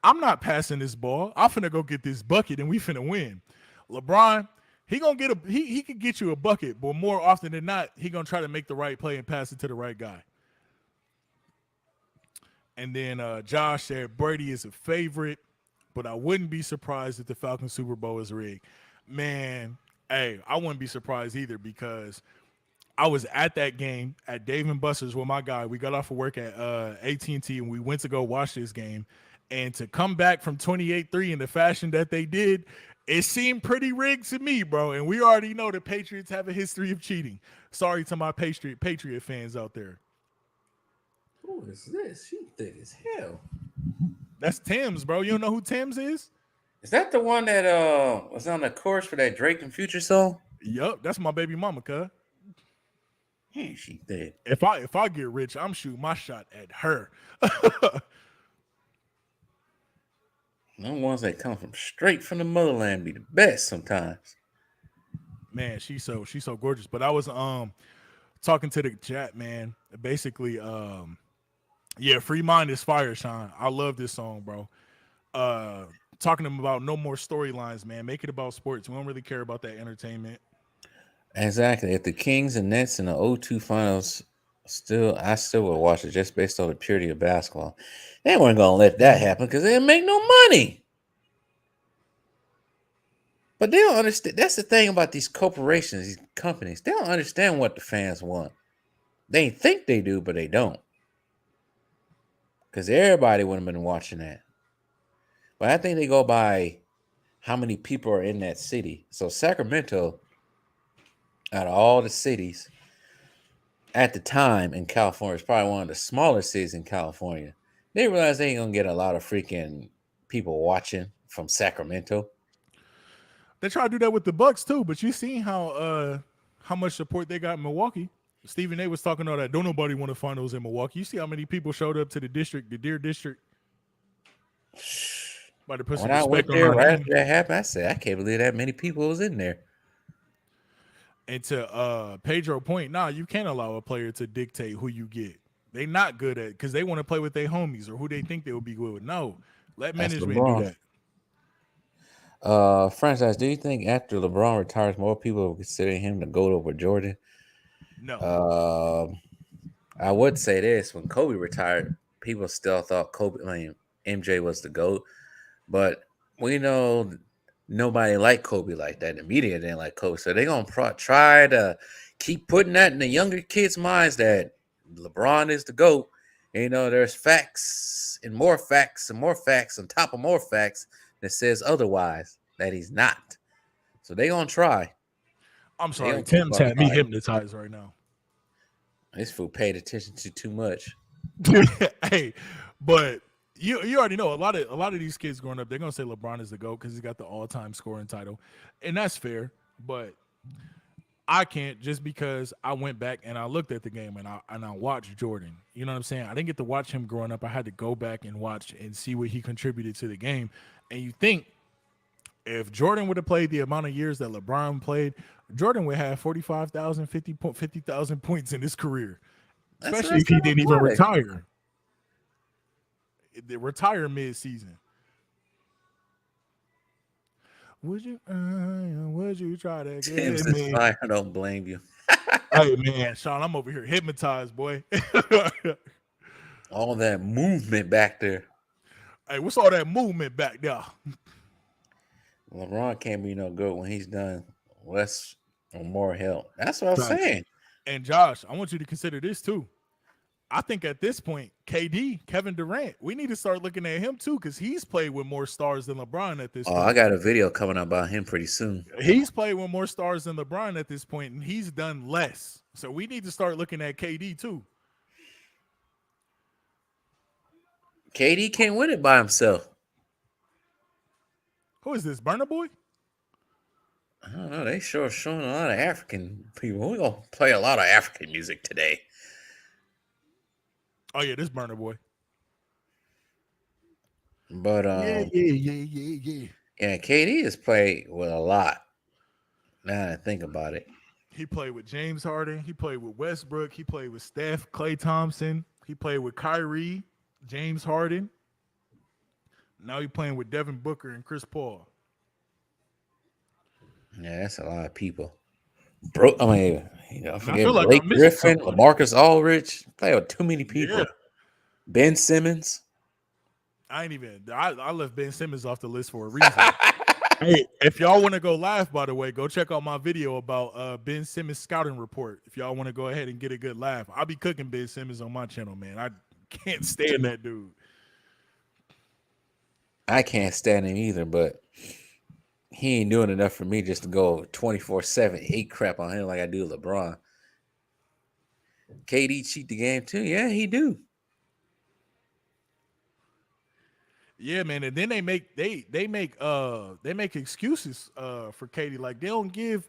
I'm not passing this ball. I'm finna go get this bucket and we finna win. LeBron, he gonna get he can get you a bucket, but more often than not, he gonna try to make the right play and pass it to the right guy. And then Josh said Brady is a favorite, but I wouldn't be surprised if the Falcons Super Bowl is rigged. Man, hey, I wouldn't be surprised either because I was at that game at Dave and Buster's with my guy. We got off of work at AT&T and we went to go watch this game. And to come back from 28-3 in the fashion that they did, it seemed pretty rigged to me, bro. And we already know the Patriots have a history of cheating. Sorry to my Patriot fans out there. Who is this? She thick as hell. That's Tim's, bro. You don't know who Tim's is? Is that the one that was on the chorus for that Drake and Future song? Yup, that's my baby mama, cuz. Hey, she thick. If I get rich, I'm shooting my shot at her. The ones that come from straight from the motherland be the best sometimes. Man, she's so gorgeous. But I was talking to the chat, man. Basically, yeah, Free Mind is fire, Sean. I love this song, bro. Talking to them about no more storylines, man. Make it about sports. We don't really care about that entertainment. Exactly. If the Kings and Nets in the 0-2 finals, I still would watch it just based on the purity of basketball. They weren't gonna let that happen because they didn't make no money. But they don't understand. That's the thing about these corporations, these companies. They don't understand what the fans want. They think they do, but they don't. Because everybody would have been watching that. But I think they go by how many people are in that city. So Sacramento, out of all the cities at the time in California, is probably one of the smaller cities in California. They realize they ain't gonna get a lot of freaking people watching from Sacramento. They try to do that with the Bucks too, but you seen how much support they got in Milwaukee. Stephen A was talking all that. Don't nobody want to finals in Milwaukee. You see how many people showed up to the district, the Deer District. By the When I went there right after that happened, I said, I can't believe that many people was in there. And to Pedro point, you can't allow a player to dictate who you get. They not good at because they want to play with their homies or who they think they will be good with. No, let management do that. Franchise, do you think after LeBron retires, more people will consider him the GOAT over Jordan? No. I would say this: when Kobe retired, people still thought MJ was the GOAT, but we know nobody liked Kobe like that. The media didn't like Kobe, so they're gonna try to keep putting that in the younger kids' minds that LeBron is the GOAT. And, there's facts and more facts and more facts on top of more facts that says otherwise, that he's not. So they gonna try. I'm sorry, Tim's had me hypnotized right now. This fool paid attention to too much. Hey, but you already know a lot of these kids growing up, they're gonna say LeBron is the GOAT because he's got the all-time scoring title, and that's fair. But I can't, just because I went back and I looked at the game and I watched Jordan. You know what I'm saying? I didn't get to watch him growing up. I had to go back and watch and see what he contributed to the game. And you think if Jordan would have played the amount of years that LeBron played, Jordan would have 45,000, 50,000 points in his career, especially if he didn't even retire. They retire mid-season. Would you try to get me? I don't blame you. Hey man, Sean, I'm over here hypnotized, boy. All that movement back there. Hey, what's all that movement back there? LeBron can't be no good when he's done less or more help. That's what I'm saying. And Josh, I want you to consider this too. I think at this point, Kevin Durant, we need to start looking at him too, because he's played with more stars than LeBron at this point. I got a video coming up about him pretty soon. He's played with more stars than LeBron at this point, and he's done less. So we need to start looking at KD too. KD can't win it by himself. Who is this, Burna Boy? I don't know. They sure showing a lot of African people. We're going to play a lot of African music today. Oh, yeah, this Burna Boy. But, yeah. Yeah, KD has played with a lot. Now that I think about it. He played with James Harden. He played with Westbrook. He played with Steph, Klay Thompson. He played with Kyrie, James Harden. Now he's playing with Devin Booker and Chris Paul. Yeah, that's a lot of people. I forget like Blake Griffin, LaMarcus Aldridge. Play with too many people. Yeah. Ben Simmons. I left Ben Simmons off the list for a reason. Hey, if y'all want to go laugh, by the way, go check out my video about Ben Simmons scouting report. If y'all want to go ahead and get a good laugh, I'll be cooking Ben Simmons on my channel, man. I can't stand that dude. I can't stand him either, but he ain't doing enough for me just to go 24/7, hate crap on him like I do LeBron. KD cheat the game too. Yeah, he do. Yeah, man, and then they make excuses for KD. Like they don't give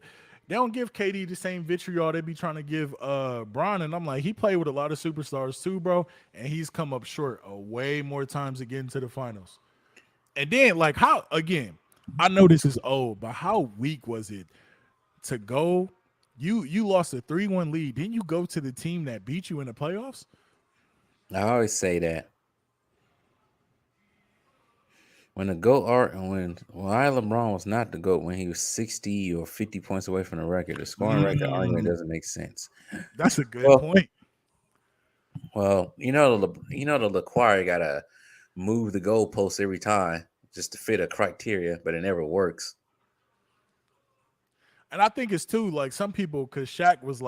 KD the same vitriol they be trying to give Bron. And I'm like, he played with a lot of superstars too, bro, and he's come up short way more times to get into the finals. And then, like, how again? I know this is old, but how weak was it to go? You lost a 3-1 lead. Didn't you go to the team that beat you in the playoffs? I always say that. When the GOAT art and when why LeBron was not the GOAT when he was 60 or 50 points away from the record. The scoring record argument Mm, doesn't make sense. that's a good Well, point. the LaQuarrie gotta move the goalposts every time just to fit a criteria, but it never works. And I think it's too like some people because Shaq was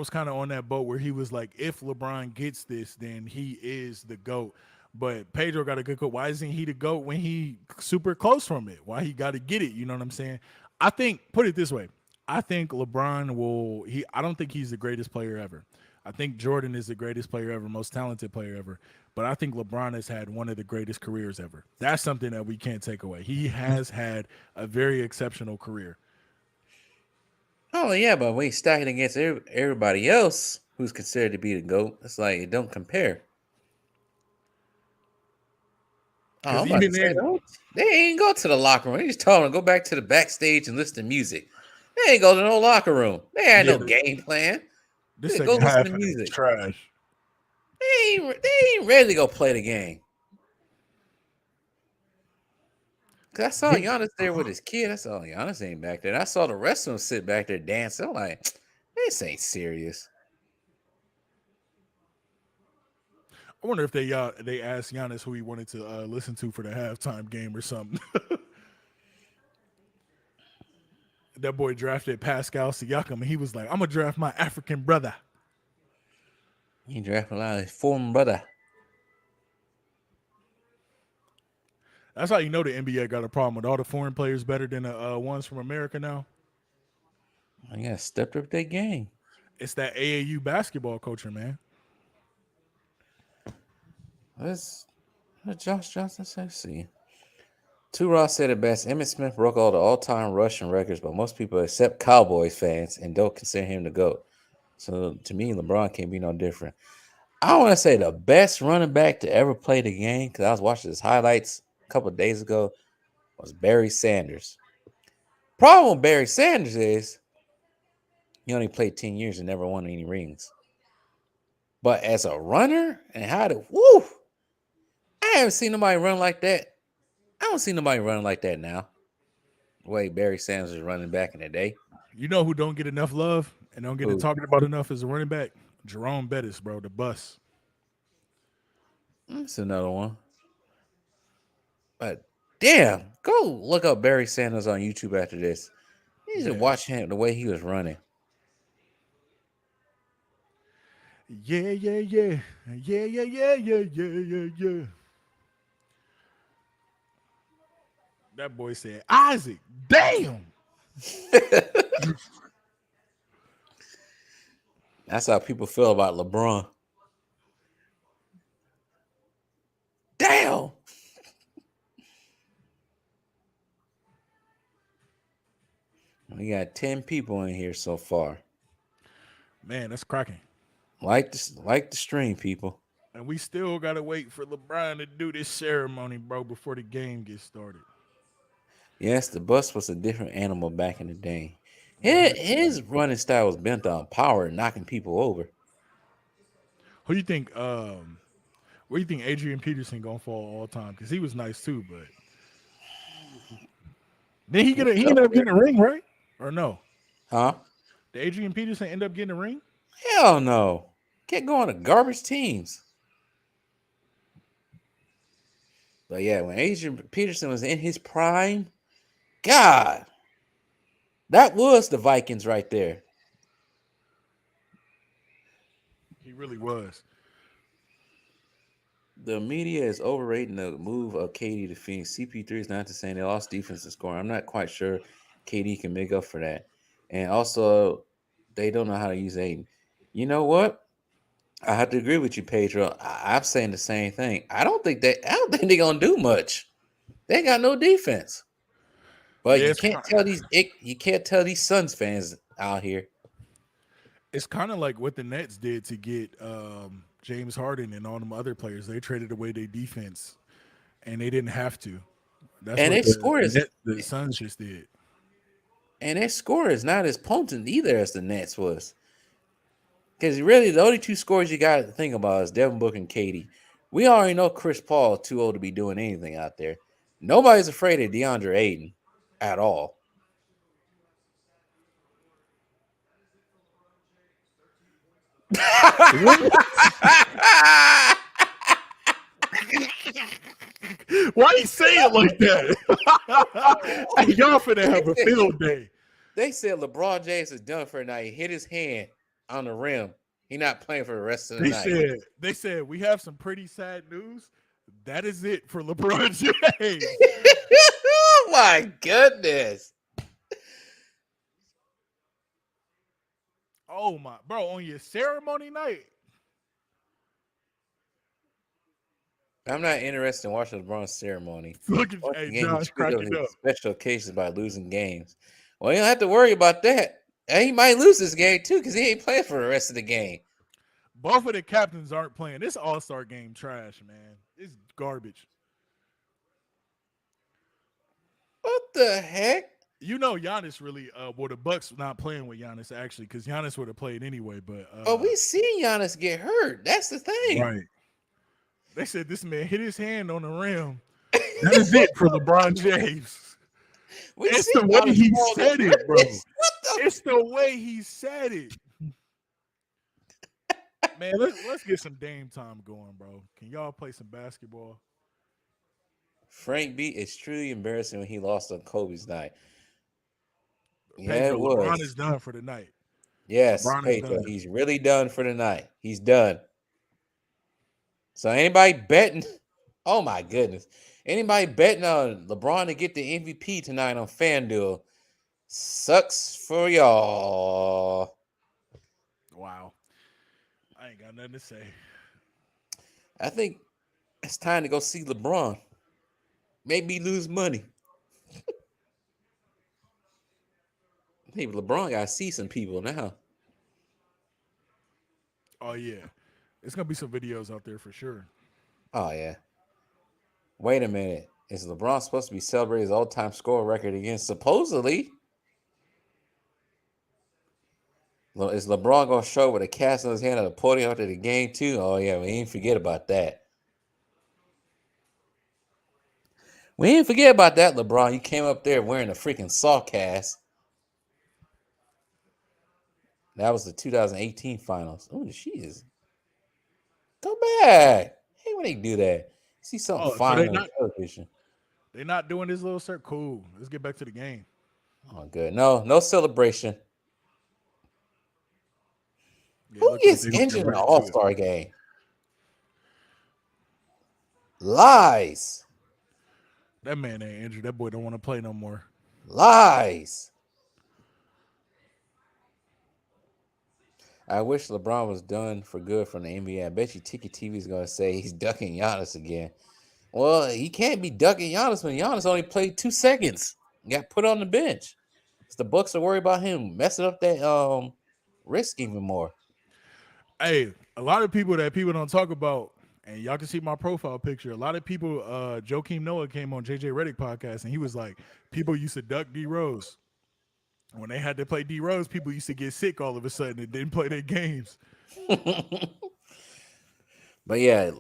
kind of on that boat where he was like, if LeBron gets this, then he is the GOAT. But Pedro got a good GOAT. Why isn't he the GOAT when he super close from it? Why he got to get it? You know what I'm saying? I think, put it this way, I think LeBron I don't think he's the greatest player ever. I think Jordan is the greatest player ever, most talented player ever. But I think LeBron has had one of the greatest careers ever. That's something that we can't take away. He has had a very exceptional career. Oh yeah, but when you stack it against everybody else who's considered to be the GOAT, it's like it don't compare. Oh, Because I'm about to even say then, though, they ain't go to the locker room. They just told them to go back to the backstage and listen to music. They ain't go to no locker room. They had yeah, no game plan. this They go second listen to half of it was music. trash. They ain't ready to go play the game. Cause I saw Yeah. Giannis there with his kid. I saw Giannis ain't back there. And I saw the rest of them sit back there dancing. I'm like, this ain't serious. I wonder if they asked Giannis who he wanted to listen to for the halftime game or something. That boy drafted Pascal Siakam, and he was like, "I'm gonna draft my African brother." He drafted a lot of his former brother. That's how you know the NBA got a problem with all the foreign players better than the ones from America now. I got stepped up their game. It's that AAU basketball culture, man. Let's what Josh Johnson say. See. Two Ross said it best. Emmitt Smith broke all the all-time rushing records, but most people except Cowboys fans and don't consider him the GOAT. So to me, LeBron can't be no different. I want to say the best running back to ever play the game, because I was watching his highlights a couple of days ago, was Barry Sanders. Problem with Barry Sanders is he only played 10 years and never won any rings. But as a runner and I haven't seen nobody run like that. I don't see nobody running like that now. The way Barry Sanders was running back in the day. You know who don't get enough love and don't get it Who? talked about enough as a running back? Jerome Bettis, bro, the bus. That's another one. But damn, go look up Barry Sanders on YouTube after this. You need to Yeah. watch him the way he was running. Yeah, yeah, yeah, yeah, yeah, yeah, yeah, yeah, yeah, yeah. That boy said, Isaac, damn. That's how people feel about LeBron. Damn. We got 10 people in here so far. Man, that's cracking. Like the stream, people. And we still gotta wait for LeBron to do this ceremony, bro, before the game gets started. Yes, the bus was a different animal back in the day. His running style was bent on power and knocking people over. Who do you think? Where do you think Adrian Peterson gonna fall all time? Because he was nice too, but then he ended up getting a ring, right? Or no? Huh? Did Adrian Peterson end up getting a ring? Hell no. Can't go on to garbage teams. But yeah, when Adrian Peterson was in his prime, God, that was the Vikings right there. He really was. The media is overrating the move of KD to Phoenix. CP3 is not the same. They lost defense and scoring. I'm not quite sure KD can make up for that. And also, they don't know how to use Aiden. You know what? I have to agree with you, Pedro. I'm saying the same thing. I don't think they're gonna do much. They ain't got no defense. But Yeah, you can't tell these Suns fans out here. it's kind of like what the Nets did to get James Harden and all them other players. They traded away their defense, and they didn't have to. That's And what their the Suns just did. and their score is not as potent either as the Nets was. Because really, the only two scores you got to think about is Devin Booker and KD. We already know Chris Paul too old to be doing anything out there. Nobody's afraid of DeAndre Ayton at all. Why you say it like that? Hey, y'all finna have a field day. They said LeBron James is done for the night. He hit his hand on the rim. He's not playing for the rest of the night. They said we have some pretty sad news. That is it for LeBron James. Oh my goodness. Oh my, bro, on your ceremony night. I'm not interested in watching LeBron's ceremony. Look at hey, Josh cracking up. Special occasions by losing games. Well, you don't have to worry about that. And he might lose this game too because he ain't playing for the rest of the game. Both of the captains aren't playing. This All-Star game trash, man. It's garbage. What the heck? You know Giannis really well the Bucks not playing with Giannis actually because Giannis would have played anyway, but we seen Giannis get hurt. That's the thing. Right. They said this man hit his hand on the rim. That is it for LeBron James. It's the way he said it, bro. It's the way he said it. Man, let's get some Dame time going, bro. Can y'all play some basketball? Frank B, it's truly embarrassing when he lost on Kobe's night. Yeah, Pedro, it was. LeBron is done for the night. Yes, Pedro, he's really done for the night. He's done. So anybody betting? Oh my goodness! Anybody betting on LeBron to get the MVP tonight on FanDuel? Sucks for y'all. Wow. I ain't got nothing to say. I think it's time to go see LeBron. Maybe lose money. Maybe LeBron got to see some people now. Oh, yeah. It's going to be some videos out there for sure. Oh, yeah. Wait a minute. Is LeBron supposed to be celebrating his all-time score record again? Supposedly. Is LeBron going to show with a cast on his hand at the podium after the game, too? Oh, yeah. We ain't forget about that. We didn't forget about that, LeBron. You came up there wearing a freaking saw cast. That was the 2018 finals. Oh, she is. Go back. Hey, when they do that, you see something fine on television. They're not doing this little circle. Cool. Let's get back to the game. Oh, good. No celebration. Yeah, who gets injured in an All-Star game? Lies. That man ain't injured. That boy don't want to play no more. Lies. I wish LeBron was done for good from the NBA. I bet you Tiki TV is going to say he's ducking Giannis again. Well, he can't be ducking Giannis when Giannis only played 2 seconds. He got put on the bench. The Bucks are worried about him messing up that risk even more. Hey, a lot of people that people don't talk about, and y'all can see my profile picture. A lot of people, Joakim Noah came on JJ Redick podcast, and he was like, people used to duck D Rose. When they had to play D Rose, people used to get sick all of a sudden and didn't play their games. But yeah,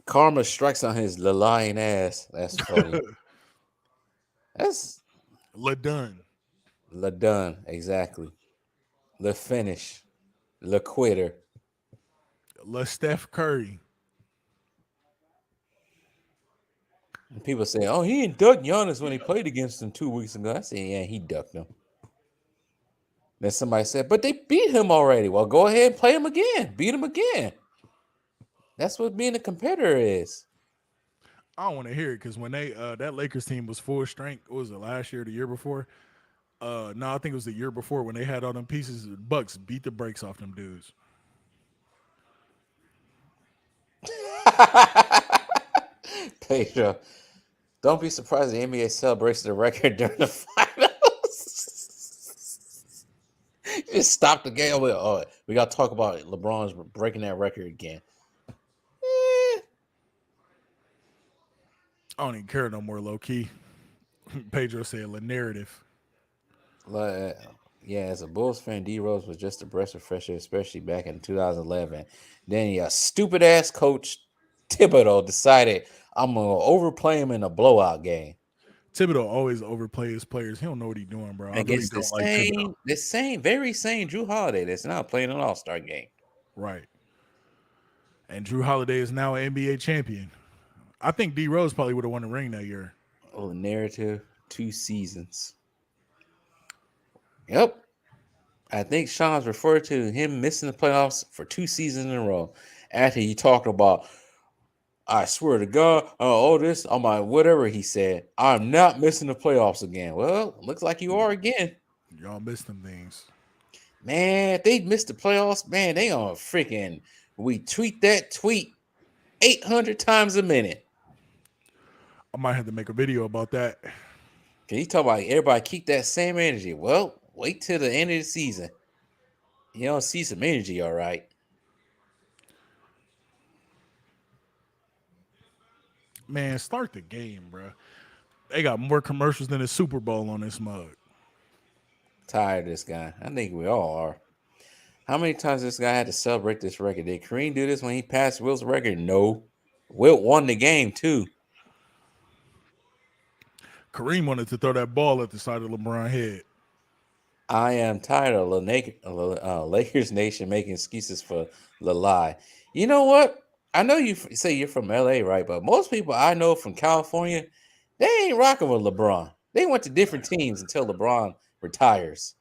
karma strikes on his lying ass. That's funny. That's LaDone. LaDone, exactly. The finish. The quitter. La Steph Curry. And people say, oh, he didn't duck Giannis when he played against him 2 weeks ago. I say, yeah, he ducked him. Then somebody said, but they beat him already. Well, go ahead and play him again. Beat him again. That's what being a competitor is. I don't want to hear it because when they that Lakers team was full strength, what was it, last year, the year before? No, I think it was the year before when they had all them pieces. The Bucks beat the brakes off them dudes. Pedro, don't be surprised the NBA celebrates the record during the finals. You just stop the game. Oh, we got to talk about it. LeBron's breaking that record again. I don't even care no more, low key. Pedro said the narrative. Yeah, as a Bulls fan, D Rose was just a breath of fresh air, especially back in 2011. Then a stupid ass coach Thibodeau decided I'm gonna overplay him in a blowout game Thibodeau always overplay his players. He don't know what he's doing, bro. I really against don't like Thibodeau. very same Drew Holiday that's now playing an All-Star game. Right. And Drew Holiday is now an NBA champion. I think D Rose probably would have won the ring that year. Oh, narrative 2 seasons. Yep. I think Sean's referred to him missing the playoffs for 2 seasons in a row. After he talked about, I swear to God, all this, on my whatever he said, I'm not missing the playoffs again. Well, looks like you are again. Y'all missed them things. Man, if they missed the playoffs, man, they on freaking, we tweet that tweet 800 times a minute. I might have to make a video about that. Can you talk about everybody keep that same energy? Well, wait till the end of the season. You don't see some energy, all right. Man, start the game, bro. They got more commercials than the Super Bowl on this mug. Tired of this guy. I think we all are. How many times this guy had to celebrate this record? Did Kareem do this when he passed Wilt's record? No. Wilt won the game too. Kareem wanted to throw that ball at the side of LeBron's head. I am tired of Lakers Nation making excuses for the lie. You know what? I know you say you're from LA, right? But most people I know from California, they ain't rocking with LeBron. They went to different teams until LeBron retires.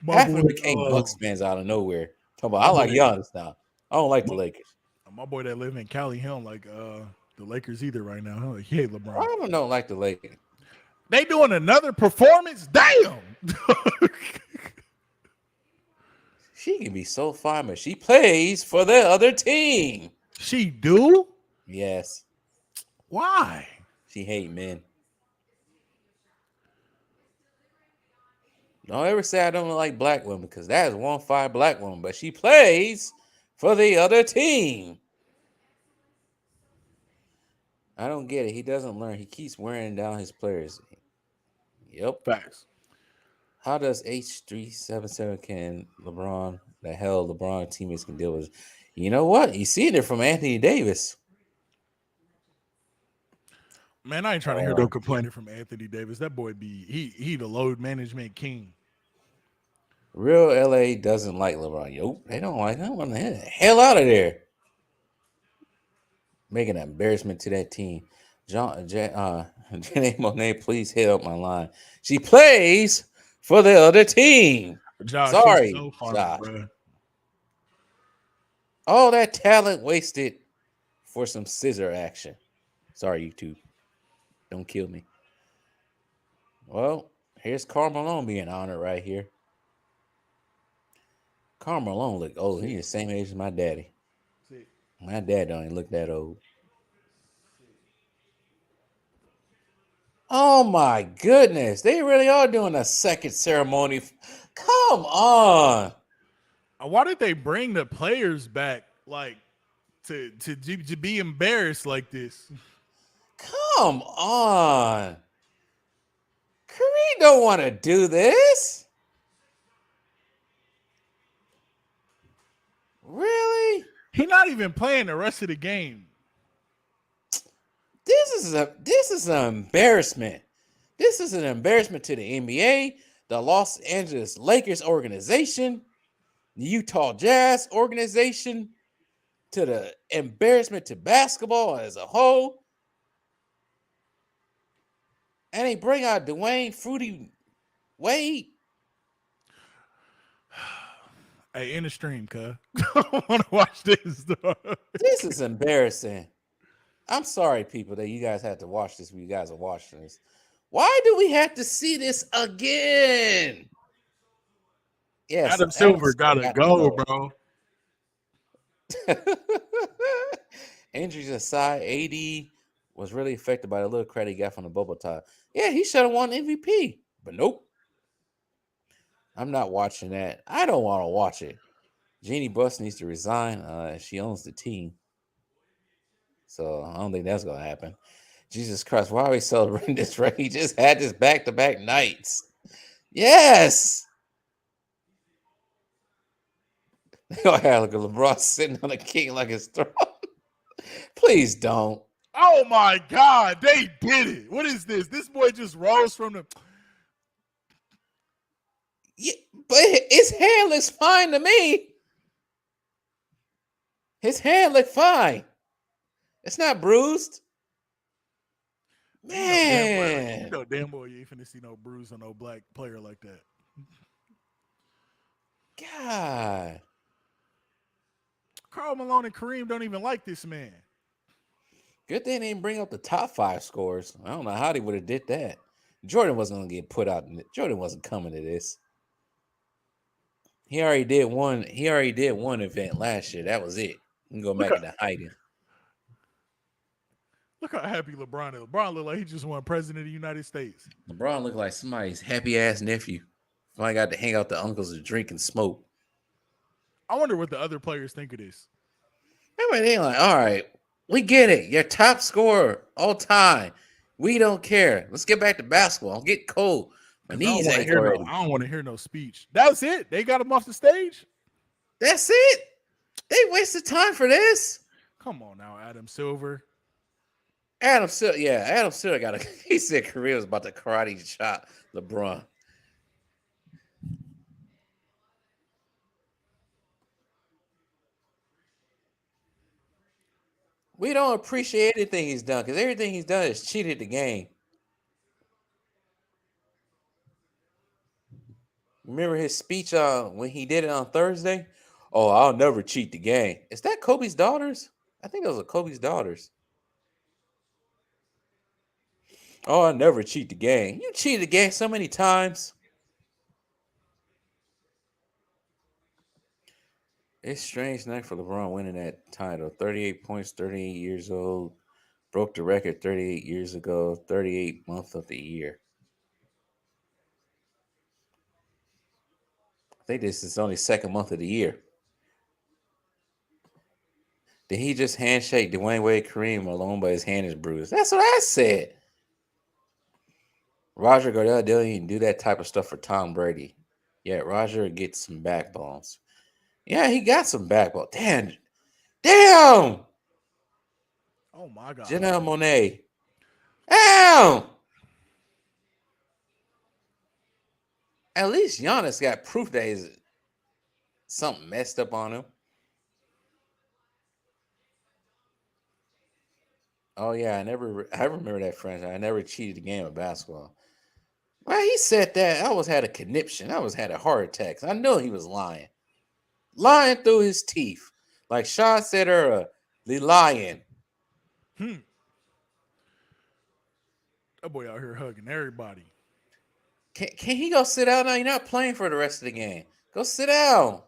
Half of them became Bucks fans out of nowhere. Talking about, I like Giannis now. I don't like the Lakers. My boy that live in Cali, he don't like the Lakers either right now. Huh? He hate LeBron. I don't like the Lakers. They doing another performance? Damn. She can be so fine, but she plays for the other team. She do? Yes. Why? She hate men. Don't ever say I don't like black women because that is one fine black woman, but she plays for the other team. I don't get it. He doesn't learn. He keeps wearing down his players. Yep. Facts. How does H377 can LeBron, the hell LeBron teammates can deal with? You know what? You seen it from Anthony Davis. Man, I ain't trying to hear no complaining from Anthony Davis. That boy he the load management king. Real LA doesn't like LeBron. Yo, they don't like him. Get the hell out of there. Making an embarrassment to that team. Janae Monet, please hit up my line. She plays for the other team. Josh, sorry, so funny, Josh. Bro. All that talent wasted for some scissor action. Sorry, YouTube. Don't kill me. Well, here's Karl Malone being honored right here. Karl Malone look old. He's the same age as my daddy. My dad don't even look that old. Oh my goodness. They really are doing a second ceremony. Come on. Why did they bring the players back like to be embarrassed like this? Come on. Kareem don't want to do this. Really? He's not even playing the rest of the game. This is an embarrassment. This is an embarrassment to the NBA, the Los Angeles Lakers organization, the Utah Jazz organization, to the embarrassment to basketball as a whole. And they bring out Dwayne Fruity Wade. Hey, in the stream, cuz. I want to watch this. This is embarrassing. I'm sorry, people, that you guys had to watch this when you guys are watching this. Why do we have to see this again? Yes, Adam Silver gotta go, bro. Injuries aside, AD was really affected by the little credit he got from the bubble tie. Yeah, he should have won MVP, but nope. I'm not watching that. I don't want to watch it. Jeannie Buss needs to resign. She owns the team. So I don't think that's going to happen. Jesus Christ, why are we celebrating this, right? He just had this back-to-back nights. Yes. They gonna have like a LeBron sitting on the king like his throne. Please don't. Oh my God, they did it. What is this? This boy just rose from the. Yeah, but his hair looks fine to me. His hair look fine. It's not bruised. Man. You know damn well you ain't finna see no bruise on no black player like that. God. Karl Malone and Kareem don't even like this man. Good thing they didn't bring up the top 5 scores. I don't know how they would have did that. Jordan wasn't gonna get put out. Jordan wasn't coming to this. He already did one. He already did one event last year. That was it. He can go back into hiding. Look how happy LeBron is. LeBron look like he just won president of the United States. LeBron looked like somebody's happy ass nephew. Somebody got to hang out the uncles and drink and smoke. I wonder what the other players think of this. Everybody they like, all right, we get it. Your top scorer all time. We don't care. Let's get back to basketball. Get cold. My knees ain't already. I don't want to hear no speech. That's it. They got him off the stage. That's it. They wasted time for this. Come on now, Adam Silver. Adam Silver got a. He said Korea was about to karate chop LeBron. We don't appreciate anything he's done because everything he's done is cheated the game. Remember his speech when he did it on Thursday? Oh, I'll never cheat the game. Is that Kobe's daughters? I think those are Kobe's daughters. Oh, I'll never cheat the game. You cheated the game so many times. It's strange night for LeBron winning that title. 38 points, 38 years old. Broke the record 38 years ago. 38 month of the year. I think this is only second month of the year. Did he just handshake Dwayne Wade Kareem alone, but his hand is bruised? That's what I said. Roger Goodell didn't even do that type of stuff for Tom Brady. Yeah, Roger gets some backbones. Yeah, he got some backbone. Damn. Oh my God. Janelle Monáe. Ow. At least Giannis got proof that he's something messed up on him. Oh yeah, I remember that franchise. I never cheated a game of basketball. Well, he said that. I always had a conniption. I always had a heart attack. I knew he was lying. Lying through his teeth. Like Sean said earlier, the lion. That boy out here hugging everybody. Can he go sit down now? You're not playing for the rest of the game. Go sit down.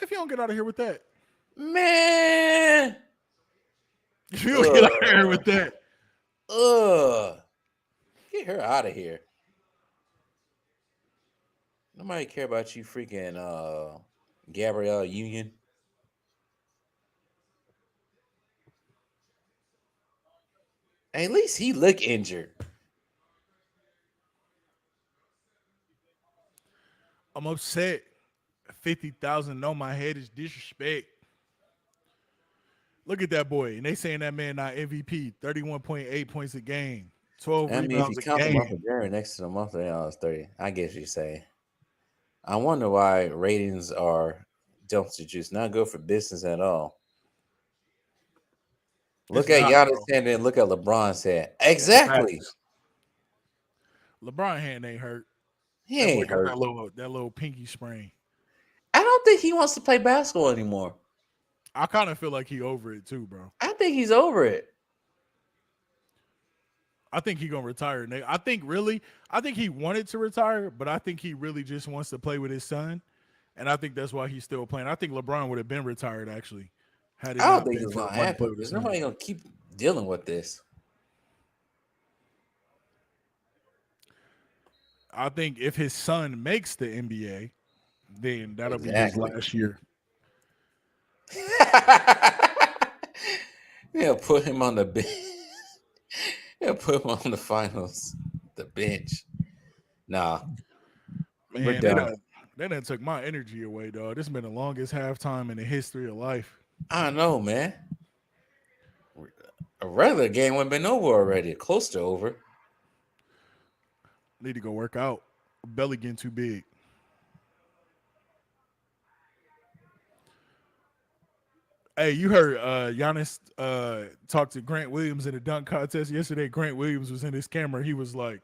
If you don't get out of here with that. Man. If you don't get out of here with that. Get her out of here. Nobody care about you freaking Gabrielle Union. At least he look injured. I'm upset. 50,000 on my head is disrespect. Look at that boy. And they saying that man not MVP. 31.8 points a game. 12 I mean, if rebounds you a count the game. month of January next to the month of it's 30. I guess you say. I wonder why ratings are dumpster juice. Not good for business at all. Look at Giannis and then look at LeBron's head. Exactly. LeBron hand ain't hurt. He ain't hurt. That little pinky sprain. I don't think he wants to play basketball anymore. I kind of feel like he over it too, bro. I think he's over it. I think he gonna retire. I think he wanted to retire, but I think he really just wants to play with his son, and I think that's why he's still playing. I think LeBron would have been retired actually. I don't think it's gonna happen because nobody gonna keep dealing with this. I think if his son makes the NBA, then that'll be his last year. Yeah, put him on the bench. Yeah, put him on the finals. The bench. Nah, we're Man, done. they done took my energy away, dog. This has been the longest halftime in the history of life. I know, man. A regular game would have been over already. Close to over. Need to go work out. Belly getting too big. Hey, you heard Giannis talk to Grant Williams in the dunk contest yesterday. Grant Williams was in his camera. He was like,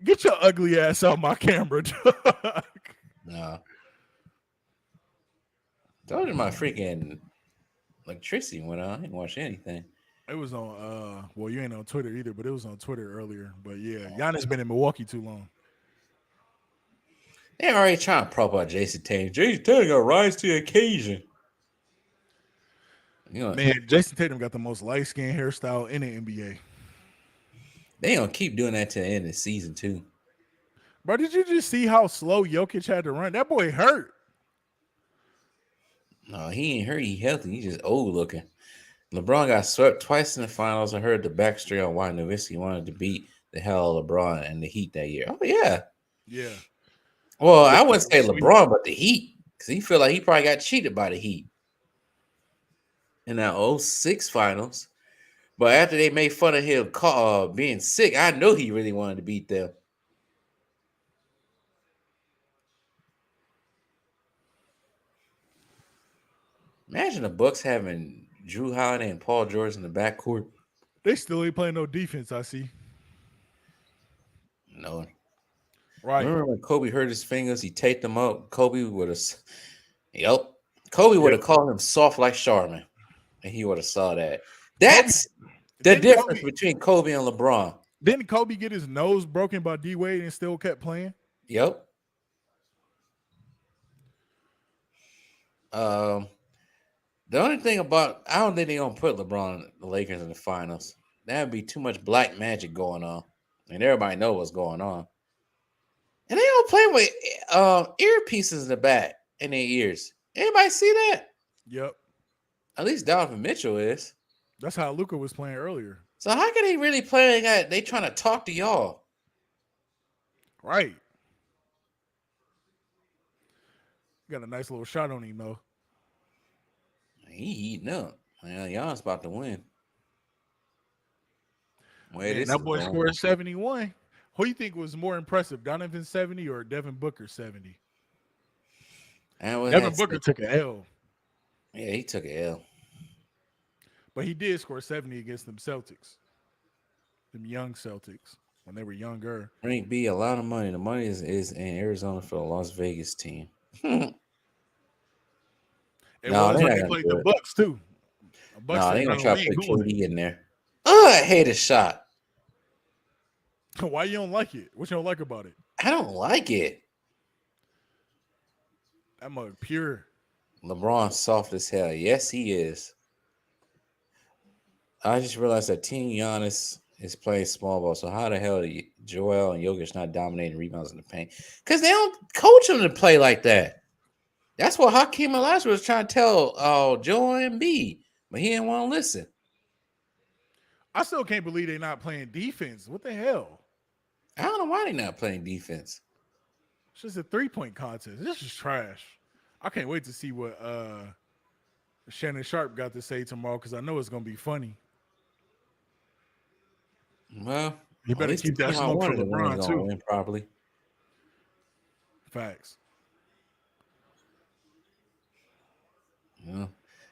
"Get your ugly ass out my camera." Dog." Nah. Told you my freaking electricity went on. I didn't watch anything. It was on well, you ain't on Twitter either, but it was on Twitter earlier. But yeah, Giannis been in Milwaukee too long. They already trying to prop out Jason Tatum. Jason Tatum got to rise to the occasion. You know, Man, Jason Tatum got the most light skinned hairstyle in the NBA. they gonna keep doing that to the end of the season too. Bro, did you just see how slow Jokic had to run? That boy hurt. No, he ain't hurt. He healthy. He just old looking. LeBron got swept twice in the finals. I heard the backstory on why Nowitzki wanted to beat the hell of LeBron and the Heat that year. Oh yeah. Yeah. Well, I wouldn't say Sweet. LeBron, but the Heat, because he feel like he probably got cheated by the Heat in that 06 finals. But after they made fun of him being sick, I know he really wanted to beat them. Imagine the Bucks having Drew Holiday and Paul George in the backcourt. They still ain't playing no defense, I see. No. Right. Remember when Kobe hurt his fingers? He taped them up. Kobe would have, Kobe would have called him soft like Charmin, and he would have saw that. That's the difference between Kobe and LeBron. Didn't Kobe get his nose broken by D Wade and still kept playing? Yep. The only thing about I don't think they're gonna put LeBron and the Lakers in the finals. That'd be too much black magic going on, and everybody know what's going on. And they don't play with earpieces in the back in their ears. Anybody see that? Yep. At least Donovan Mitchell is. That's how Luka was playing earlier. So how can he really play? They trying to talk to y'all. Right. Got a nice little shot on him though. He eating up. Man, y'all's about to win. Man, that boy scored 71. Who you think was more impressive, Donovan 70 or Devin Booker 70? Devin Booker took an L. Yeah, he took an L. But he did score 70 against them Celtics. Them young Celtics when they were younger. Frank B, a lot of money. The money is in Arizona for the Las Vegas team. It was when they played the Bucks too. No, they gonna try to put KD in there. Oh, I hate a shot. Why you don't like it? What you don't like about it? I don't like it. That mug pure. LeBron soft as hell. Yes, he is. I just realized that Team Giannis is playing small ball. So how the hell are Joel and Jokic not dominating rebounds in the paint? Because they don't coach them to play like that. That's what Hakeem Olajuwon was trying to tell Joel Embiid, but he didn't want to listen. I still can't believe they're not playing defense. What the hell? I don't know why they're not playing defense. It's just a 3-point contest. This is trash. I can't wait to see what Shannon Sharp got to say tomorrow because I know it's going to be funny. Well, you better keep that smoke for LeBron too. Win probably. Facts.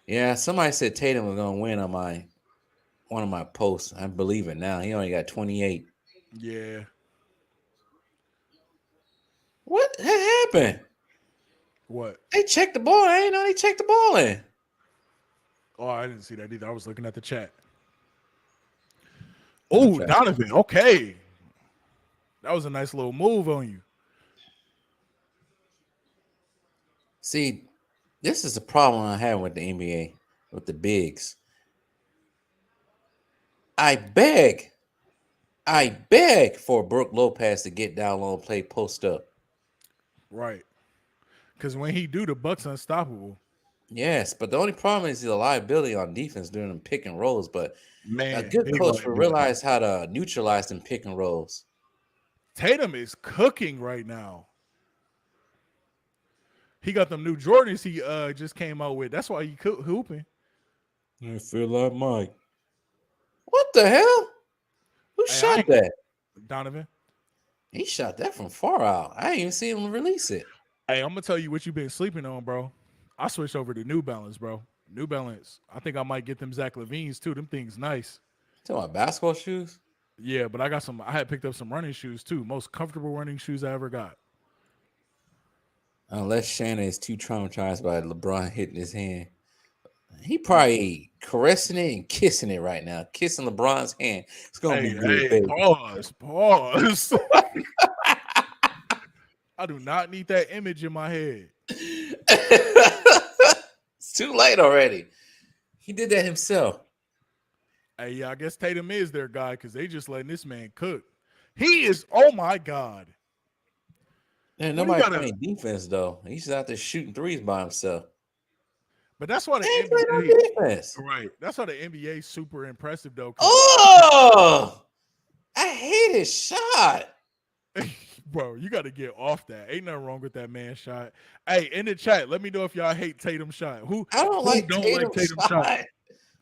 Yeah, somebody said Tatum was gonna win on one of my posts. I believe it now. He only got 28. Yeah. What happened? What? They checked the ball. I didn't know they checked the ball in. Oh, I didn't see that either. I was looking at the chat. Oh, Donovan. Okay. That was a nice little move on you. See, this is the problem I have with the NBA, with the bigs. I beg for Brook Lopez to get down low and play post up. Right. Because when he do, the Bucks unstoppable. Yes, but the only problem is the liability on defense during them pick and rolls. But a Man, good big coach will liability. realize how to neutralize them pick and rolls. Tatum is cooking right now. He got them new Jordans he just came out with. That's why he hooping. I feel like Mike. What the hell? Who Hey, I shot ain't that? Donovan. He shot that from far out. I didn't even see him release it. Hey, I'm gonna tell you what you've been sleeping on, bro. I switched over to New Balance, bro. New Balance. I think I might get them Zach Levines too. Them things nice. Talking about basketball shoes? Yeah, but I got some. I had picked up some running shoes too. Most comfortable running shoes I ever got. Unless Shannon is too traumatized by LeBron hitting his hand. He probably caressing it and kissing it right now. Kissing LeBron's hand. It's gonna be Hey, good, hey, baby. pause. I do not need that image in my head. It's too late already. He did that himself. Hey, yeah, I guess Tatum is their guy because they just letting this man cook. He is. Oh my god. Man, When he nobody got a. playing defense though. He's just out there shooting threes by himself. But that's why the He ain't playing NBA. no defense. Right. That's why the NBA is super impressive though. Because Oh, I hate his shot. bro, you got to get off that. Ain't nothing wrong with that man shot. Hey, in the chat, let me know if y'all hate Tatum shot. Who I don't who like don't like Tatum's Tatum shot? shot.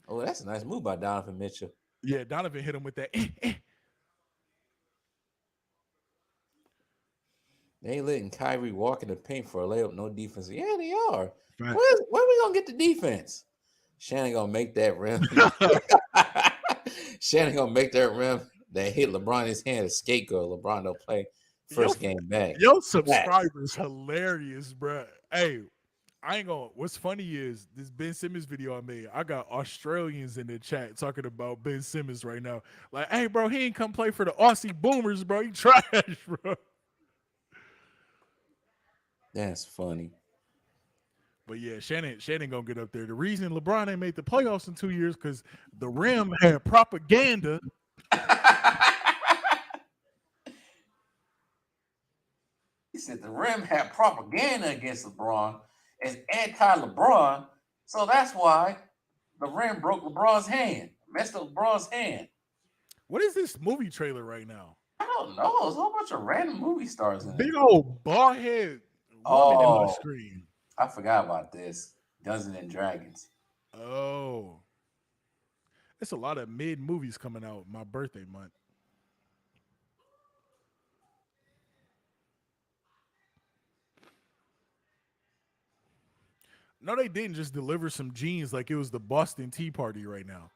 Oh, that's a nice move by Donovan Mitchell. Yeah, Donovan hit him with that. They ain't letting Kyrie walk in the paint for a layup, no defense. Yeah, they are. Right. Where we gonna get the defense? Shannon gonna make that rim. Shannon gonna make that rim that hit LeBron in his hand. A scapegoat. LeBron don't play first game back. Yo, Back. subscribers hilarious, bro. Hey, I ain't gonna. What's funny is this Ben Simmons video I made. I got Australians in the chat talking about Ben Simmons right now. Like, hey, bro, he ain't come play for the Aussie Boomers, bro. He trash, bro. That's funny. But yeah, Shannon gonna get up there. The reason LeBron ain't made the playoffs in 2 years because the rim had propaganda. He said the rim had propaganda against LeBron as anti-LeBron, so that's why the rim broke LeBron's hand, messed up LeBron's hand. What is this movie trailer right now? I don't know. There's a whole bunch of random movie stars in Big it. old bald head woman in my Oh, screen. I forgot about this. Dungeons and Dragons. Oh, it's a lot of mid movies coming out my birthday month. No, they didn't just deliver some jeans like it was the Boston Tea Party right now.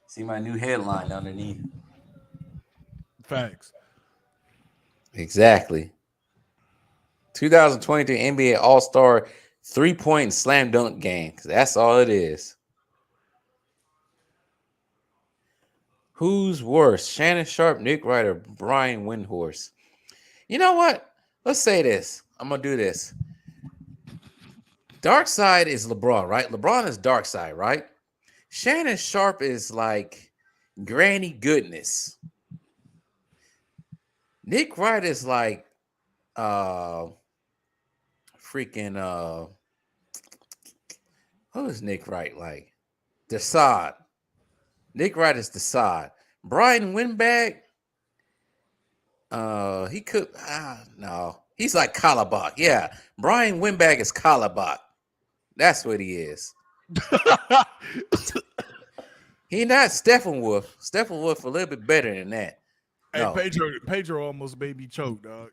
See my new headline underneath. Facts. Exactly. 2023 NBA All-Star 3-point slam dunk game. That's all it is. Who's worse? Shannon Sharp, Nick Wright, or Brian Windhorst? You know what? Let's say this. I'm going to do this. Dark side is LeBron, right? LeBron is dark side, right? Shannon Sharp is like granny goodness. Nick Wright is like freaking who is Nick Wright like? Desaad. Nick Wright is Desaad. Brian Windbag, he could no. He's like Kalabach. Yeah. Brian Windbag is Kalabach. That's what he is. He not Steppenwolf. Steppenwolf a little bit better than that. Hey, No. Pedro almost made me choke, dog.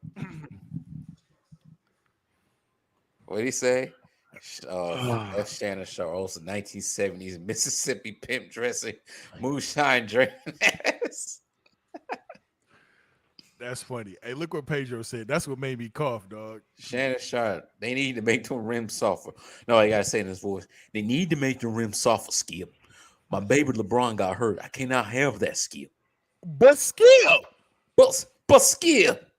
What did he say? F. Shannon Sharp, also 1970s Mississippi pimp dressing, moonshine drinking ass. That's funny. Hey, look what Pedro said. That's what made me cough, dog. Shannon Sharp, they need to make the rim softer. No, I gotta say in his voice. They need to make the rim softer, Skip. My baby LeBron got hurt. I cannot have that, Skip. But skill. But Skip.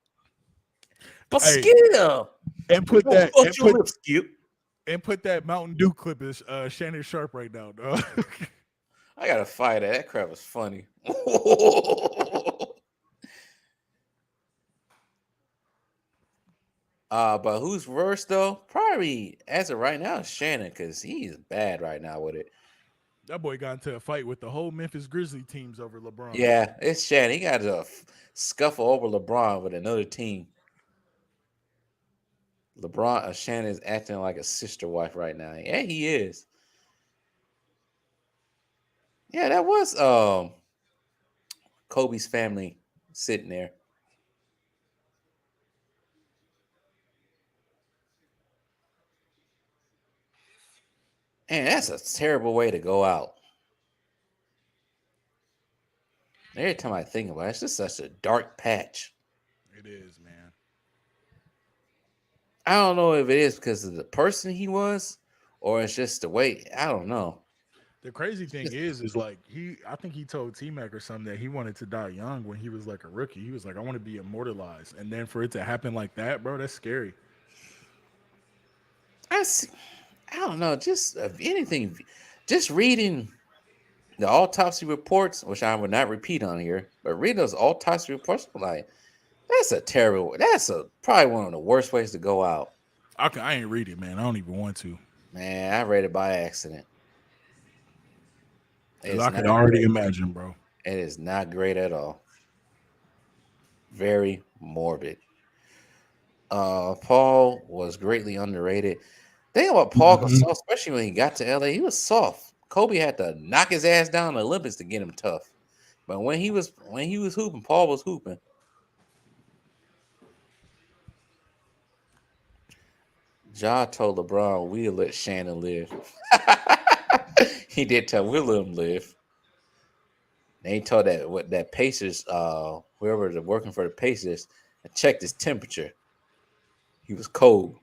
But Hey, Skip. And put that Fuck your lip, Skip. and put that Mountain Dew clip is Shannon Sharp right now, dog. I gotta fight that. That crap is funny. But who's worse though? Probably as of right now, Shannon, because he's bad right now with it. That boy got into a fight with the whole Memphis Grizzly teams over LeBron. Yeah, it's Shannon. He got to scuffle over LeBron with another team. Shannon is acting like a sister wife right now. Yeah, he is. Yeah, that was Kobe's family sitting there. And that's a terrible way to go out. Every time I think about it, it's just such a dark patch. It is, man. I don't know if it is because of the person he was or it's just the way. I don't know. The crazy thing is like I think he told T Mac or something that he wanted to die young when he was like a rookie. He was like, I want to be immortalized. And then for it to happen like that, bro, that's scary. I don't know. Just anything, just reading the autopsy reports, which I would not repeat on here, but read those autopsy reports, like that's probably one of the worst ways to go out. I ain't read it, man. I don't even want to. Man, I read it by accident. I could already imagine, bro. It is not great at all. Very morbid. Paul was greatly underrated. Thing about Paul Gasol, especially when he got to LA, he was soft. Kobe had to knock his ass down the Olympics to get him tough. But when he was hooping, Paul was hooping. Ja told LeBron, we'll let Shannon live. He did tell him, we'll let him live. And he told that Pacers, whoever was working for the Pacers, checked his temperature. He was cold.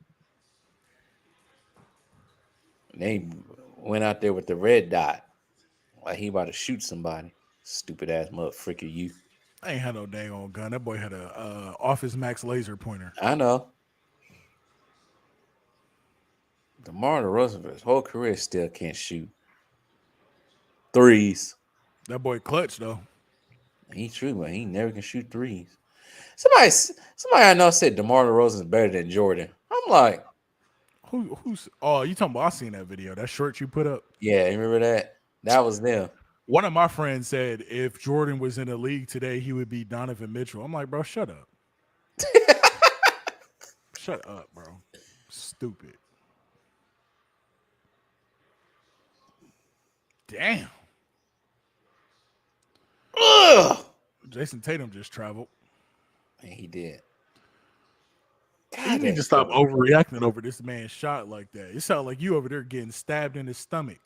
And they went out there with the red dot, like he about to shoot somebody. Stupid ass motherfucker, you. I ain't had no dang on gun. That boy had a Office Max laser pointer. I know. DeMar DeRozan, his whole career, still can't shoot threes. That boy clutch though. He's true, but he never can shoot threes. Somebody I know said DeMar DeRozan is better than Jordan. I'm like, who's? Oh, you talking about? I seen that video. That short you put up. Yeah, you remember that? That was them. One of my friends said if Jordan was in the league today, he would be Donovan Mitchell. I'm like, bro, shut up. Shut up, bro. Stupid. Damn. Ugh. Jason Tatum just traveled. And he did. You need to stop overreacting over this man's shot like that. It sounds like you over there getting stabbed in the stomach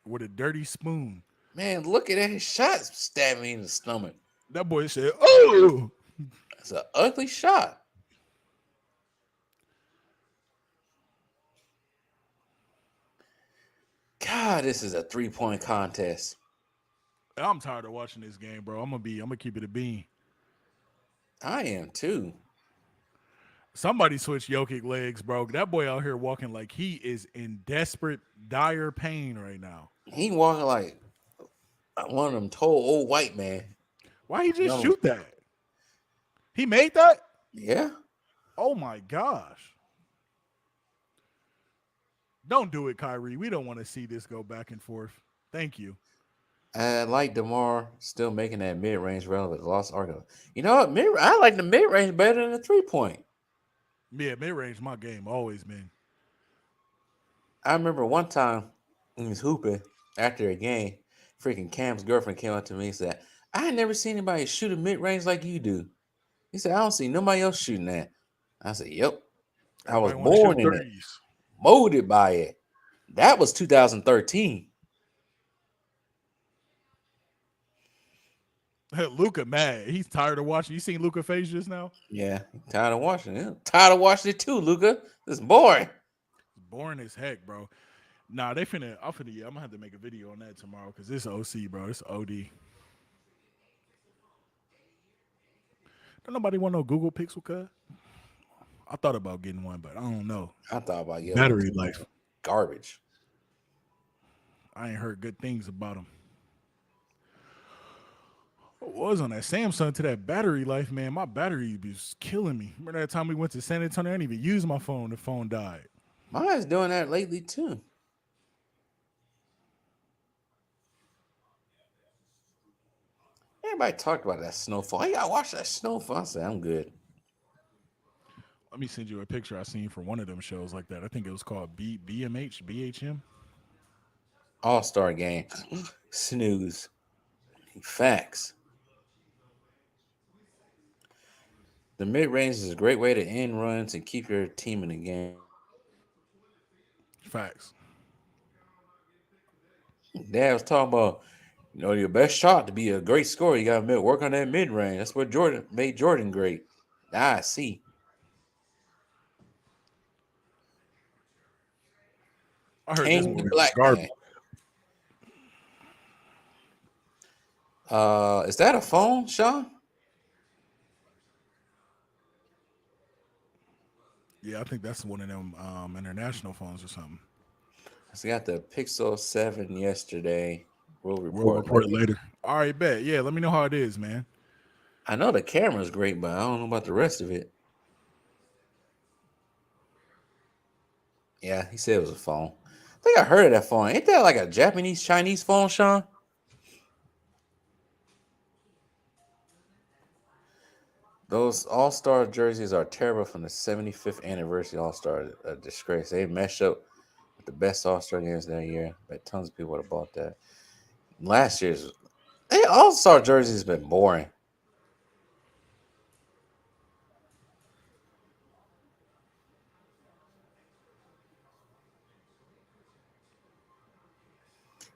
with a dirty spoon. Man, look at that. His shot stabbing me in the stomach. That boy said, oh. That's an ugly shot. God, this is a 3-point contest. I'm tired of watching this game, bro. I'm gonna keep it a bean. I am too. Somebody switch Jokic legs, bro. That boy out here walking like he is in desperate, dire pain right now. He walking like one of them tall old white man. Why he just shoot that? He made that? Yeah. Oh my gosh. Don't do it, Kyrie. We don't want to see this go back and forth. Thank you. I like DeMar still making that mid-range relevant. Lost argument. You know what? I like the mid-range better than the 3-point. Yeah, mid-range my game. Always been. I remember one time he was hooping after a game. Freaking Cam's girlfriend came up to me and said, I ain't never seen anybody shoot a mid-range like you do. He said, I don't see nobody else shooting that. I said, yep. I was born in it. Molded by it. That was 2013. Luka mad. He's tired of watching. You seen Luka face just now? Yeah, tired of watching it. Tired of watching it too, Luka. It's boring. It's boring as heck, bro. Nah, I'm gonna have to make a video on that tomorrow because this OC, bro. It's OD. Don't nobody want no Google Pixel, cuz? I thought about getting one, but I don't know. I thought about getting battery life. Garbage. I ain't heard good things about them. What was on that Samsung to that battery life, man? My battery was killing me. Remember that time we went to San Antonio? I didn't even use my phone. The phone died. Mine's doing that lately too. Everybody talked about that snowfall. Hey, I watched that snowfall. I said, I'm good. Let me send you a picture I seen for one of them shows like that. I think it was called BMH, BHM. All-star game. Snooze. Facts. The mid-range is a great way to end runs and keep your team in the game. Facts. Dad was talking about, your best shot to be a great scorer, you got to work on that mid-range. That's what Jordan made Jordan great. I see. I heard this Kane movie was Black garbage. Man. Is that a phone, Sean? Yeah, I think that's one of them international phones or something. I got the Pixel 7 yesterday. We'll We'll report report it later. later. All right, bet. Yeah, let me know how it is, man. I know the camera's great, but I don't know about the rest of it. Yeah, he said it was a phone. I think I heard of that phone. Ain't that like a Japanese, Chinese phone, Sean? Those All-Star jerseys are terrible from the 75th anniversary All-Star. A disgrace. They mesh up with the best All-Star games that year. But tons of people would have bought that. Last year's All-Star jersey has been boring.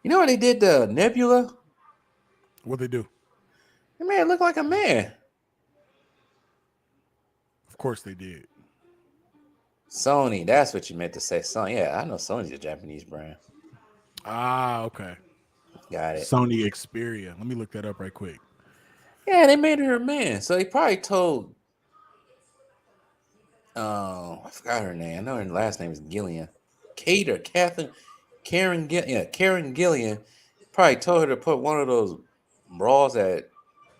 You know what they did to Nebula? What they do? That man looked like a man. Of course they did. Sony, that's what you meant to say. Sony, yeah, I know Sony's a Japanese brand. Ah, okay. Got it. Sony Xperia. Let me look that up right quick. Yeah, they made her a man. So they probably told I forgot her name. I know her last name is Gillian. Kate or Catherine Karen Karen Gillian probably told her to put one of those bras that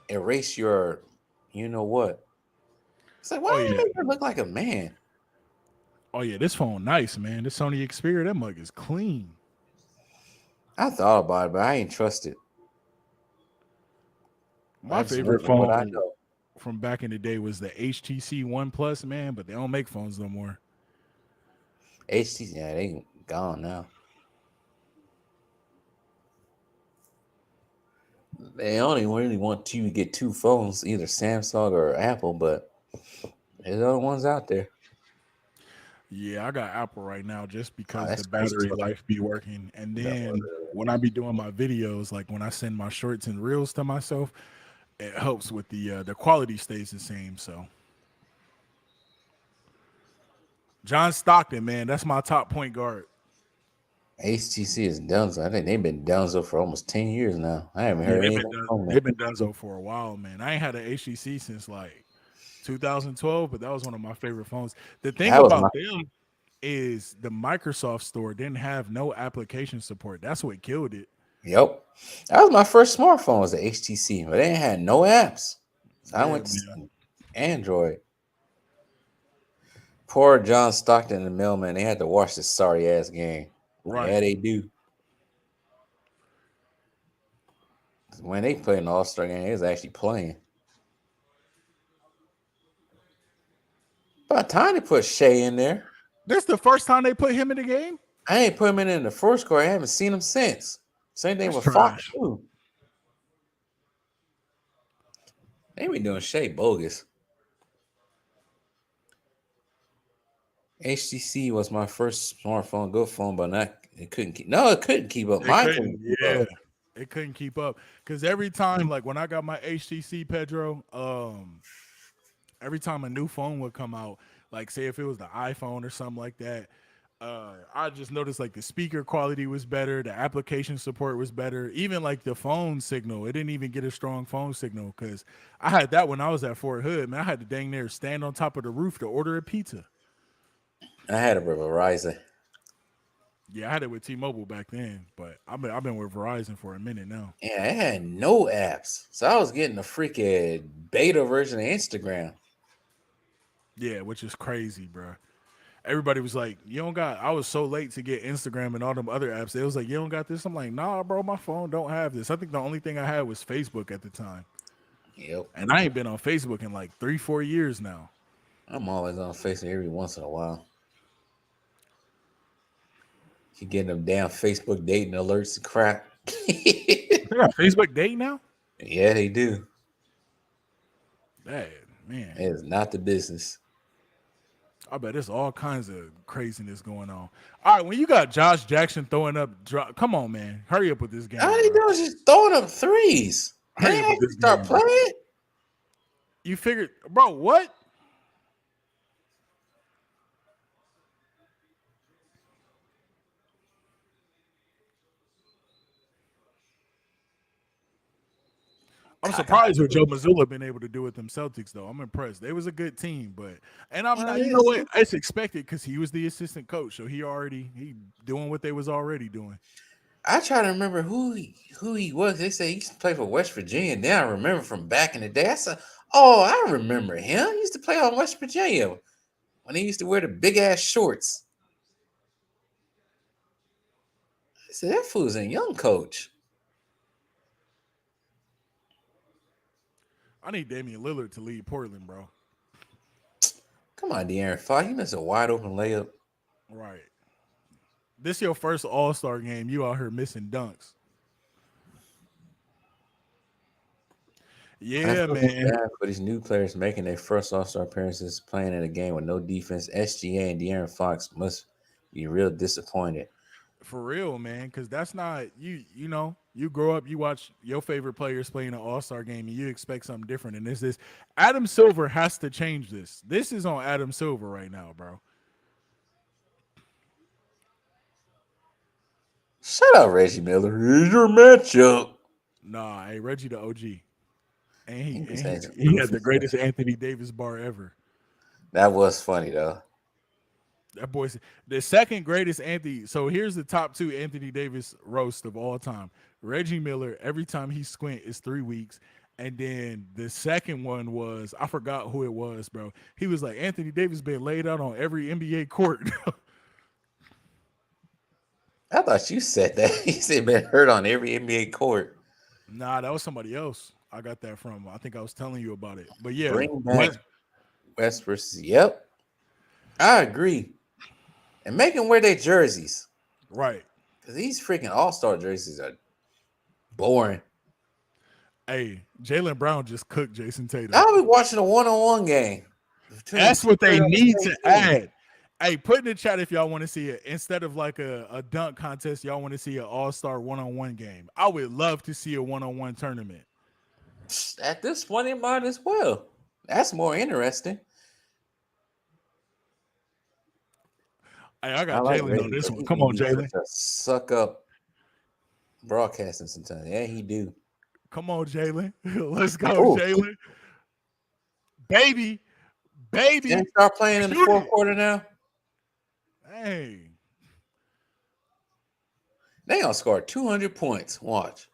erase your you know what. It's like, why Oh do you yeah. make her look like a man? Oh yeah, this phone nice, man. This Sony Xperia, that mug is clean. I thought about it, but I ain't trust it. My I just favorite went with what I phone know. from back in the day was the HTC One Plus, man, but they don't make phones no more. HTC, yeah, they gone now. They only really want you to get two phones, either Samsung or Apple, but there's other ones out there. Yeah, I got Apple right now just Oh, because the that's crazy. battery life be working. And then when I be doing my videos, like when I send my shorts and reels to myself, it helps with the quality stays the same. So John Stockton, man, that's my top point guard. HTC is done. I think they've been done so for almost 10 years now. I haven't Yeah, heard anything from them. they've been done so for a while, man. I ain't had an HTC since like 2012, but that was one of my favorite phones. The thing That was my about them is the Microsoft store didn't have no application support. That's what killed it. yep. That was my first smartphone was the HTC, but they had no apps. So I Yeah, went to man. Android. Poor John Stockton and the mailman. They had to watch this sorry ass game. Right. Yeah, they do. When they played an All-Star game, they was actually playing. By the time they put Shea in there, This the first time they put him in the game? I ain't put him in the first quarter. I haven't seen him since. Same thing That's with Fox trash. too. They be doing Shea bogus. HTC was my first smartphone, good phone, but it couldn't keep. No, it couldn't keep up. They Mine couldn't, couldn't keep yeah. up. It couldn't keep up. Cause every time, like when I got my HTC Pedro, every time a new phone would come out, like say if it was the iPhone or something like that, I just noticed like the speaker quality was better, the application support was better, even like the phone signal. It didn't even get a strong phone signal because I had that when I was at Fort Hood. Man, I had to dang near stand on top of the roof to order a pizza. I had a Verizon. Yeah, I had it with T-Mobile back then, but I've been with Verizon for a minute now. Yeah, it had no apps. So I was getting a freaking beta version of Instagram. Yeah, which is crazy, bro. Everybody was like, "You don't got." I was so late to get Instagram and all them other apps. They was like, "You don't got this." I'm like, "Nah, bro, my phone don't have this." I think the only thing I had was Facebook at the time, Yep. and I ain't been on Facebook in like 3-4 years now. I'm always on Facebook every once in a while. You getting them damn Facebook dating alerts and crap. They got Facebook Date now. Yeah, they do. That man, It is not the business. I bet there's all kinds of craziness going on. All right, when you got Josh Jackson throwing up, come on, man, hurry up with this All game, they bro. do is just throwing up threes. They Hurry up ain't with actually this start game, bro. playing. You figured, bro? What? I'm I got surprised what Joe Mazzulla been able to do with them Celtics, though. I'm impressed. They was a good team, but and I'm well, not. You know what? It's expected because he was the assistant coach, so he doing what they was already doing. I try to remember who he was. They say he used to play for West Virginia. Then I remember from back in the day. I said, "Oh, I remember him. He used to play on West Virginia when he used to wear the big ass shorts." I said, "That fool's a young coach." I need Damian Lillard to lead Portland, bro. Come on, De'Aaron Fox. He missed a wide open layup. Right. This your first All Star game. You out here missing dunks. I Yeah, feel so man. bad for these new players making their first All Star appearances playing in a game with no defense. SGA and De'Aaron Fox must be real disappointed. For real, man, because that's not you. You know, you grow up, you watch your favorite players playing an All Star game, and you expect something different. And this is Adam Silver has to change this. This is on Adam Silver right now, bro. Shut up, Reggie Miller. Here's your matchup. Nah, hey Reggie the OG, and he He be and saying some he had goofy the stuff. greatest Anthony Davis bar ever. That was funny though. That boy's the second greatest Anthony. So here's the top two Anthony Davis roast of all time. Reggie Miller, every time he squint is 3 weeks. And then the second one was, I forgot who it was, bro. He was like, Anthony Davis been laid out on every NBA court. I thought you said that. He said been hurt on every NBA court. Nah, that was somebody else. I got that from. I think I was telling you about it. But yeah, Bring back West versus. Yep, I agree. And make them wear their jerseys right. because these freaking All Star jerseys are boring. Hey, Jaylen Brown just cooked Jason Tatum. I'll be watching a one-on-one game. That's what they need to team. add. Hey, put in the chat if y'all want to see it. Instead of like a dunk contest, y'all want to see an all-star one-on-one game. I would love to see a one-on-one tournament. At this point, it might as well. That's more interesting. Hey, I got like Jalen on Reggie, this but one. he Come can on, be Jalen. such a suck up broadcasting sometimes. Yeah, he do. Come on, Jalen. Let's go, Oh, Jalen. Baby. Baby. can they start playing in the Shoot fourth it. quarter now? Hey. They gonna score 200 points. Watch.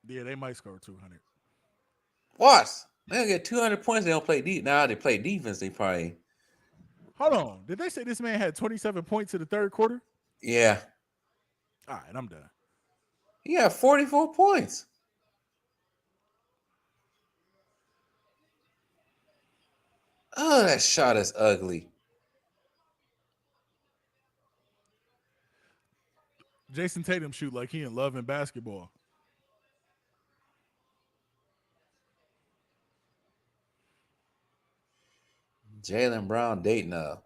Yeah, they might score 200. Watch. They gonna get 200 points. They don't play deep. Now they play defense. They probably. Hold on. Did they say this man had 27 points in the third quarter? Yeah. All right, I'm done. He got 44 points. Oh, that shot is ugly. Jason Tatum shoot like he in love and basketball. Jaylen Brown dating a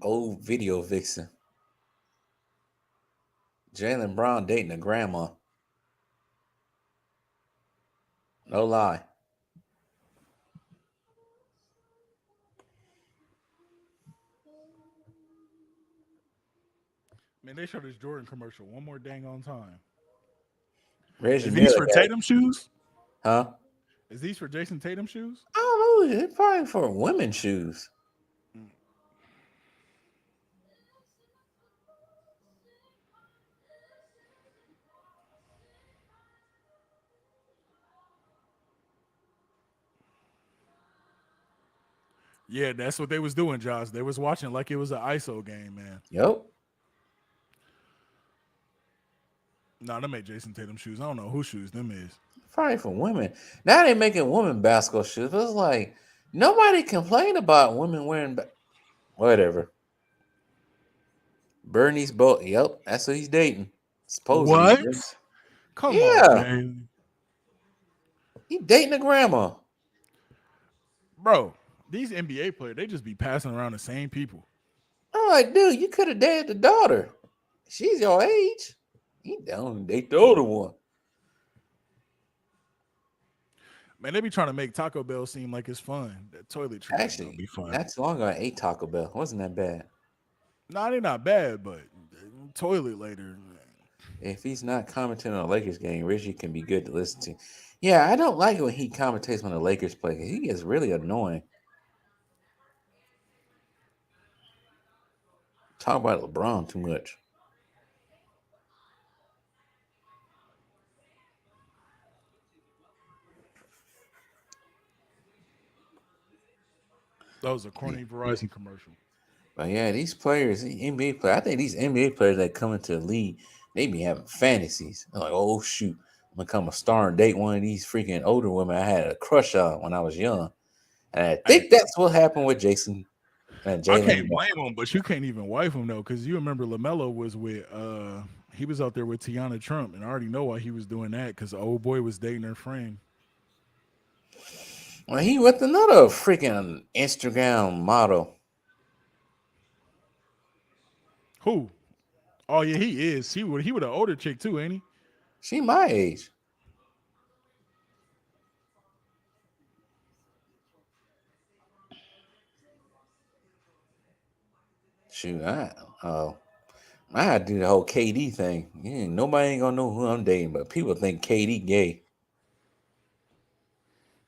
old video vixen. Jaylen Brown dating a grandma. No lie. Man, they showed this Jordan commercial one more dang on time. Reggie Is these Miller for got- Tatum shoes? Huh? Is these for Jason Tatum shoes? I don't know. It's probably for women's shoes. Yeah, that's what they was doing, Josh. They was watching like it was an ISO game, man. Yep. Nah, them ain't Jason Tatum shoes. I don't know whose shoes them is. Probably for women. Now they making women basketball shoes. But it's like nobody complained about women wearing whatever. Bernie's boat. Yep, that's what he's dating. Supposedly. What? Come on, Yeah, man. he dating a grandma. Bro, these NBA players, they just be passing around the same people. I'm like, dude, you could have dated the daughter. She's your age. You don't date the older one. Man, they be trying to make Taco Bell seem like it's fun. That toiletry don't Actually, be fun. not too long ago, I ate Taco Bell. Wasn't that bad? Nah, they not bad, but toilet later. If he's not commenting on a Lakers game, Richie can be good to listen to. Yeah, I don't like it when he commentates when the Lakers play. He gets really annoying. Talk about LeBron too much. That was a corny Verizon commercial. But yeah, these players, the NBA players, I think these NBA players that come into the league, they be having fantasies. They're like, oh shoot, I'm gonna become a star and date one of these freaking older women I had a crush on when I was young. And I think that's what happened with Jason and I Jalen. can't blame him, but you can't even wife him though, because you remember LaMelo was with he was out there with Tiana Trump, and I already know why he was doing that because the old boy was dating her friend. Well, he with another freaking Instagram model. Who? Oh yeah, he is. He would an older chick too, ain't he? She my age. Shoot, I had to do the whole KD thing. Yeah, nobody ain't gonna know who I'm dating, but people think KD gay.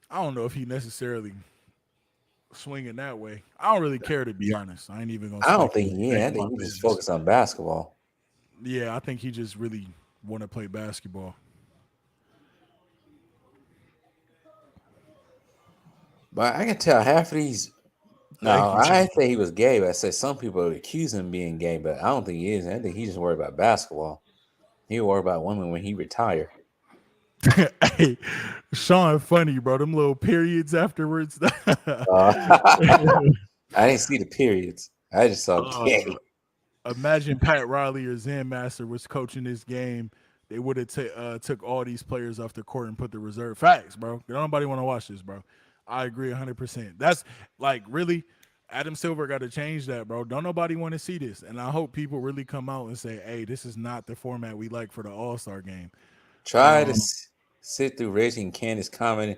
I don't know if he necessarily swinging that way. I don't really care, to be honest. I ain't even gonna. I don't think speculate. he is. I Ain't my think he's just business. focused on basketball. Yeah, I think he just really want to play basketball. But I can tell half of these. No, Thank you, I Chief. didn't say he was gay, but I said some people accuse him of being gay, but I don't think he is. I think he's just worried about basketball. He worried about women when he retired. Hey, Sean, funny, bro. Them little periods afterwards. I didn't see the periods. I just saw Uh, gay. Imagine Pat Riley or Zen Master was coaching this game. They would have took all these players off the court and put the reserve. Facts, bro. Nobody want to watch this, bro. I agree 100%. That's like really Adam Silver got to change that, bro. Don't nobody want to see this. And I hope people really come out and say, hey, this is not the format we like for the All-Star game. Try to sit through Reggie and Candace commenting.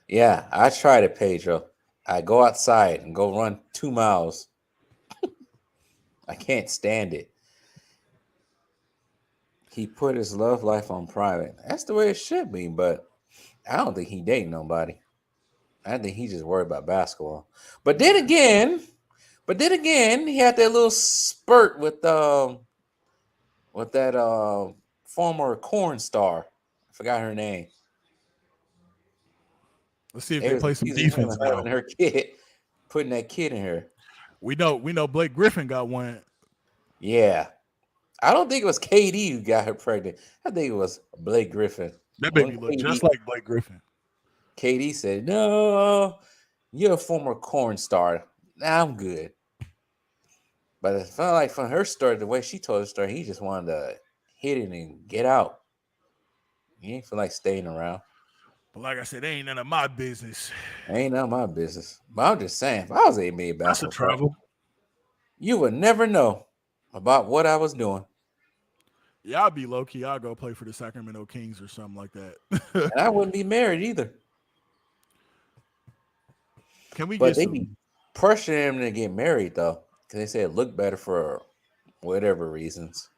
Yeah, I tried it, Pedro. I go outside and go run 2 miles. I can't stand it. He put his love life on private. That's the way it should be, but I don't think he dating nobody. I think he just worried about basketball. But then again, he had that little spurt with that former corn star. I forgot her name. Let's see if they play some defense now. Having her kid, putting that kid in her. We know Blake Griffin got one. Yeah. I don't think it was KD who got her pregnant. I think it was Blake Griffin. That baby looked just like Blake Griffin. KD said, no, you're a former corn star. Nah, I'm good. But it felt like from her story, the way she told the story, he just wanted to hit it and get out. He ain't feel like staying around. But like I said, it ain't none of my business. Ain't none of my business. But I'm just saying, if I was NBA basketball, That's a travel. You would never know about what I was doing. Yeah, I'll be low key. I'll go play for the Sacramento Kings or something like that. And I wouldn't be married either. Can we But get they some? be pressuring him to get married though, because they say it looked better for whatever reasons.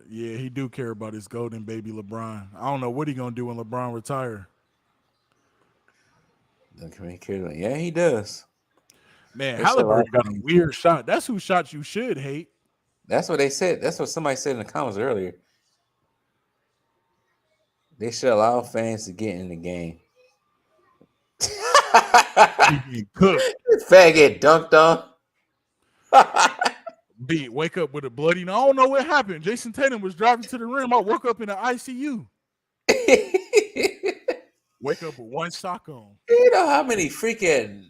Yeah, he do care about his golden baby LeBron. I don't know what he gonna do when LeBron retire. Yeah, he does. Man, They said Halliburton last got a night- weird shot. That's who shots you should hate. That's what they said. That's what somebody said in the comments earlier. They should allow fans to get in the game. getting cooked. Fag get dunked on. B, wake up with a bloody. I don't know what happened. Jason Tatum was driving to the rim. I woke up in the ICU. Wake up with one sock on. You know how many freaking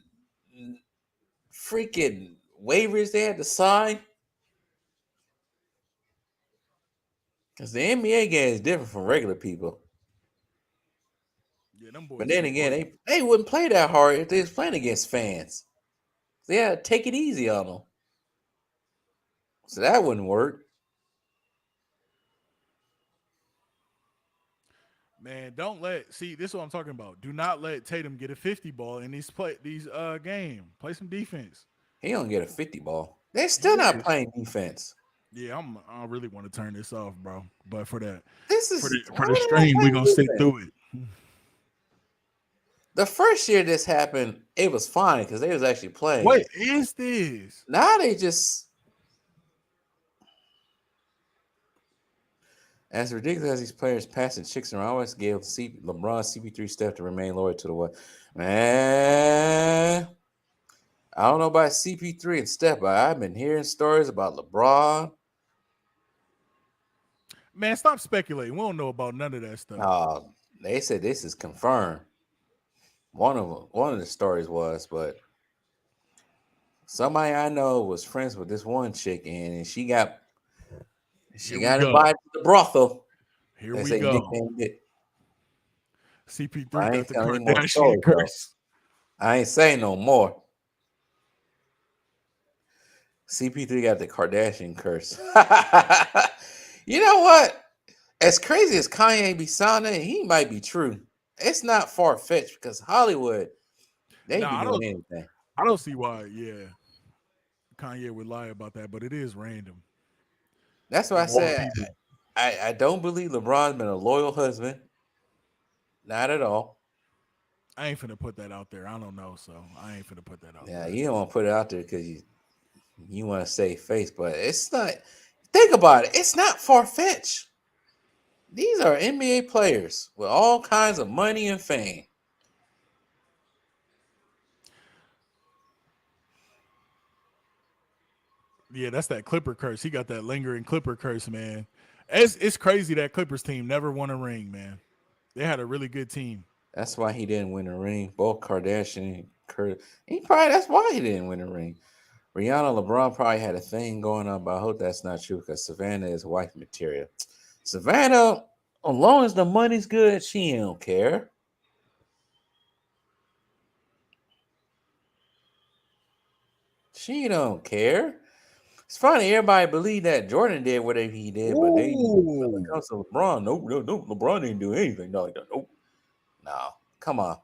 waivers they had to sign? Because the NBA game is different from regular people. Yeah, them boys. But then again, they wouldn't play that hard if they was playing against fans. They had to take it easy on them. So that wouldn't work. Man, don't let this is what I'm talking about. Do not let Tatum get a 50 ball in these game. Play some defense. He don't get a 50 ball. They're still not playing defense. Yeah, I really want to turn this off, bro. But for the for the stream, we're gonna stick through it. The first year this happened, it was fine because they was actually playing. What is this? Now they just as ridiculous as these players passing chicks around, I always gave LeBron, CP3, Steph to remain loyal to the what? Man, I don't know about CP3 and Steph, but I've been hearing stories about LeBron. Man, stop speculating. We don't know about none of that stuff. They said this is confirmed. One of the stories was, but somebody I know was friends with this one chick, and she got invited to the brothel. Here we go. CP3 got the Kardashian curse. I ain't saying no more. CP3 got the Kardashian curse. You know what? As crazy as Kanye be sounding, he might be true. It's not far-fetched because Hollywood, they be doing anything. I don't see why, Kanye would lie about that, but it is random. That's why I said I don't believe LeBron's been a loyal husband. Not at all. I ain't finna put that out there. I don't know, so I ain't finna put that out there. Yeah, you don't want to put it out there because you want to save face, but it's not. Think about it. It's not far-fetched. These are NBA players with all kinds of money and fame. Yeah, that's that Clipper curse. He got that lingering Clipper curse, man. It's crazy that Clippers team never won a ring, man. They had a really good team. That's why he didn't win a ring. Both Kardashian and Kurt. That's why he didn't win a ring. Rihanna, LeBron probably had a thing going on, but I hope that's not true because Savannah is wife material. Savannah, as long as the money's good, she don't care. She don't care. It's funny, everybody believe that Jordan did whatever he did, but when it comes to LeBron, no, LeBron didn't do anything. No, come on.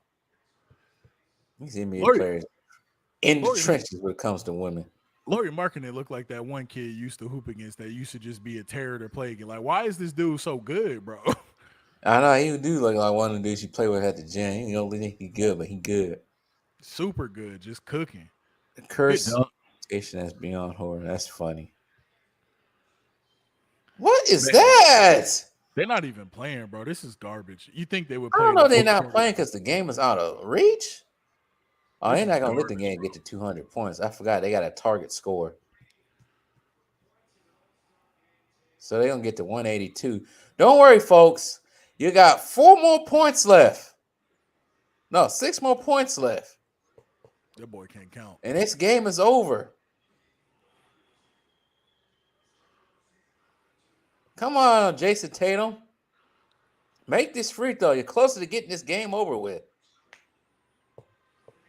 These NBA players in the trenches when it comes to women. Lauri Markkanen looked like that one kid used to hoop against that used to just be a terror to play against. Like, why is this dude so good, bro? I know he do look like one of the dudes you play with at the gym. He don't think he good, but he good. Super good, just cooking. The curse station that's beyond horror. That's funny. What is that? They're not even playing, bro. This is garbage. You think they would play? I don't know they're not playing because the game is out of reach. Oh, they're not gonna let the game get to 200 points. I forgot they got a target score, so they're gonna get to 182. Don't worry, folks. You got 4 more points left. No, 6 more points left. That boy can't count. And this game is over. Come on, Jason Tatum. Make this free throw. You're closer to getting this game over with.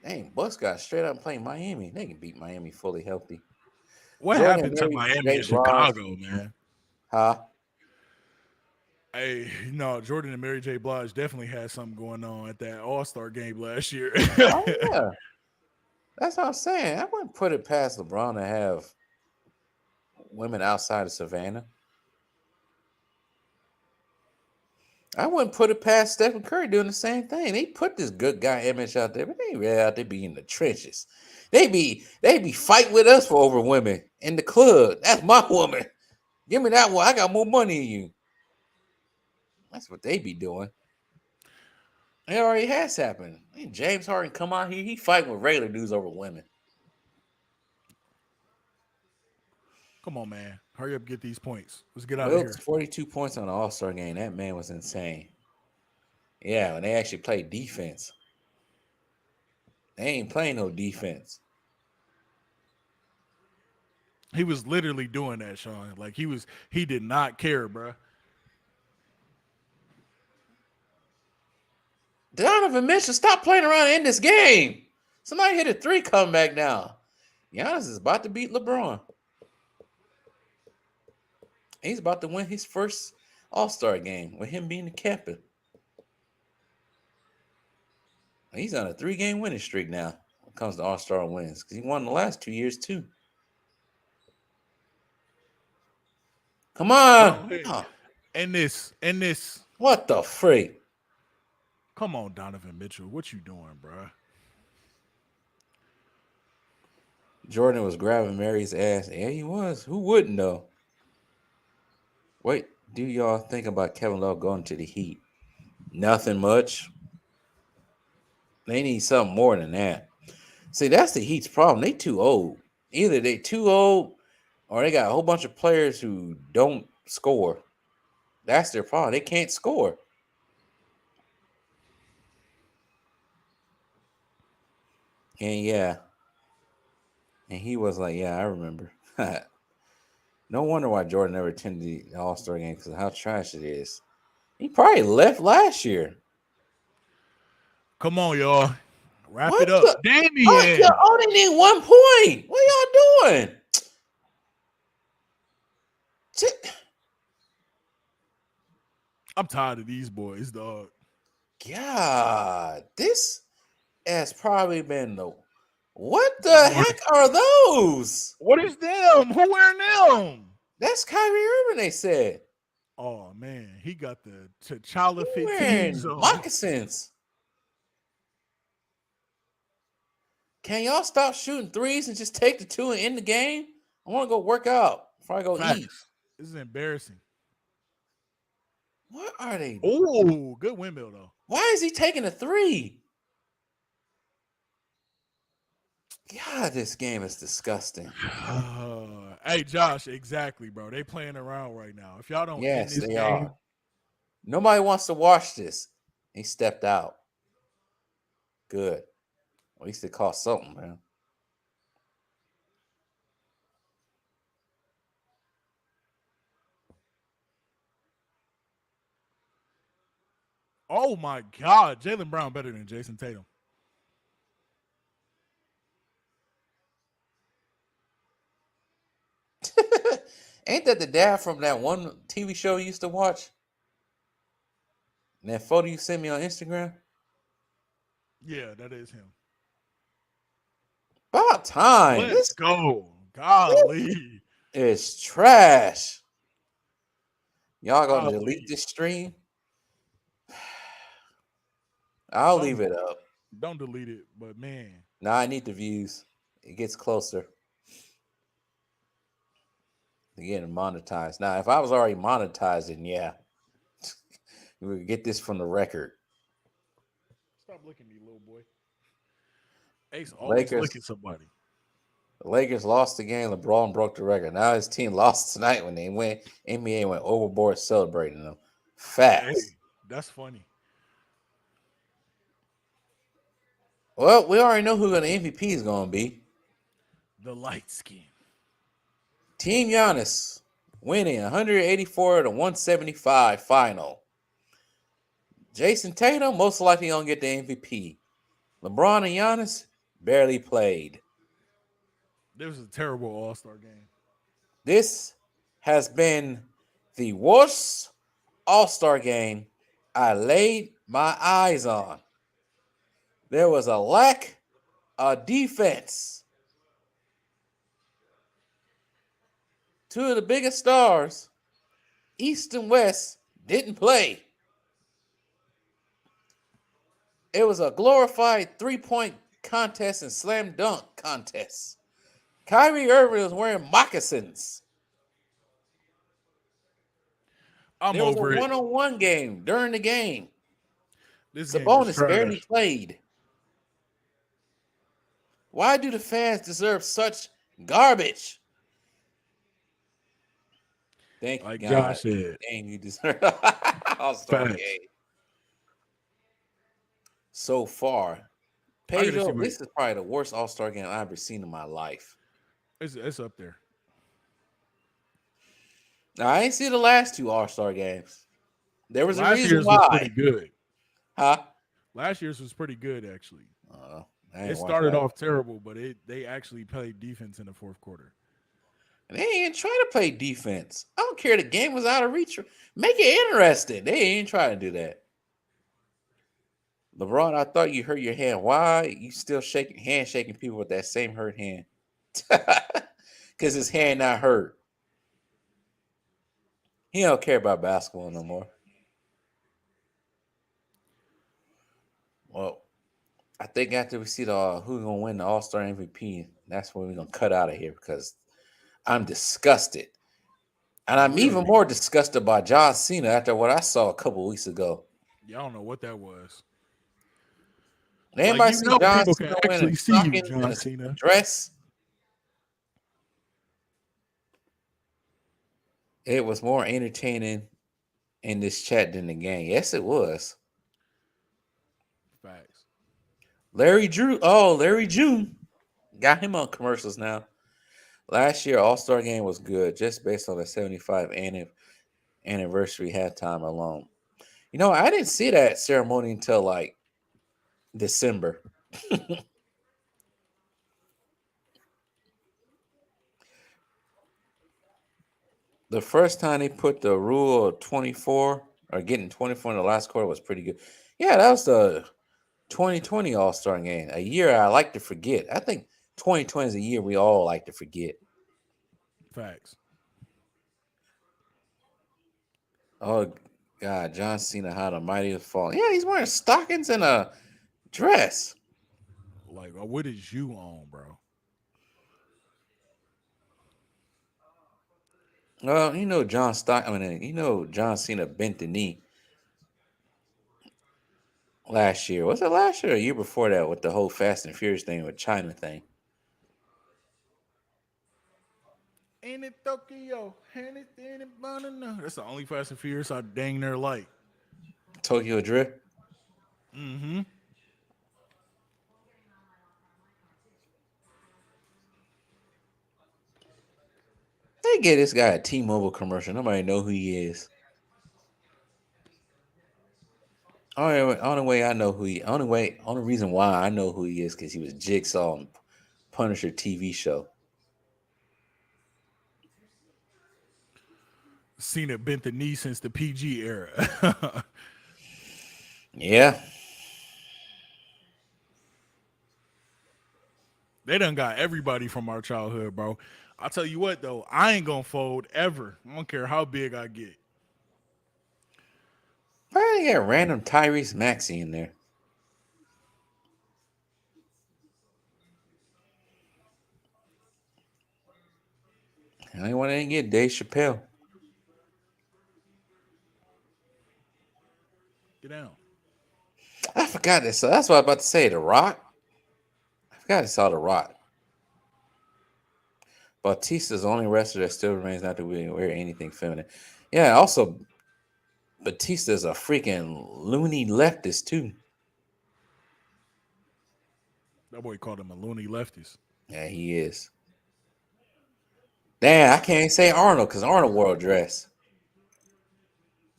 Dang, Bucks got straight up playing Miami. They can beat Miami fully healthy. What happened to Miami and Chicago, man? Huh? Hey, no, Jordan and Mary J. Blige definitely had something going on at that All-Star game last year. Oh, yeah. That's what I'm saying. I wouldn't put it past LeBron to have women outside of Savannah. I wouldn't put it past Stephen Curry doing the same thing. They put this good guy image out there, but they ain't really out there be in the trenches. They be fighting with us for over women in the club. That's my woman. Give me that one. I got more money than you. That's what they be doing. It already has happened. James Harden come out here, he fighting with regular dudes over women. Come on, man. Hurry up, get these points. Let's get out of Wilkes, here. 42 points on the All-Star game. That man was insane. Yeah, when they actually played defense. They ain't playing no defense. He was literally doing that, Sean. Like he did not care, bro. Donovan Mitchell, stop playing around in this game. Somebody hit a 3 come back now. Giannis is about to beat LeBron. He's about to win his first All-Star game with him being the captain. He's on a 3-game winning streak now when it comes to All-Star wins because he won the last 2 years too. Come on. Oh, And this. what the freak? Come on, Donovan Mitchell. What you doing, bro? Jordan was grabbing Mary's ass. Yeah, he was. Who wouldn't though? Wait, do y'all think about Kevin Love going to the Heat? Nothing much. They need something more than that. See, that's the Heat's problem. They too old. Either they too old or they got a whole bunch of players who don't score. That's their problem. They can't score. And yeah. And he was like, yeah, I remember. No wonder why Jordan never attended the All-Star game because of how trash it is. He probably left last year. Come on, y'all. Wrap What it up. the- Damian. You only need 1 point. What y'all doing? I'm tired of these boys, dog. God, this has probably been the. What the heck are those? What is them? Who wearing them? That's Kyrie Irving, they said. Oh man, he got the T'Challa He 15s wearing on. moccasins. Can y'all stop shooting threes and just take the 2 and end the game? I want to go work out before I go Facts. eat. This is embarrassing. What are they? Oh, good windmill though. Why is he taking a 3? God, this game is disgusting. Hey, Josh, exactly, bro. They playing around right now. If y'all don't Yes, end this they game, are. Nobody wants to watch this. He stepped out. Good. At least it cost something, man. oh my God, Jaylen Brown better than Jason Tatum. Ain't that the dad from that one TV show you used to watch? And that photo you sent me on Instagram? Yeah, that is him. About time. Let's This go. Golly. is trash. Y'all gonna Golly. delete this stream? I'll leave it up. Don't delete it, but man. Now I need the views. It gets closer to getting monetized. Now, if I was already monetized, then yeah, we would get this from the record. Stop looking at me, little boy. Ace always Lakers. looking somebody. The Lakers lost the game. LeBron broke the record. Now his team lost tonight when they went. NBA went overboard celebrating them. Facts. Hey, that's funny. Well, we already know who the MVP is going to be. The light skin. Team Giannis winning 184 to 175 final. Jason Tatum most likely going to get the MVP. LeBron and Giannis barely played. This was a terrible All-Star game. This has been the worst All-Star game I laid my eyes on. There was a lack of defense. 2 of the biggest stars, East and West, didn't play. It was a glorified 3-point contest and slam dunk contest. Kyrie Irving was wearing moccasins. I'm There was over a it. one-on-one game during the game. This game was Sabonis barely trash. played. Why do the fans deserve such garbage? Thank you, Like God. Josh said, Dang, you deserve All-Star facts. game. So far, I gotta see Pedro, what this is probably the worst All-Star game I've ever seen in my life. it's up there. Now, I ain't see the last two All-Star games. There was a Last reason year's was pretty why. good. Huh? Last year's was pretty good actually. I It ain't watched started that. off terrible, but they actually played defense in the fourth quarter. And they ain't trying to play defense. I don't care. The game was out of reach. Make it interesting. They ain't trying to do that. LeBron, I thought you hurt your hand. Why you still shaking people with that same hurt hand? Because his hand not hurt. He don't care about basketball no more. Well, I think after we see who's gonna win the All-Star MVP, that's when we're gonna cut out of here because I'm disgusted. And I'm even Really? more disgusted by John Cena after what I saw a couple weeks ago. Y'all don't know what that was. Did Like anybody see John people Cena can wearing actually see you, stockings John and Cena. a dress? It was more entertaining in this chat than the game. Yes, it was. Facts. Larry June. Got him on commercials now. Last year, All-Star game was good just based on the 75 anniversary halftime alone. You know, I didn't see that ceremony until like December. The first time they put the rule of 24 or getting 24 in the last quarter was pretty good. Yeah, that was the 2020 All-Star game. A year I like to forget. I think 2020 is a year we all like to forget. Facts. Oh God, John Cena, how the mighty have fallen. Yeah, he's wearing stockings and a dress. Like, what is you on, bro? Well, John Cena bent the knee last year. Was it last year or a year before that with the whole Fast and Furious thing with China thing? Ain't it Tokyo? Ain't it banana? That's the only Fast and Furious I dang near like. Tokyo Drift. Mm-hmm. They get this guy a T-Mobile commercial. Nobody know who he is. Only way I know who he. Only reason why I know who he is because he was Jigsaw on Punisher TV show. Cena bent the knee since the PG era. Yeah, They done got everybody from our childhood, bro. I'll tell you what, though, I ain't gonna fold ever. I don't care how big I get. why they got random Tyrese Maxey in there? The only one they didn't get Dave Chappelle. Get down. I forgot this. So that's what I was about to say. The Rock. I forgot I saw The Rock. Batista's the only wrestler that still remains not to wear anything feminine. Yeah, also Batista's a freaking loony leftist too. That boy called him a loony leftist. Yeah, he is. Damn, I can't say Arnold because Arnold wore a dress.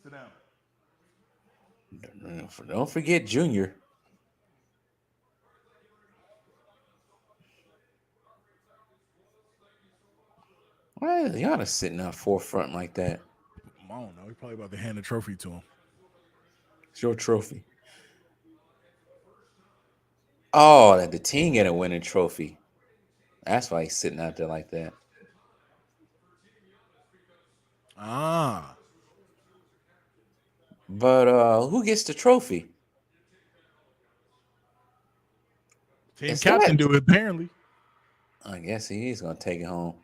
Sit down. Don't forget Junior. Why is Giannis sitting up forefront like that? I don't know. He probably about to hand the trophy to him. It's your trophy. Oh, that the team get a winning trophy. That's why he's sitting out there like that. Ah. But who gets the trophy? Team It's captain that. do it, apparently. I guess he is gonna take it home.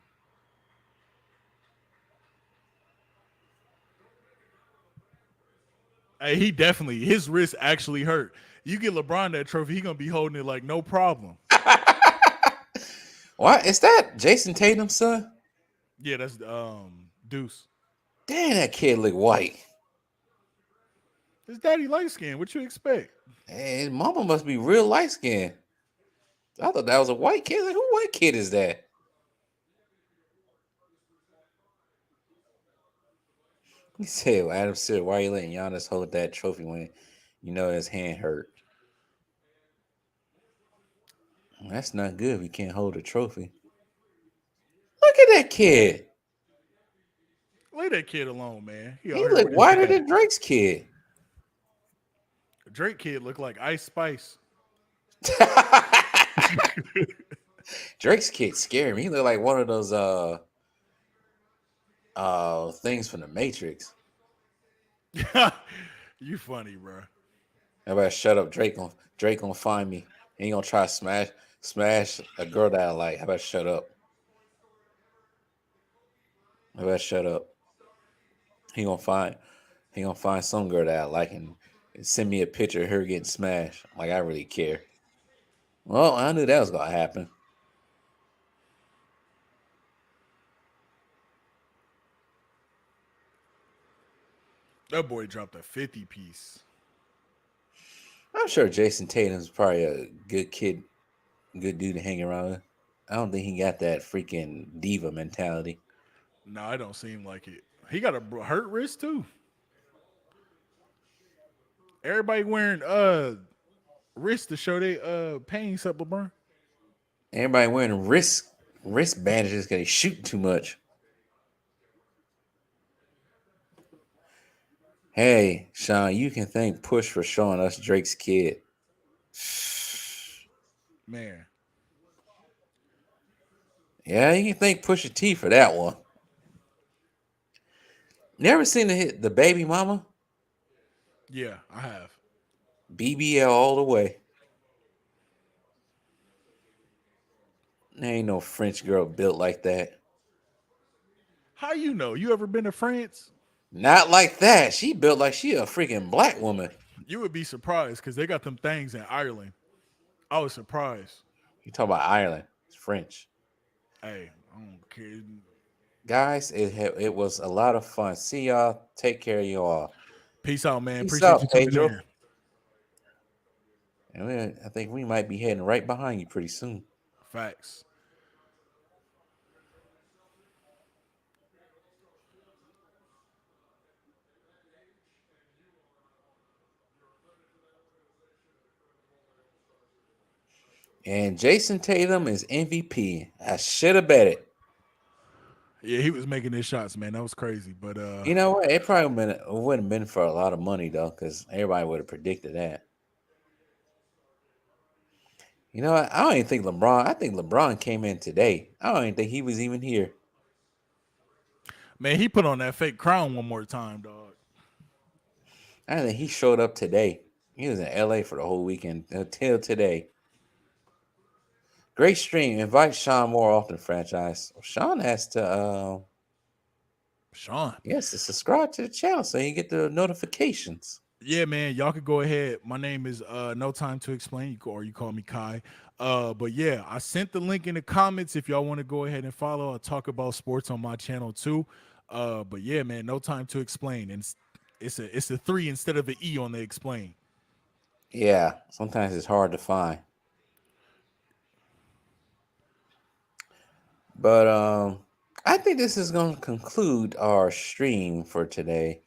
Hey, he definitely his wrist actually hurt. You get LeBron that trophy, he gonna be holding it like no problem. Why is that Jason Tatum's son? Yeah, that's Deuce. Damn, that kid look white. His daddy light skin. What you expect? Hey, his mama must be real light skinned. I thought that was a white kid. Like, who white kid is that? He said, well, Adam said, why are you letting Giannis hold that trophy when you know his hand hurt? That's not good if he can't hold a trophy. Look at that kid. Leave that kid alone, man. He out He here look with his whiter dad. than Drake's kid. Drake kid look like Ice Spice. Drake's kid scary me. He look like one of those things from the Matrix. You funny, bro. Everybody shut up. Drake gonna find me. He ain't gonna try to smash a girl that I like. How about shut up? How about shut up? He gonna find some girl that I like and send me a picture of her getting smashed. Like I really care. Well, I knew that was gonna happen. That boy dropped a 50 piece. I'm sure Jason Tatum's probably a good kid, good dude to hang around with. I don't think he got that freaking diva mentality. No, it don't seem like it. He got a hurt wrist too. Everybody wearing wrist to show they pain, up LeBron. Everybody wearing wrist bandages because they shooting too much. Hey, Sean, you can thank Push for showing us Drake's kid. Man. Yeah, you can thank Pusha T for that one. Never seen the baby mama? Yeah, I have. BBL all the way. There ain't no French girl built like that. How you know? You ever been to France? Not like that. She built like she a freaking black woman. You would be surprised because they got them things in Ireland. I was surprised. You talk about Ireland. It's French. Hey, I don't care. Guys, it was a lot of fun. See y'all. Take care of y'all. Peace out, man. Peace Appreciate out, you tuning Pedro. in. And I think we might be heading right behind you pretty soon. Facts. And Jason Tatum is MVP. I should have bet it. Yeah, he was making his shots, man. That was crazy. But You know what? It probably wouldn't have been for a lot of money though, because everybody would have predicted that. You know what? I don't even think LeBron. I think LeBron came in today. I don't even think he was even here. man, he put on that fake crown one more time, dog. I think he showed up today. He was in LA for the whole weekend until today. Great stream. Invite Sean more often, franchise. Sean has to Sean. yes, to subscribe to the channel so you get the notifications. Yeah, man. Y'all could go ahead. My name is No Time to Explain, or you call me Kai. But yeah, I sent the link in the comments if y'all want to go ahead and follow. I talk about sports on my channel too. But yeah, man, No Time to Explain. And it's a 3 instead of an E on the explain. Yeah, sometimes it's hard to find. But I think this is going to conclude our stream for today.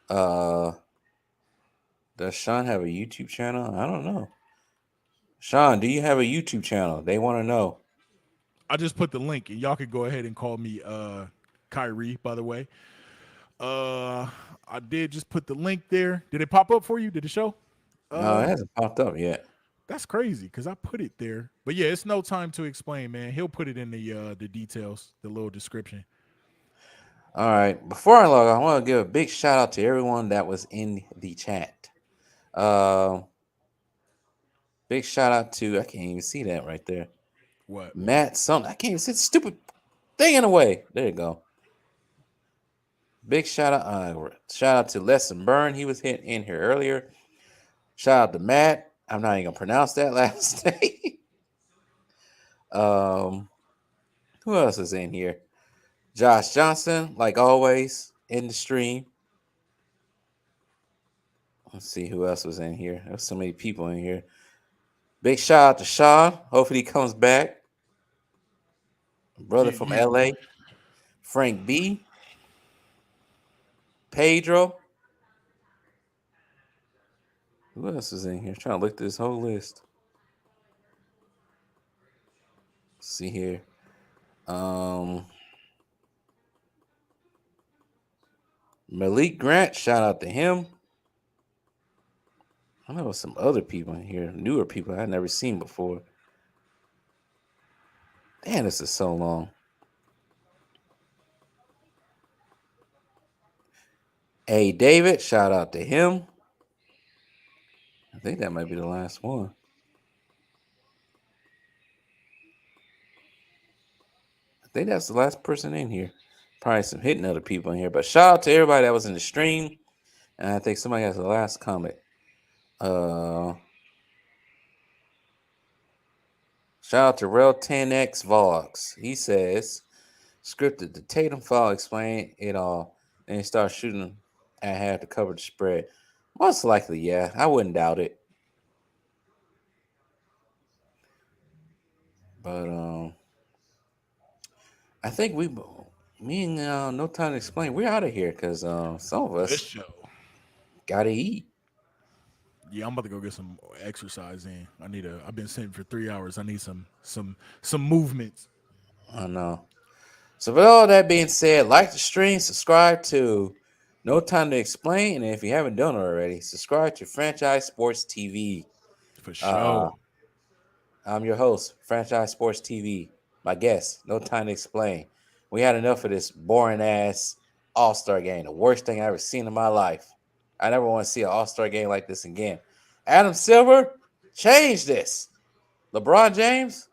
Does Sean have a YouTube channel? I don't know. Sean, do you have a YouTube channel? They want to know. I just put the link, and y'all could go ahead and call me Kyrie, by the way. I did just put the link there. Did it pop up for you? Did it show? No, it hasn't popped up yet. That's crazy because I put it there. But yeah, it's No Time to Explain, man. He'll put it in the details, the little description. All right. Before I log, I want to give a big shout out to everyone that was in the chat. Big shout out to, I can't even see that right there. What? Matt something. I can't even see the stupid thing in the way. There you go. Big shout out to Lesson Burn. He was in here earlier. Shout out to Matt. I'm not even gonna pronounce that last name. Who else is in here? Josh Johnson, like always, in the stream. Let's see who else was in here. There's so many people in here. Big shout out to Sean. Hopefully he comes back. Brother from LA. Frank B. Pedro. Who else is in here? Trying to look through this whole list. Let's see here. Malik Grant, shout out to him. I know some other people in here, newer people I've never seen before. Damn, this is so long. Hey, David, shout out to him. I think that might be the last one. I think that's the last person in here. Probably some hitting other people in here, but shout out to everybody that was in the stream. And I think somebody has the last comment. Shout out to Rel 10X Vlogs. He says, scripted the Tatum foul, explain it all, and start shooting at half to cover the spread. Most likely, yeah. I wouldn't doubt it. But I think me and No Time to Explain, we're out of here because some of us This show. gotta eat. Yeah, I'm about to go get some exercise in. I've been sitting for 3 hours. I need some movements. I know. So with all that being said, like the stream, subscribe to No Time to Explain, and if you haven't done it already, subscribe to Franchise Sports TV. For sure. I'm your host, Franchise Sports TV. My guest, No Time to Explain. We had enough of this boring ass All-Star game. The worst thing I ever seen in my life. I never want to see an All-Star game like this again. Adam Silver, change this. LeBron James,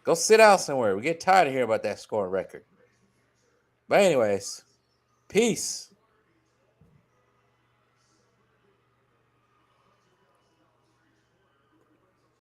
go sit out somewhere. We get tired of hearing about that scoring record. But anyways, peace.